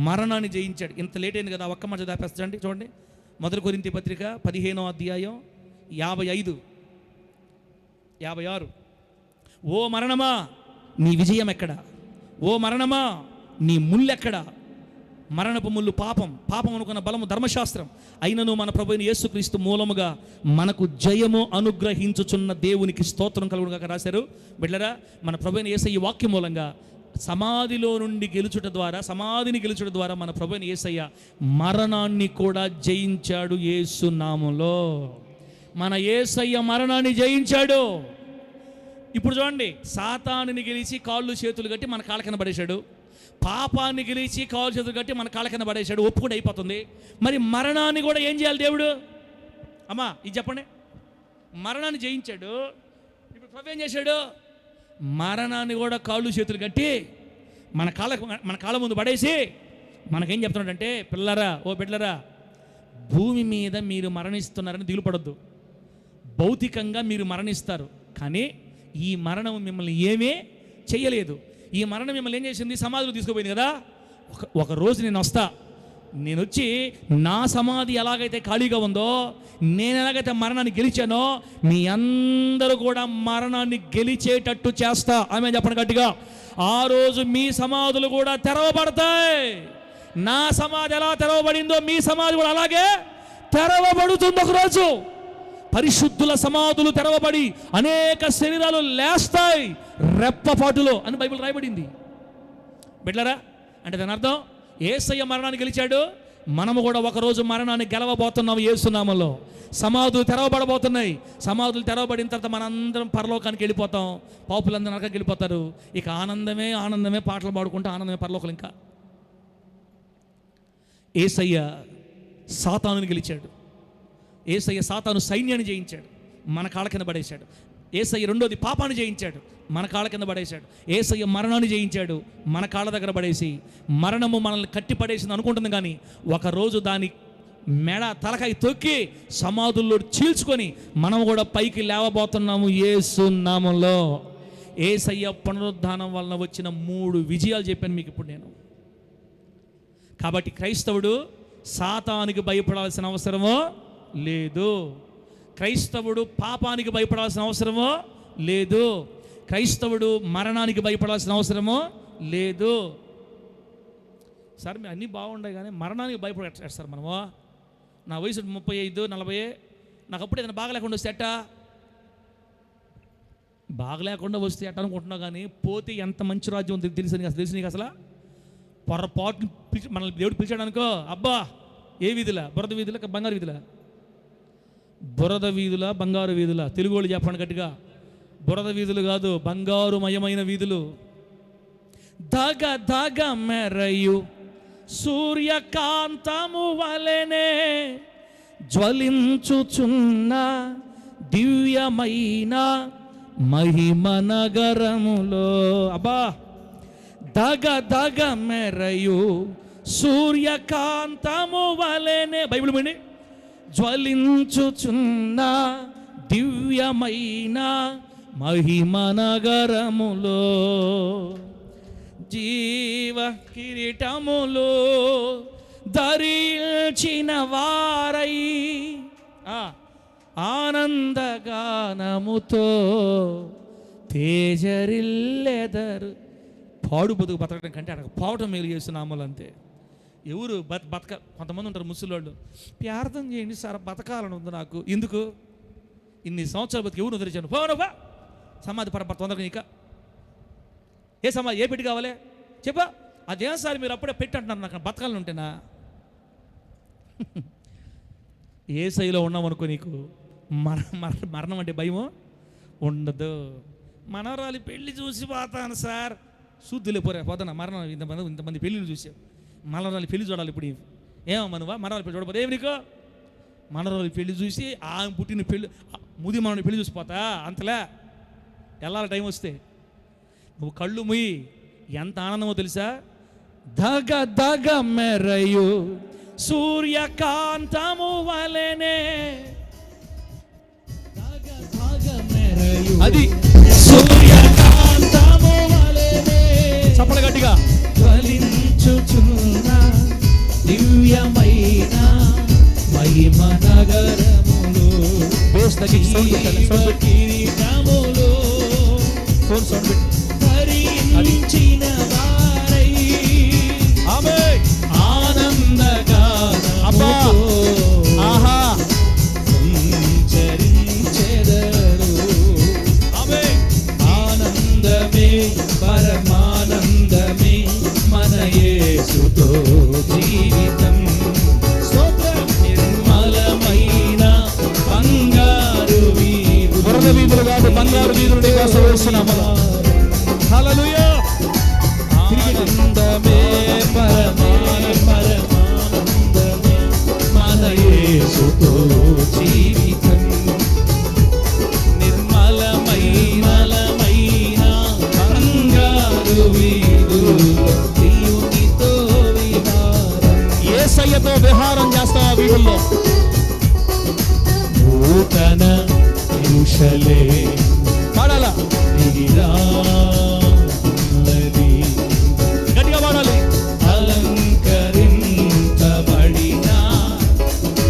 Speaker 1: మరణాన్ని జయించాడు. ఇంత లేట్ అయింది కదా, ఒక్క మాట దాపేస్తాండి. చూడండి 1 కొరింథీ పత్రిక 15వ అధ్యాయం 55, 56. ఓ మరణమా నీ విజయం ఎక్కడ? ఓ మరణమా నీ ముళ్ళెక్కడ? మరణపు ముళ్ళు పాపం, పాపం అనుకున్న బలము ధర్మశాస్త్రం. అయినను మన ప్రభువైన యేసుక్రీస్తు మూలముగా మనకు జయము అనుగ్రహించుచున్న దేవునికి స్తోత్రం కలుగునుగాక రాశారు. బిడ్డలారా, మన ప్రభువైన యేసయ్య వాక్యం మూలంగా సమాధిలో నుండి సమాధిని గెలుచుట ద్వారా మన ప్రభువైన యేసయ్య మరణాన్ని కూడా జయించాడు యేసు నామములో. మన యేసయ్య మరణాన్ని జయించాడు. ఇప్పుడు చూడండి, సాతానుని గెలిచి కాళ్ళు చేతులు కట్టి మన కాళ్ళ కింద పడేశాడు. పాపాన్ని గెలిచి కాళ్ళు చేతులు కట్టి మన కాళ్ళ కింద పడేశాడు. ఒప్పుకుంటే అయిపోతుంది. మరి మరణాన్ని కూడా ఏం చేయాలి దేవుడు? అమ్మా ఇది చెప్పండి. మరణాన్ని జయించాడు. ఇప్పుడు ప్రభు ఏం చేశాడు? మరణాన్ని కూడా కాళ్ళు చేతులు కట్టి మన కాళ్ళ ముందు పడేసి మనకేం చెప్తున్నాడంటే, పిల్లరా, ఓ బిడ్డలరా, భూమి మీద మీరు మరణిస్తున్నారని దిగులు పడొద్దు. భౌతికంగా మీరు మరణిస్తారు, కానీ ఈ మరణం మిమ్మల్ని ఏమీ చెయ్యలేదు. ఈ మరణం మిమ్మల్ని ఏం చేసింది? సమాధిలో తీసుకుపోయింది కదా. ఒక రోజు నేను వచ్చి నా సమాధి ఎలాగైతే ఖాళీగా ఉందో, నేను ఎలాగైతే మరణాన్ని గెలిచానో, మీ అందరూ కూడా మరణాన్ని గెలిచేటట్టు చేస్తా. ఆమె చెప్పండి గట్టిగా. ఆ రోజు మీ సమాధులు కూడా తెరవబడతాయి. నా సమాధి ఎలా తెరవబడిందో మీ సమాధి కూడా అలాగే తెరవబడుతుంది. ఒకరోజు పరిశుద్ధుల సమాధులు తెరవబడి అనేక శరీరాలు లేస్తాయి రెప్పపాటులో అని బైబిల్ రాయబడింది. బిడ్డలారా, అంటే దాని అర్థం యేసయ్య మరణాన్ని గెలిచాడు, మనము కూడా ఒకరోజు మరణాన్ని గెలవబోతున్నాము యేసు నామములో. సమాధులు తెరవబడబోతున్నాయి. సమాధులు తెరవబడిన తర్వాత మనందరం పరలోకానికి వెళ్ళిపోతాం. పాపులందరూ నరకానికి వెళ్ళిపోతారు. ఇక ఆనందమే పాటలు పాడుకుంటూ ఆనందమే పరలోకం. ఇంకా యేసయ్య సాతానుని గెలిచాడు. యేసయ్య సాతాను సైన్యాన్ని జయించాడు, మన కాళ్ళ కింద పడేశాడు. యేసయ్య రెండోది పాపాన్ని జయించాడు, మన కాళ్ళ కింద పడేశాడు. యేసయ్య మరణాన్ని జయించాడు, మన కాళ్ళ దగ్గర పడేసి. మరణము మనల్ని కట్టి పడేసింది అనుకుంటుంది, కానీ ఒకరోజు దాని తలకాయ తొక్కి సమాధుల్లో చీల్చుకొని మనం కూడా పైకి లేవబోతున్నాము యేసు నామములో. యేసయ్య పునరుద్ధానం వలన వచ్చిన 3 విజయాలు చెప్పాను మీకు ఇప్పుడు నేను. కాబట్టి క్రైస్తవుడు సాతానునికి భయపడాల్సిన అవసరమో లేదు. క్రైస్తవుడు పాపానికి భయపడాల్సిన అవసరమో లేదు. క్రైస్తవుడు మరణానికి భయపడాల్సిన అవసరమో లేదు. సార్ మీరు అన్నీ బాగుండే కానీ మరణానికి భయపడేస్తారు మనము. నా వయసు 35, 40 నాకు అప్పుడు ఏదైనా బాగా లేకుండా వస్తే ఎట్టా, బాగా లేకుండా వస్తే ఎట్ట అనుకుంటున్నావు, కానీ పోతే ఎంత మంచి రాజ్యం ఉంది తెలుసు నీకు అసలు. పొరపాటు మనల్ని దేవుడు పిలిచాడు అనుకో, అబ్బా ఏ వీధులా, బురద వీధుల బంగారు వీధులా, బురద వీధుల బంగారు వీధుల, తెలుగు వాళ్ళు చెప్పండి గట్టిగా, బురద వీధులు కాదు, బంగారుమయమైన వీధులు. దగ దగ మెరయు సూర్యకాంతము వలెనే జ్వలించుచున్న దివ్యమైన మహిమ నగరములో. అబ్బా, దగ దగ మెరయు సూర్యకాంతము వలెనే, బైబిల్ విని, జ్వలించుచున్న దివ్యమైన మహిమ నగరములో జీవ కిరీటములు ధరించిన వారై ఆనందగానముతో తేజరిల్లెదరు. పాడు బతుకు బతకడం కంటే అక్కడ పోవటం మేలు చేస్తున్నామలు అంతే. ఎవరు బతక, కొంతమంది ఉంటారు ముసలోళ్ళు, ప్రార్థన చేయండి సార్ బతకాలని ఉంది నాకు. ఎందుకు ఇన్ని సంవత్సరాలు బతికి ఎవరు వదిలించాను, పోనవ్వా సమాధి పడబడ తొందరగా. ఇంకా ఏ సమాధి, ఏ పెట్టి కావాలి చెప్పా, అదేం సార్ మీరు అప్పుడే పెట్టి అంటున్నారు, నాకు బతకాలని ఉంటేనా. ఏ శైలిలో ఉన్నామనుకో నీకు మరణం అంటే భయము ఉండదు. మనవరాలి పెళ్ళి చూసి పోతాను సార్, శుద్ధులే పోతాను మరణం. ఇంతమంది పెళ్ళిళ్ళు చూసావు, మనవరాలి పెళ్లి చూడాలి. ఇప్పుడు ఏమమ్మా నువ్వా మనవరాలి పెళ్లి చూడబోతే ఏమి నీకు, మనవరాలి పెళ్లి చూసి ఆమె పుట్టిన పెళ్ళి ముది మనని పెళ్లి చూసిపోతా అంతలే. వెళ్ళాలి టైం వస్తే, నువ్వు కళ్ళు ముయ్యి, ఎంత ఆనందమో తెలుసా. దగ దగ మెరయు సూర్యకాంతము వలెనే, అది సూర్యకాంతము వలెనే, చప్పల గట్టిగా, జ్వలించుచున్న దివ్యమైన మహిమ నగరములు, కిరీటములు ధరించిన వారై సంచరించెదరు. ఆనందమే పరమానందమే మన యేసుతో జీవితం. నిర్మలమైన బంగారు వీధులు, బురద వీధులు కాదు, బంగారు వీధులు నివాసం వేస్తున్నాము. హల్లెలూయా. ఆనందమే పరమానందమే మన యేసుతో జీవితం. నిర్మలమైన బంగారు వీధులు, దేవునితో విహారం. యేసయ్యతో విహారం చేస్తాం ఆ వీధుల్లో. నూతన యెరూషలేము పాడాలా, గట్టిగా పాడాలి. అలంకరించబడిన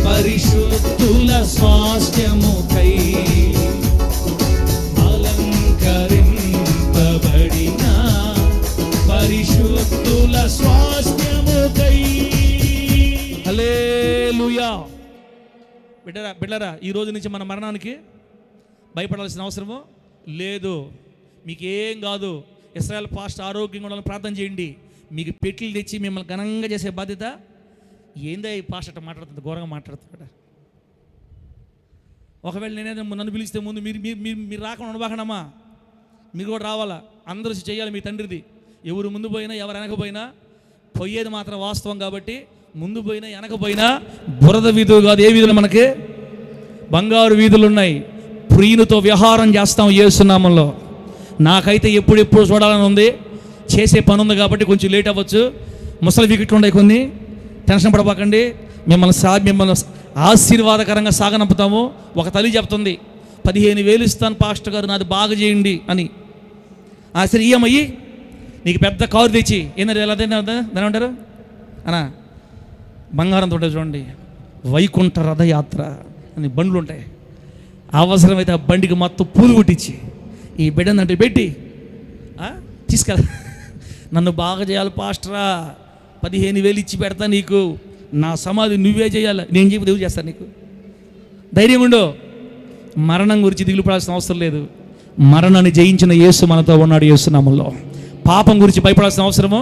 Speaker 1: పరిశుద్ధుల స్వాస్థ్యముకై, అలంకరింపబడిన పరిశుద్ధుల స్వాస్థ్యముకై. హల్లెలూయా. బిడ్డరా, ఈ రోజు నుంచి మన మరణానికి భయపడాల్సిన అవసరము లేదు. మీకేం కాదు. ఇశ్రాయేల్ పాస్ట్ ఆరోగ్యంగా ఉండాలని ప్రార్థన చేయండి. మీకు పెట్లు తెచ్చి మిమ్మల్ని ఘనంగా చేసే బాధ్యత. ఏందో ఈ పాస్ట్ అట్లా మాట్లాడుతుంది, ఘోరంగా మాట్లాడుతున్నాడు. ఒకవేళ నేనేదో నన్ను పిలిస్తే ముందు మీరు రాకుండా ఉండబాకడమ్మా, మీరు కూడా రావాలా. అందరూ చేయాలి మీ తండ్రిది. ఎవరు ముందు పోయినా ఎవరు వెనకపోయినా పోయేది మాత్రం వాస్తవం. కాబట్టి ముందు పోయినా వెనకపోయినా బురద వీధులు కాదు, ఏ వీధులు మనకి బంగారు వీధులు ఉన్నాయి. ప్రియునితో విహారం చేస్తాం యేసు నామములో. నాకైతే ఎప్పుడెప్పుడు చూడాలని ఉంది, చేసే పని ఉంది కాబట్టి కొంచెం లేట్ అవ్వచ్చు. ముసలి వికెట్లు ఉన్నాయి కొన్ని, టెన్షన్ పడబాకండి. మిమ్మల్ని ఆశీర్వాదకరంగా సాగనంపుతాము. ఒక తల్లి చెప్తుంది, 15,000 ఇస్తాను పాస్టర్ గారు, నాది బాగా చేయండి అని. సరే ఇయ్యమయ్యి, నీకు పెద్ద కారు తెచ్చి ఏంటంటే ఎలా దాని ఉంటారు అనా, బంగారంతో చూడండి, వైకుంఠ రథయాత్ర అని బండ్లు ఉంటాయి. అవసరమైతే ఆ బండికి మొత్తం పూలు కొట్టించి ఈ బిడ్డంటే పెట్టి తీసుకెళ్ళ, నన్ను బాగా చేయాలి పాస్టరా, 15,000 ఇచ్చి పెడతా నీకు, నా సమాధి నువ్వే చేయాలి. నేను చెప్పి దేవుడు చేస్తాను నీకు. ధైర్యం ఉండు. మరణం గురించి దిగులు పడాల్సిన అవసరం లేదు. మరణాన్ని జయించిన యేసు మనతో ఉన్నాడు. యేసు నామములో. పాపం గురించి భయపడాల్సిన అవసరమో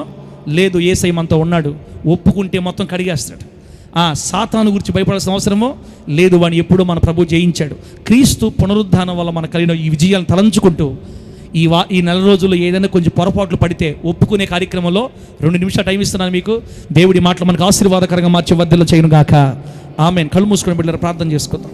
Speaker 1: లేదు. యేసయ్య మనతో ఉన్నాడు. ఒప్పుకుంటే మొత్తం కడిగేస్తాడు. సాతాను గురించి భయపడాల్సిన అవసరమో లేదు. వాడిని ఎప్పుడూ మన ప్రభు జయించాడు. క్రీస్తు పునరుద్ధానం వల్ల మనకు కలిగిన ఈ విజయాలను తలంచుకుంటూ ఈ నెల రోజుల్లో ఏదైనా కొంచెం పొరపాట్లు పడితే ఒప్పుకునే కార్యక్రమంలో 2 నిమిషాలు టైం ఇస్తున్నాను మీకు. దేవుడి మాటలు మనకు ఆశీర్వాదకరంగా మార్చి వర్ధిల్ల చేయను గాక. ఆమేన్. కళ్ళు మూసుకొని బిడ్డలారా ప్రార్థన చేసుకుందాం.